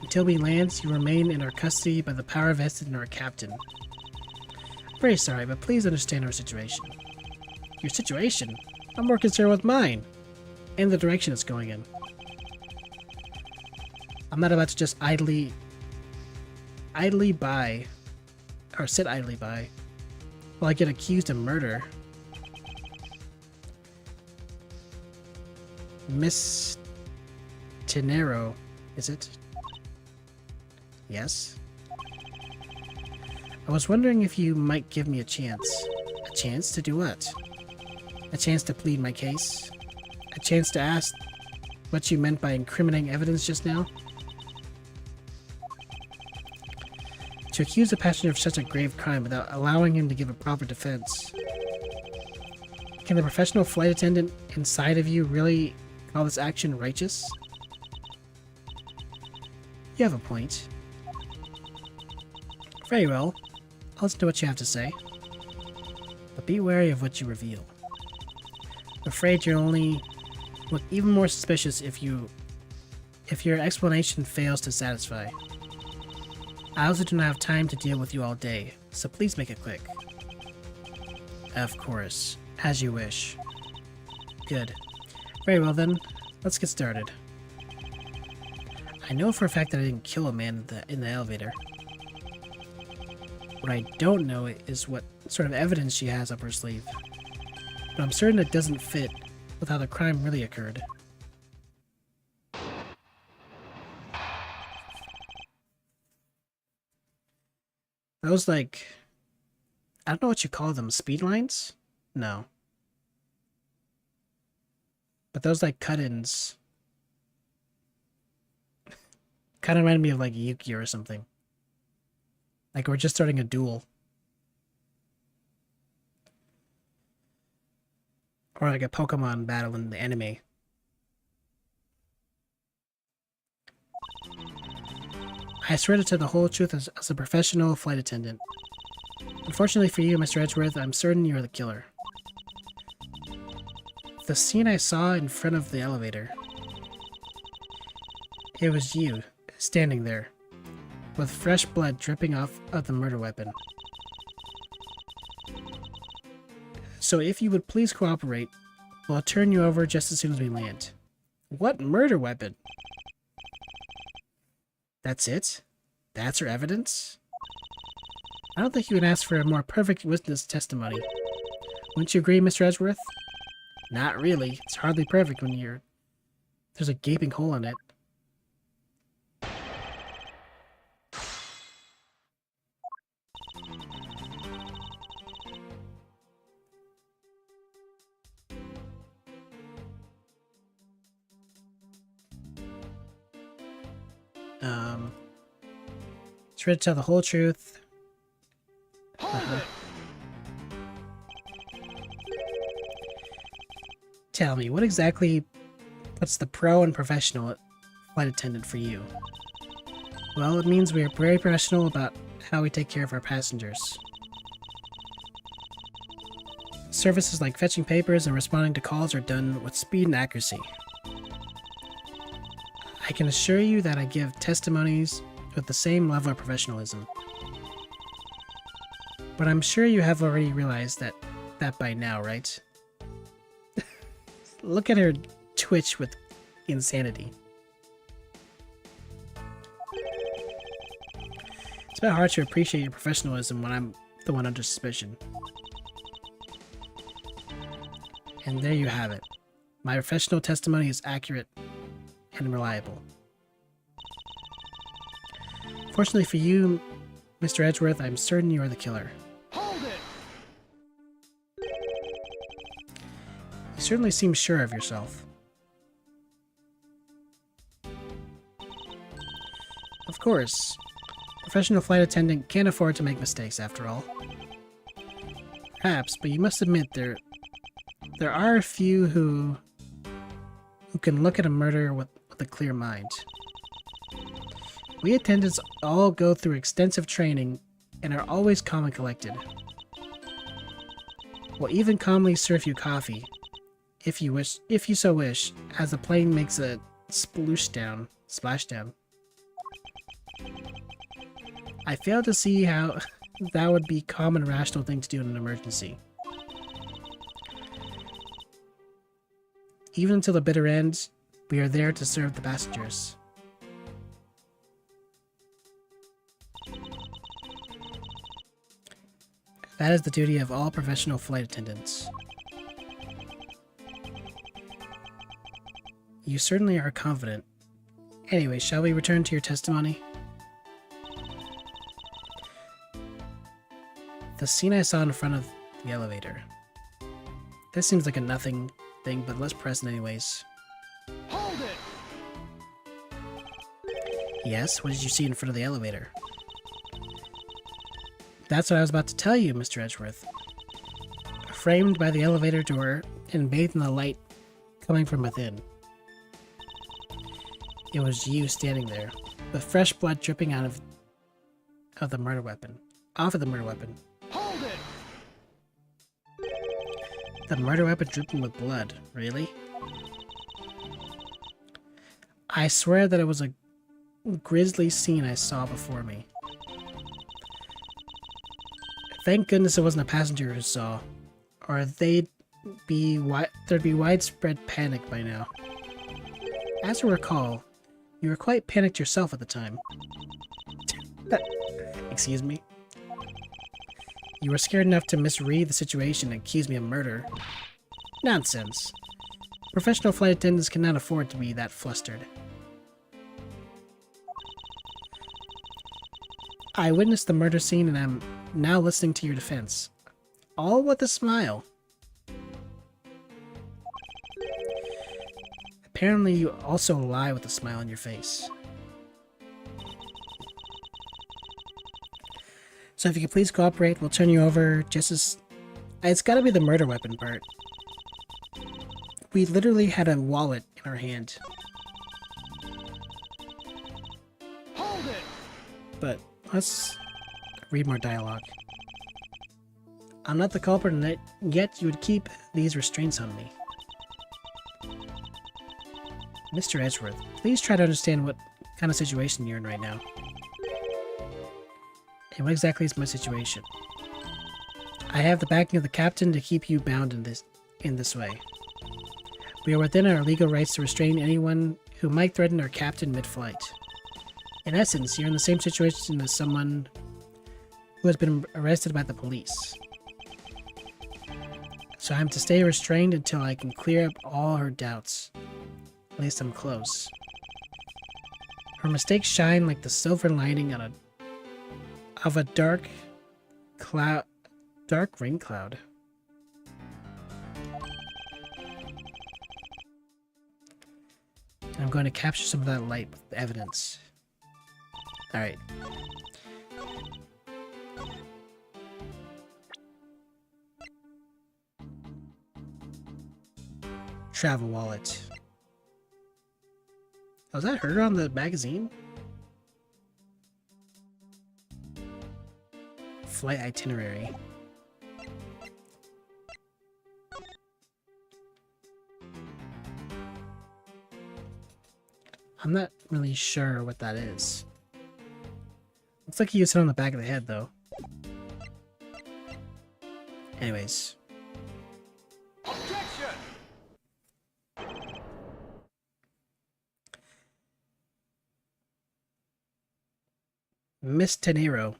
Until we land, you remain in our custody by the power vested in our captain. I'm very sorry, but please understand our situation. Your situation? I'm more concerned with mine, and the direction it's going in. I'm not about to just idly by, or sit idly by, while I get accused of murder. Miss Tenero, is it? Yes? I was wondering if you might give me a chance. A chance to do what? A chance to plead my case? A chance to ask what you meant by incriminating evidence just now? To accuse a passenger of such a grave crime without allowing him to give a proper defense. Can the professional flight attendant inside of you really call this action righteous? You have a point. Very well. I'll listen to what you have to say. But be wary of what you reveal. I'm afraid you'll only look even more suspicious if your explanation fails to satisfy. I also do not have time to deal with you all day, so please make it quick. Of course, as you wish. Good. Very well then, let's get started. I know for a fact that I didn't kill a man in the elevator. What I don't know is what sort of evidence she has up her sleeve. But I'm certain it doesn't fit with how the crime really occurred. Those, like, I don't know what you call them, speed lines? No. But those, like, cut-ins kind of remind me of, like, Yu-Gi-Oh! Or something. Like we're just starting a duel. Or like a Pokemon battle in the anime. I swear to tell the whole truth as a professional flight attendant. Unfortunately for you, Mr. Edgeworth, I'm certain you're the killer. The scene I saw in front of the elevator. It was you, standing there, with fresh blood dripping off of the murder weapon. So if you would please cooperate, we'll turn you over just as soon as we land. What murder weapon? That's it? That's her evidence? I don't think you can ask for a more perfect witness testimony. Wouldn't you agree, Mr. Edgeworth? Not really. It's hardly perfect when there's a gaping hole in it. It's ready to tell the whole truth. Hold it. Tell me, what's the pro and professional flight attendant for you? Well, it means we are very professional about how we take care of our passengers. Services like fetching papers and responding to calls are done with speed and accuracy. I can assure you that I give testimonies with the same level of professionalism. But I'm sure you have already realized that by now, right? Look at her twitch with insanity. It's a bit hard to appreciate your professionalism when I'm the one under suspicion. And there you have it. My professional testimony is accurate and reliable. Fortunately for you, Mr. Edgeworth, I'm certain you are the killer. Hold it. You certainly seem sure of yourself. Of course, professional flight attendant can't afford to make mistakes after all. Perhaps, but you must admit there are a few who can look at a murder with a clear mind. We attendants all go through extensive training and are always calm and collected. We'll even calmly serve you coffee, if you so wish, as the plane makes a splashdown. I fail to see how that would be a common rational thing to do in an emergency. Even until the bitter end, we are there to serve the passengers. That is the duty of all professional flight attendants. You certainly are confident. Anyway, shall we return to your testimony? The scene I saw in front of the elevator. This seems like a nothing thing, but let's press it anyways. Hold it. Yes, what did you see in front of the elevator? That's what I was about to tell you, Mr. Edgeworth. Framed by the elevator door and bathed in the light coming from within. It was you standing there, with fresh blood dripping out of the murder weapon. Off of the murder weapon. Hold it. The murder weapon dripping with blood. Really? I swear that it was a grisly scene I saw before me. Thank goodness it wasn't a passenger who saw, or there'd be widespread panic by now. As you recall, you were quite panicked yourself at the time. Excuse me? You were scared enough to misread the situation and accuse me of murder. Nonsense. Professional flight attendants cannot afford to be that flustered. I witnessed the murder scene and am now listening to your defense. All with a smile. Apparently you also lie with a smile on your face. So if you could please cooperate, we'll turn you over just as... It's gotta be the murder weapon part. We literally had a wallet in our hand. Hold it. But let's read more dialogue. I'm not the culprit, and yet you would keep these restraints on me. Mr. Edgeworth, please try to understand what kind of situation you're in right now. And what exactly is my situation? I have the backing of the captain to keep you bound in this way. We are within our legal rights to restrain anyone who might threaten our captain mid-flight. In essence, you're in the same situation as someone who has been arrested by the police. So I'm to stay restrained until I can clear up all her doubts. At least I'm close. Her mistakes shine like the silver lining of a dark rain cloud. And I'm going to capture some of that light with evidence. Alright. Travel wallet. Was that her on the magazine? Flight itinerary. I'm not really sure what that is. Looks like he used it on the back of the head, though. Anyways. Objection! Miss Tenero.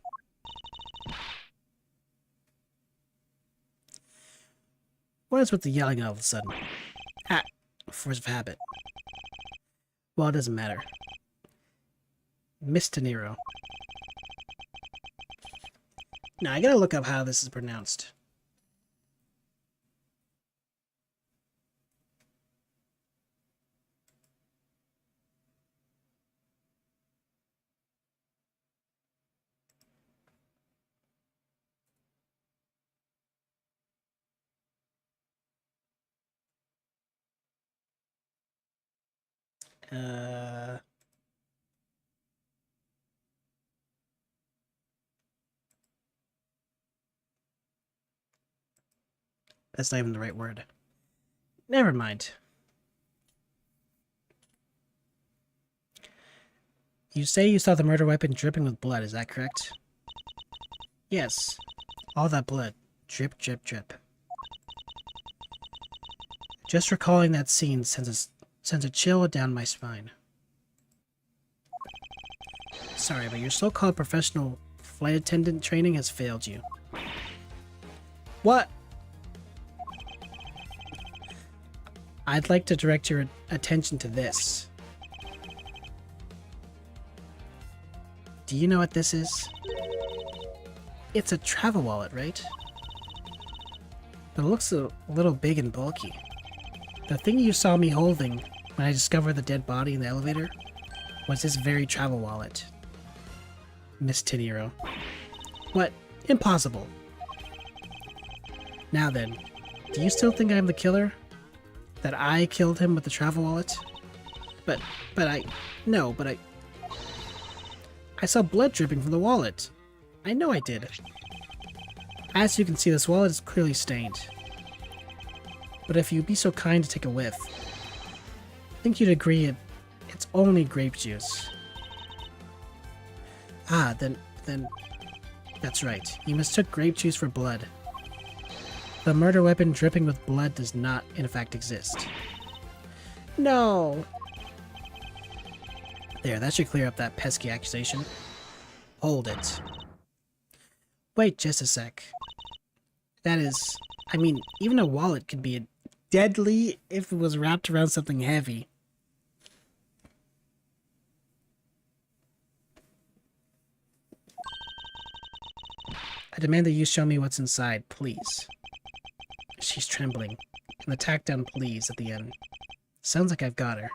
What is with the yelling all of a sudden? Ah, force of habit. Well, it doesn't matter. Miss Tenero. Now, I gotta look up how this is pronounced. That's not even the right word. Never mind. You say you saw the murder weapon dripping with blood, is that correct? Yes. All that blood. Drip, drip, drip. Just recalling that scene sends a chill down my spine. Sorry, but your so-called professional flight attendant training has failed you. What? I'd like to direct your attention to this. Do you know what this is? It's a travel wallet, right? But it looks a little big and bulky. The thing you saw me holding when I discovered the dead body in the elevator was this very travel wallet. Miss Tenero. What? Impossible. Now then, do you still think I'm the killer? That I killed him with the travel wallet? But I saw blood dripping from the wallet. I know I did. As you can see, this wallet is clearly stained. But if you'd be so kind to take a whiff, I think you'd agree it's only grape juice. Ah, then, that's right. You mistook grape juice for blood. The murder weapon dripping with blood does not, in fact, exist. No! There, that should clear up that pesky accusation. Hold it. Wait just a sec. That is... I mean, even a wallet could be deadly if it was wrapped around something heavy. I demand that you show me what's inside, please. She's trembling, and the tack down please at the end. Sounds like I've got her.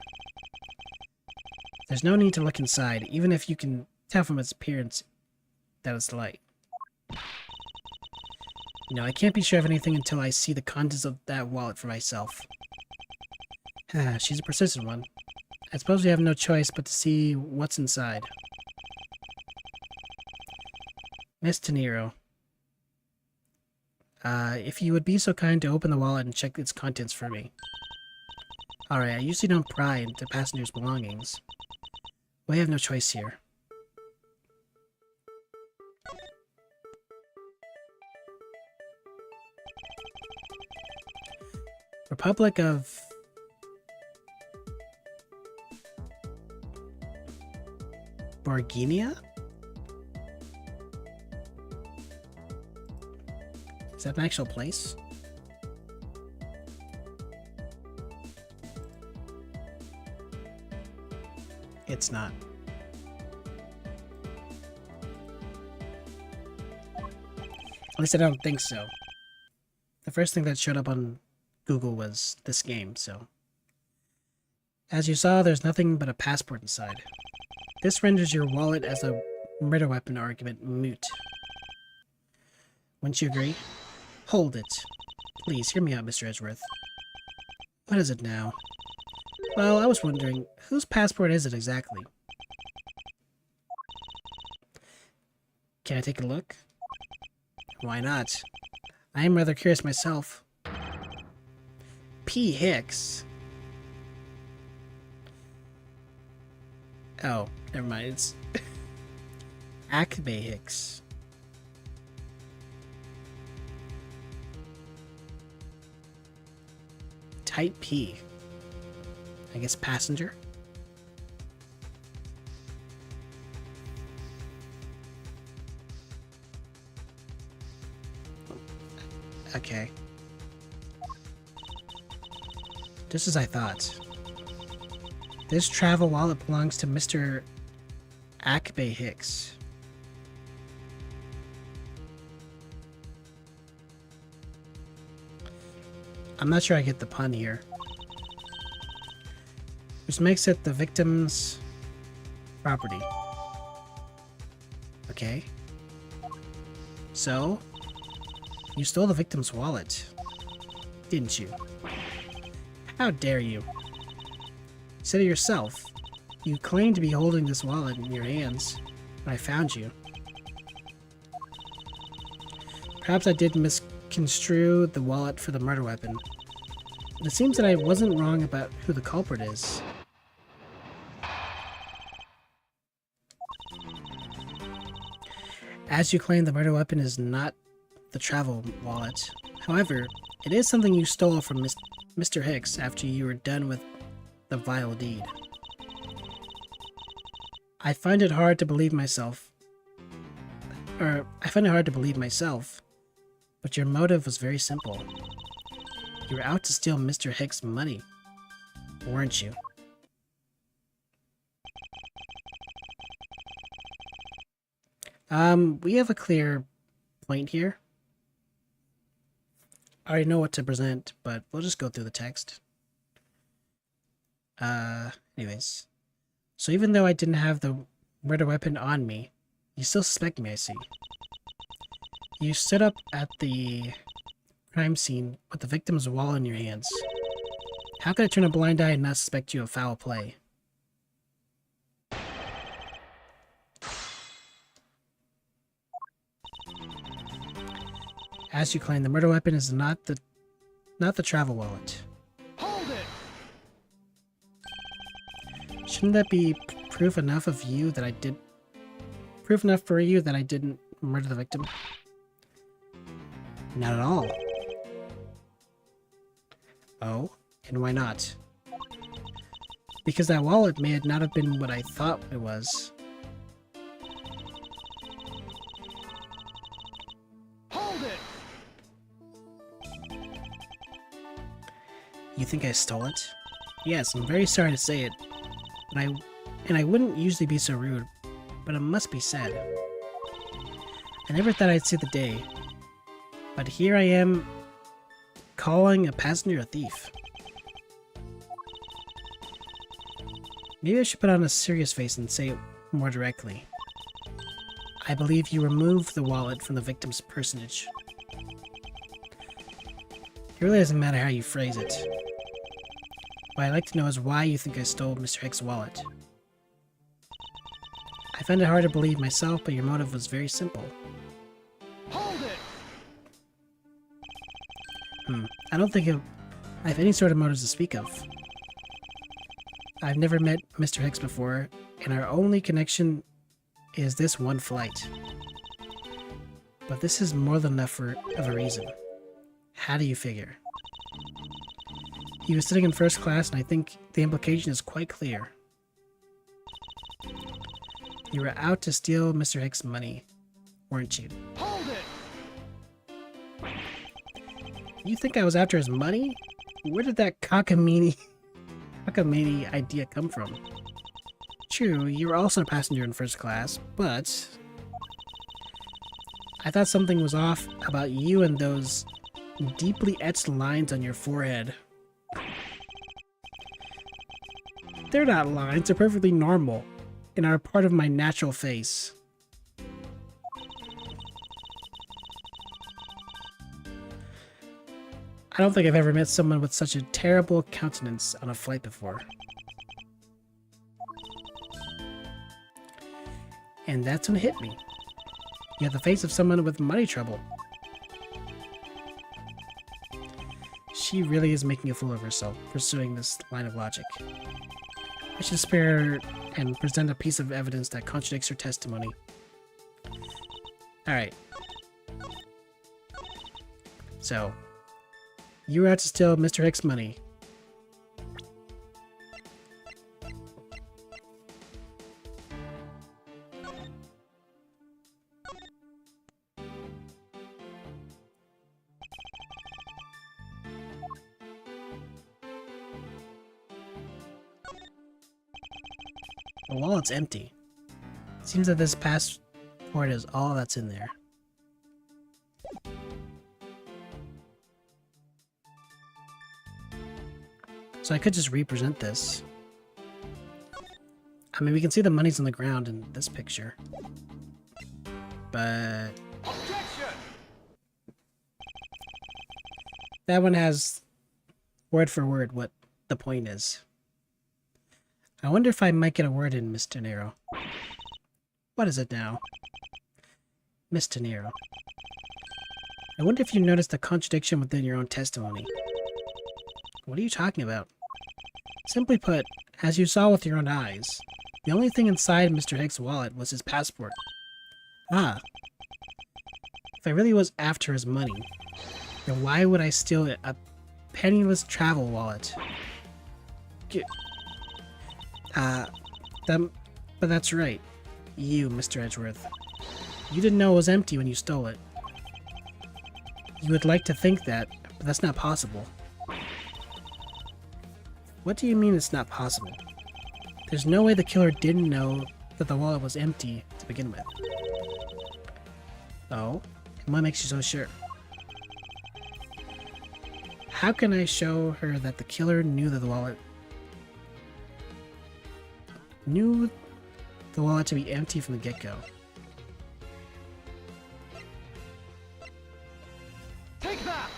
There's no need to look inside, even if you can tell from its appearance that it's light. You know, I can't be sure of anything until I see the contents of that wallet for myself. She's a persistent one. I suppose we have no choice but to see what's inside. Miss Tenero. If you would be so kind to open the wallet and check its contents for me. Alright, I usually don't pry into passengers' belongings. We have no choice here. Republic of... Borginia? Is that an actual place? It's not. At least I don't think so. The first thing that showed up on Google was this game, so... As you saw, there's nothing but a passport inside. This renders your wallet as a murder weapon argument moot. Wouldn't you agree? Hold it. Please, hear me out, Mr. Edgeworth. What is it now? Well, I was wondering, whose passport is it exactly? Can I take a look? Why not? I am rather curious myself. P. Hicks. Oh, never mind. It's Acme Hicks. Type P. I guess passenger. Okay. Just as I thought. This travel wallet belongs to Mr. Acme Hicks. I'm not sure I get the pun here. Which makes it the victim's property. Okay. So, you stole the victim's wallet, didn't you? How dare you? You said it yourself. You claimed to be holding this wallet in your hands when I found you. Perhaps I did misconstrue the wallet for the murder weapon. But it seems that I wasn't wrong about who the culprit is. As you claim, the murder weapon is not the travel wallet. However, it is something you stole from Mr. Hicks after you were done with the vile deed. I find it hard to believe myself. But your motive was very simple. You were out to steal Mr. Hicks' money, weren't you? We have a clear point here. I already know what to present, but we'll just go through the text. Anyways. So even though I didn't have the murder weapon on me, you still suspect me, I see. You stood up at the crime scene with the victim's wallet in your hands. How could I turn a blind eye and not suspect you of foul play? As you claim, the murder weapon is not the travel wallet. Hold it! Shouldn't that be proof enough for you that I didn't murder the victim? Not at all. Oh, and why not? Because that wallet may not have been what I thought it was. Hold it! You think I stole it? Yes, I'm very sorry to say it, and I wouldn't usually be so rude, but it must be said. I never thought I'd see the day, but here I am calling a passenger a thief. Maybe I should put on a serious face and say it more directly. I believe you removed the wallet from the victim's personage. It really doesn't matter how you phrase it. What I'd like to know is why you think I stole Mr. Hicks' wallet. I find it hard to believe myself, but your motive was very simple. Hold it! I don't think I have any sort of motives to speak of. I've never met Mr. Hicks before, and our only connection is this one flight. But this is more than enough of a reason. How do you figure? He was sitting in first class, and I think the implication is quite clear. You were out to steal Mr. Hicks' money, weren't you? Hold it! You think I was after his money? Where did that cockamamie idea come from? True, you were also a passenger in first class, but I thought something was off about you and those deeply etched lines on your forehead. They're not lines, they're perfectly normal. and are part of my natural face. I don't think I've ever met someone with such a terrible countenance on a flight before. And that's when it hit me. You have the face of someone with money trouble. She really is making a fool of herself, pursuing this line of logic. I should spare her and present a piece of evidence that contradicts her testimony. Alright. So, you were out to steal Mr. Hicks' money. The wallet's empty. It seems that this passport is all that's in there. So I could just represent this. I mean, we can see the money's on the ground in this picture. But Objection! that one has word for word what the point is. I wonder if I might get a word in, Mr. Nero. What is it now? Mr. Nero. I wonder if you noticed the contradiction within your own testimony. What are you talking about? Simply put, as you saw with your own eyes, the only thing inside Mr. Hicks' wallet was his passport. Ah. If I really was after his money, then why would I steal a penniless travel wallet? But that's right. You, Mr. Edgeworth. You didn't know it was empty when you stole it. You would like to think that, but that's not possible. What do you mean it's not possible? There's no way the killer didn't know that the wallet was empty to begin with. Oh? And what makes you so sure? How can I show her that the killer knew that the wallet to be empty from the get-go? Take that!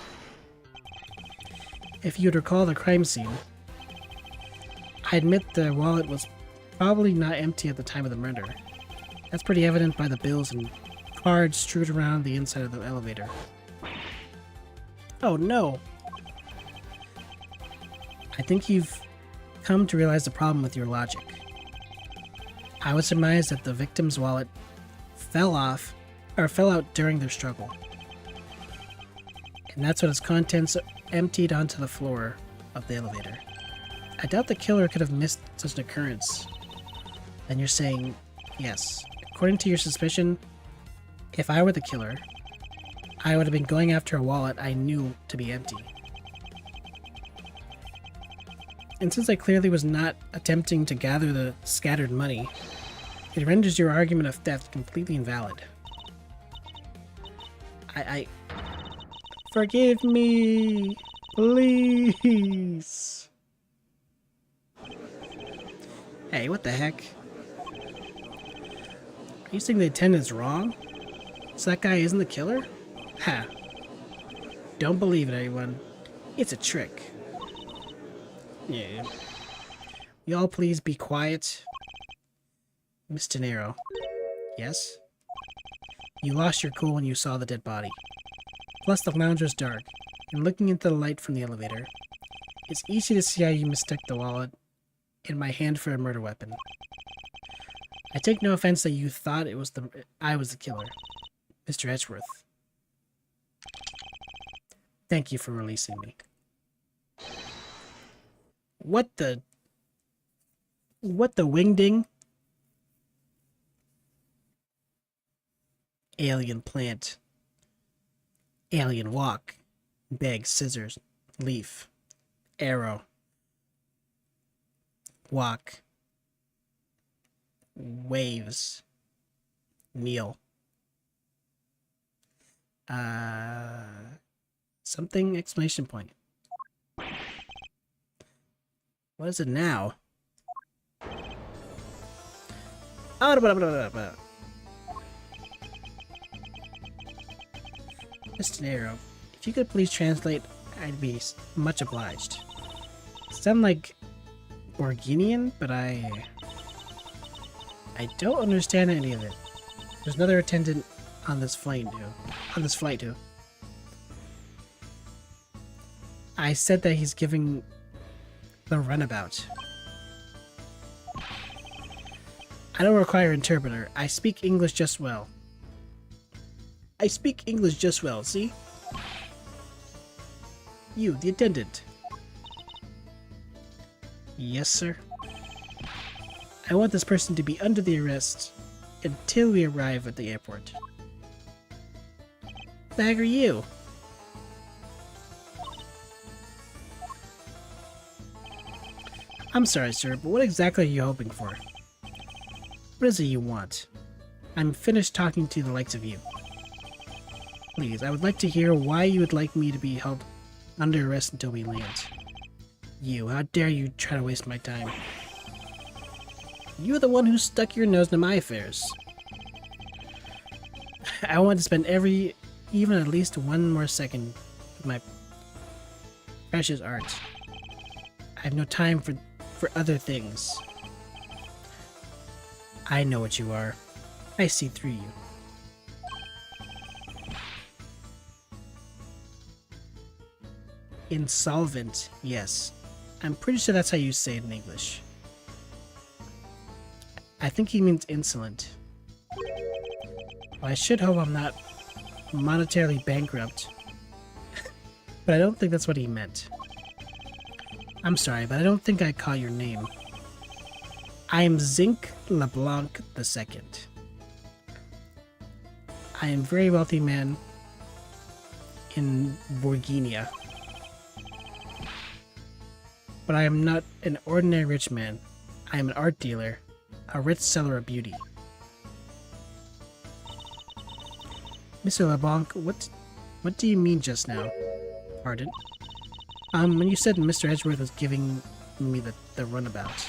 If you'd recall the crime scene, I admit the wallet was probably not empty at the time of the murder. That's pretty evident by the bills and cards strewed around the inside of the elevator. Oh no! I think you've come to realize the problem with your logic. I would surmise that the victim's wallet fell out during their struggle. And that's when its contents emptied onto the floor of the elevator. I doubt the killer could have missed such an occurrence. Then you're saying, yes, according to your suspicion, if I were the killer, I would have been going after a wallet I knew to be empty. And since I clearly was not attempting to gather the scattered money, it renders your argument of theft completely invalid. Forgive me! Please! Hey, what the heck? Are you saying the attendant's wrong? So that guy isn't the killer? Ha! Don't believe it, everyone. It's a trick. Yeah. You all please be quiet. Mr. Nero. Yes? You lost your cool when you saw the dead body. Plus the lounge was dark, and looking into the light from the elevator, it's easy to see how you mistook the wallet in my hand for a murder weapon. I take no offense that you thought I was the killer, Mr. Edgeworth. Thank you for releasing me. What the wingding? Alien plant. Alien walk. Bag, scissors, leaf, arrow. Walk. Waves. Kneel. Something exclamation point. What is it now? Oh, blah, blah, blah, blah. Mr. Nero, if you could please translate, I'd be much obliged. Sound like Borginian, but I don't understand any of it. There's another attendant on this flight too. I said that he's giving the runabout. I don't require interpreter. I speak English just well. See? You, the attendant. Yes, sir. I want this person to be under the arrest until we arrive at the airport. The heck are you? I'm sorry, sir, but what exactly are you hoping for? What is it you want? I'm finished talking to the likes of you. Please, I would like to hear why you would like me to be held under arrest until we land. You, how dare you try to waste my time? You're the one who stuck your nose into my affairs. I want to spend even at least one more second with my precious art. I have no time for other things. I know what you are. I see through you. Insolvent, yes. I'm pretty sure that's how you say it in English. I think he means insolent. Well, I should hope I'm not monetarily bankrupt. But I don't think that's what he meant. I'm sorry, but I don't think I caught your name. I am Zinc LeBlanc II. I am a very wealthy man in Borginia. But I am not an ordinary rich man. I am an art dealer, a rich seller of beauty. Mr. LeBlanc, what do you mean just now? Pardon? When you said Mr. Edgeworth was giving me the runabout.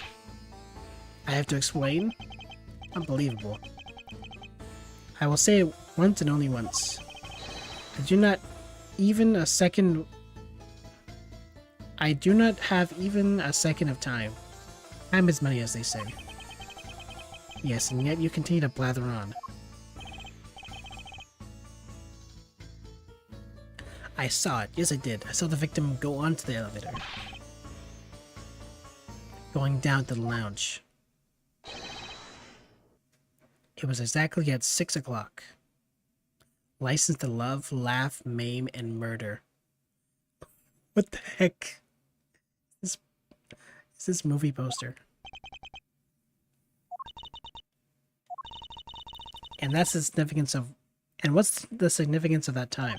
I have to explain? Unbelievable. I will say it once and only once. I do not have even a second of time. Time is money, as they say. Yes, and yet you continue to blather on. I saw it. Yes, I did. I saw the victim go onto the elevator. Going down to the lounge. It was exactly at 6 o'clock. Licensed to love, laugh, maim, and murder. What the heck? Is this movie poster? And that's the significance of... And what's the significance of that time?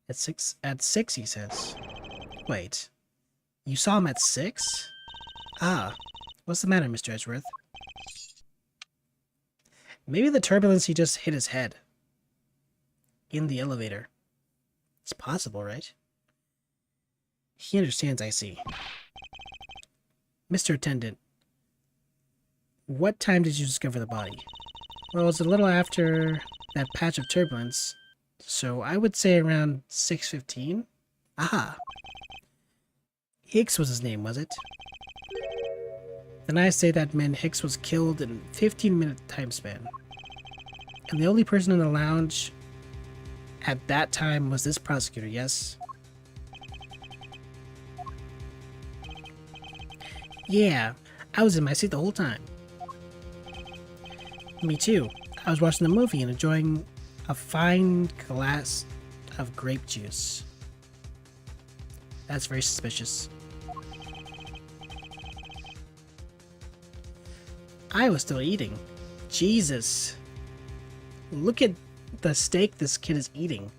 At six, he says. Wait. You saw him at 6? Ah. What's the matter, Mr. Edgeworth? Maybe the turbulence, he just hit his head. In the elevator. It's possible, right? He understands, I see. Mr. Attendant, what time did you discover the body? Well, it was a little after that patch of turbulence, so I would say around 6:15. Aha! Hicks was his name, was it? Then I say that man Hicks was killed in a 15-minute time span. And the only person in the lounge at that time was this prosecutor, yes? Yeah, I was in my seat the whole time. Me too. I was watching the movie and enjoying a fine glass of grape juice. That's very suspicious. I was still eating. Jesus. Look at the steak this kid is eating.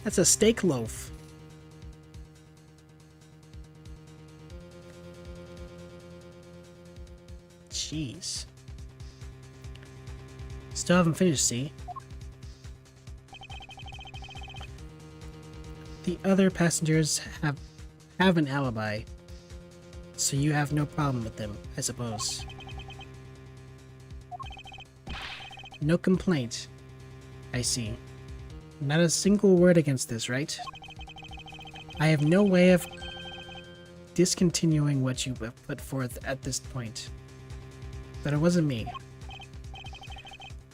That's a steak loaf. Jeez. Still haven't finished, see? The other passengers have an alibi, so you have no problem with them, I suppose. No complaint. I see. Not a single word against this, right? I have no way of discontinuing what you have put forth at this point. But it wasn't me.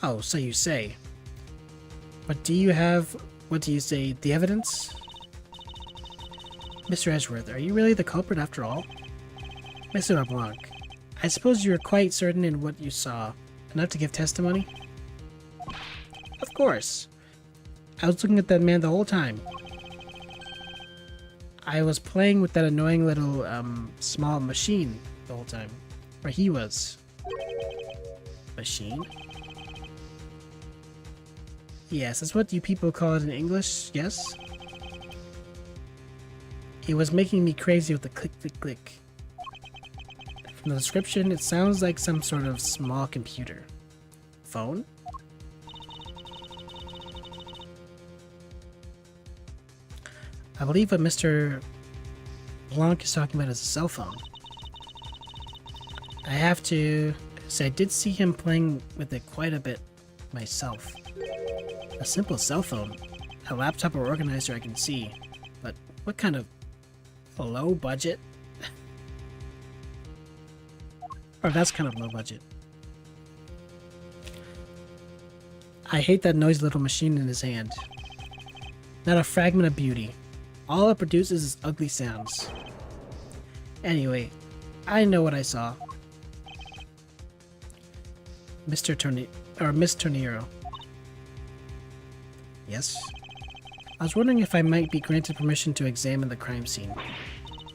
Oh, so you say. But do you have, what do you say, the evidence? Mr. Edgeworth, are you really the culprit after all? Mr. LeBlanc, I suppose you are quite certain in what you saw, enough to give testimony? Of course. I was looking at that man the whole time. I was playing with that annoying little, small machine the whole time. Or he was. Machine? Yes, that's what you people call it in English, yes? It was making me crazy with the click, click, click. From the description, it sounds like some sort of small computer. Phone? I believe what Mr. Blanc is talking about is a cell phone. I have to say I did see him playing with it quite a bit myself. A simple cell phone. A laptop or organizer I can see. But what kind of low budget? Or that's kind of low budget. I hate that noisy little machine in his hand. Not a fragment of beauty. All it produces is ugly sounds. Anyway, I know what I saw. Miss Tornero. Yes? I was wondering if I might be granted permission to examine the crime scene.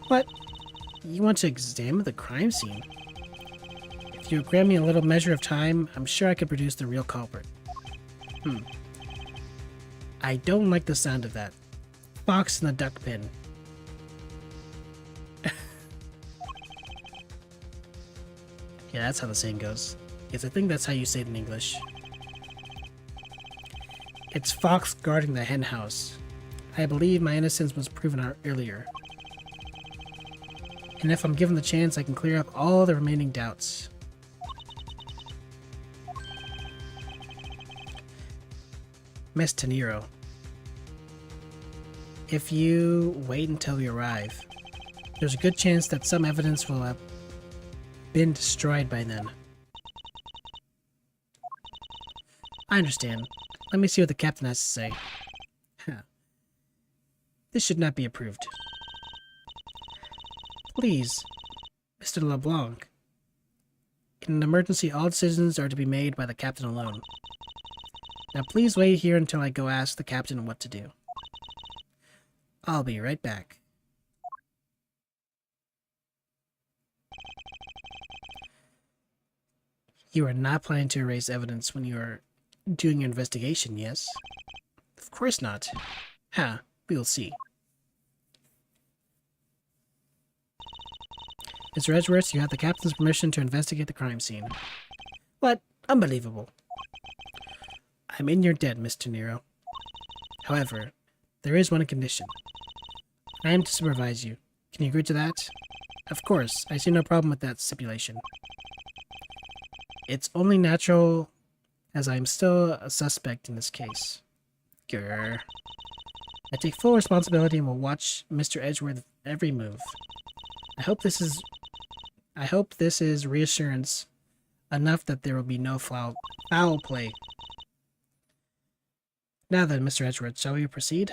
What? You want to examine the crime scene? If you grant me a little measure of time, I'm sure I could produce the real culprit. I don't like the sound of that. Fox in the duck pen. Yeah, that's how the saying goes. Yes, I think that's how you say it in English. It's Fox guarding the hen house. I believe my innocence was proven out earlier. And if I'm given the chance, I can clear up all the remaining doubts. Miss Tenero. If you wait until we arrive, there's a good chance that some evidence will have been destroyed by then. I understand. Let me see what the captain has to say. Huh. This should not be approved. Please, Mr. LeBlanc. In an emergency, all decisions are to be made by the captain alone. Now please wait here until I go ask the captain what to do. I'll be right back. You are not planning to erase evidence when you are doing your investigation, yes? Of course not. Huh, we'll see. Mr. Edgeworth, you have the captain's permission to investigate the crime scene. What? Unbelievable. I'm in your debt, Mr. Nero. However, there is one condition. I am to supervise you. Can you agree to that? Of course, I see no problem with that stipulation. It's only natural, as I am still a suspect in this case. Grr. I take full responsibility and will watch Mr. Edgeworth's every move. I hope this is reassurance enough that there will be no foul play. Now then, Mr. Edgeworth, shall we proceed?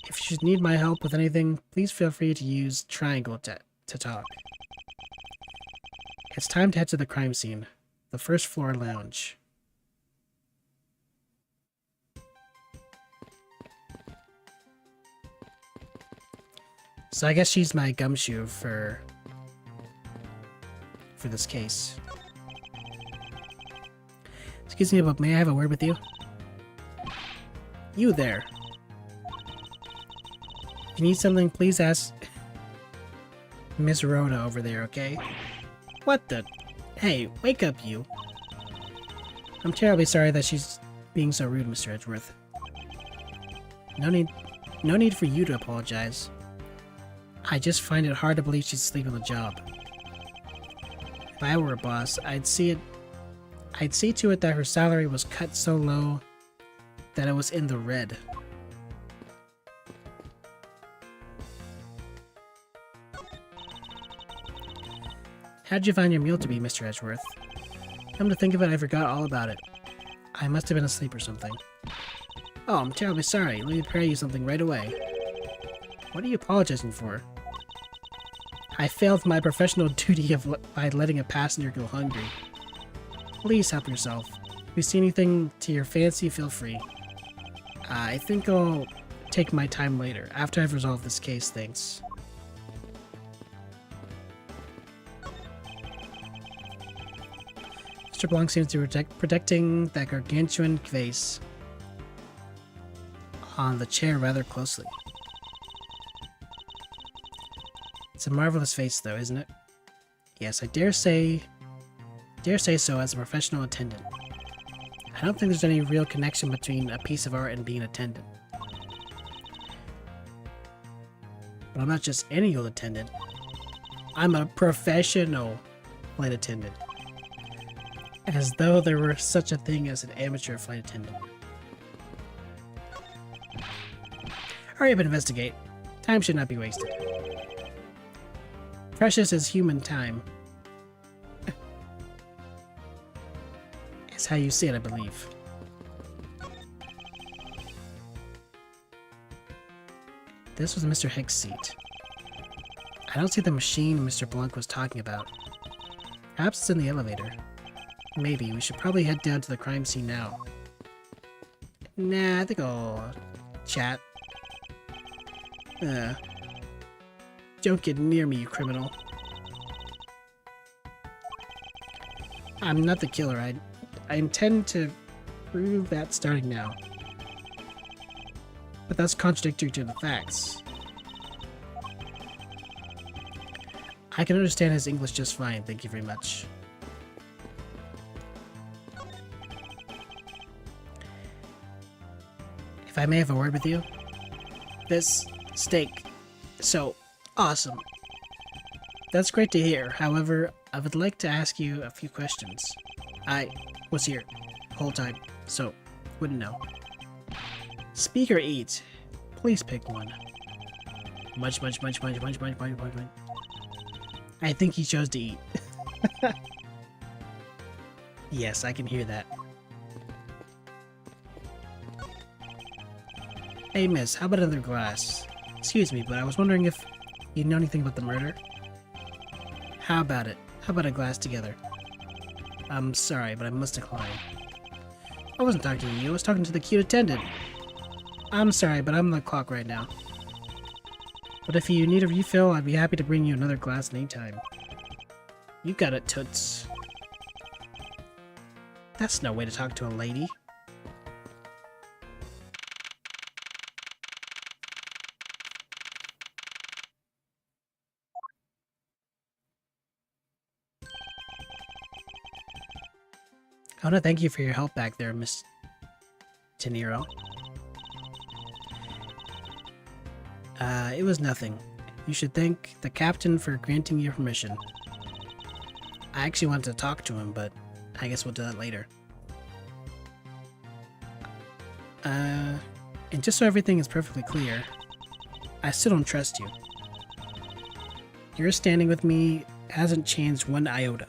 If you should need my help with anything, please feel free to use triangle to talk. It's time to head to the crime scene, the first floor lounge. So I guess she's my gumshoe for this case. Excuse me, but may I have a word with you? You there. If you need something, please ask Miss Rhoda over there, okay? What the? Hey, wake up, you. I'm terribly sorry that she's being so rude, Mr. Edgeworth. No need for you to apologize. I just find it hard to believe she's asleep on the job. If I were a boss, I'd I'd see to it that her salary was cut so low that it was in the red. How'd you find your meal to be, Mr. Edgeworth? Come to think of it, I forgot all about it. I must have been asleep or something. Oh, I'm terribly sorry. Let me prepare you something right away. What are you apologizing for? I failed my professional duty by letting a passenger go hungry. Please help yourself. If you see anything to your fancy, feel free. I think I'll take my time later, after I've resolved this case, thanks. Mr. Blanc seems to be protecting that gargantuan vase on the chair rather closely. It's a marvelous vase, though, isn't it? Yes, I dare say so as a professional attendant. I don't think there's any real connection between a piece of art and being an attendant. But I'm not just any old attendant. I'm a professional flight attendant. As though there were such a thing as an amateur flight attendant. Hurry up and investigate. Time should not be wasted. Precious is human time. Is how you see it, I believe. This was Mr. Hicks' seat. I don't see the machine Mr. Blanc was talking about. Perhaps it's in the elevator. Maybe. We should probably head down to the crime scene now. Nah, I think I'll chat. Don't get near me, you criminal. I'm not the killer. I intend to prove that starting now. But that's contradictory to the facts. I can understand his English just fine, thank you very much. If I may have a word with you? This steak, so awesome. That's great to hear. However, I would like to ask you a few questions. I was here the whole time, so wouldn't know. Speak or eat? Please pick one. Munch. I think he chose to eat. Yes, I can hear that. Hey miss, how about another glass? Excuse me, but I was wondering if you know anything about the murder? How about it? How about a glass together? I'm sorry, but I must decline. I wasn't talking to you, I was talking to the cute attendant. I'm sorry, but I'm on the clock right now. But if you need a refill, I'd be happy to bring you another glass anytime. You got it, Toots. That's no way to talk to a lady. I want to thank you for your help back there, Miss Tenero. It was nothing. You should thank the captain for granting your permission. I actually wanted to talk to him, but I guess we'll do that later. And just so everything is perfectly clear, I still don't trust you. Your standing with me hasn't changed one iota.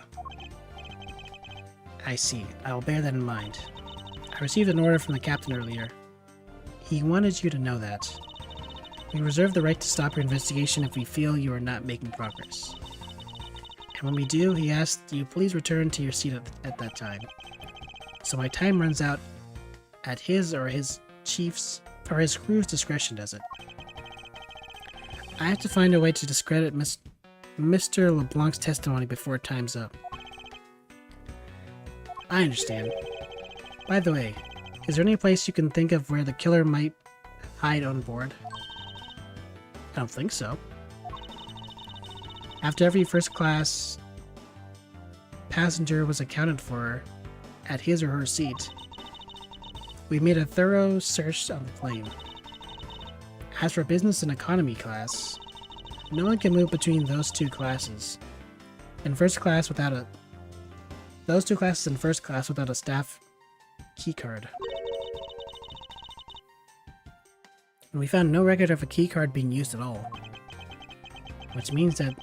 I see. I will bear that in mind. I received an order from the captain earlier. He wanted you to know that. We reserve the right to stop your investigation if we feel you are not making progress. And when we do, he asked you please return to your seat at that time. So my time runs out at his or his chief's or his crew's discretion, does it? I have to find a way to discredit Mr. LeBlanc's testimony before time's up. I understand. By the way, is there any place you can think of where the killer might hide on board? I don't think so. After every first-class passenger was accounted for at his or her seat, we made a thorough search of the plane. As for business and economy class, no one can move between those two classes. In first class without Those 2 classes in first class without a staff keycard. And we found no record of a keycard being used at all. Which means that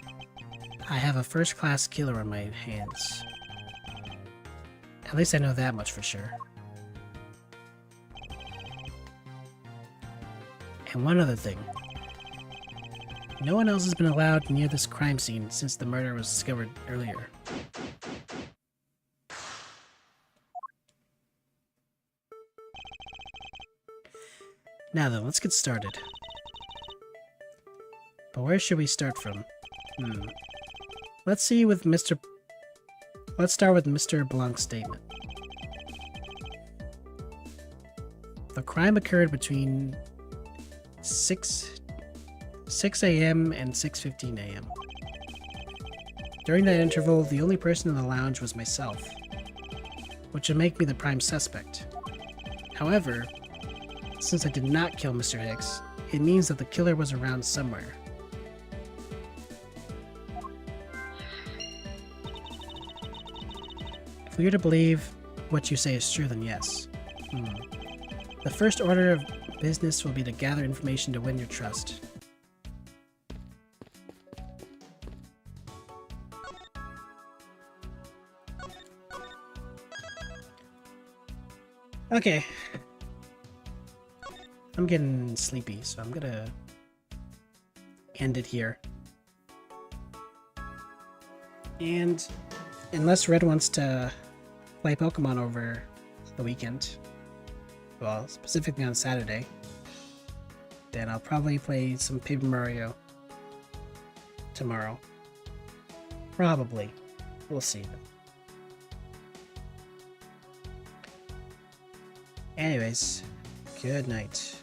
I have a first class killer on my hands. At least I know that much for sure. And one other thing. No one else has been allowed near this crime scene since the murder was discovered earlier. Now then, let's get started. But where should we start from? Let's start with Mr. Blanc's statement. The crime occurred between 6 a.m. and 6:15 a.m. During that interval, the only person in the lounge was myself, which would make me the prime suspect. However, since I did not kill Mr. Hicks, it means that the killer was around somewhere. If we are to believe what you say is true, then yes. The first order of business will be to gather information to win your trust. Okay. I'm getting sleepy, so I'm gonna end it here. And unless Red wants to play Pokemon over the weekend, well, specifically on Saturday, then I'll probably play some Paper Mario tomorrow. Probably. We'll see. Anyways, good night.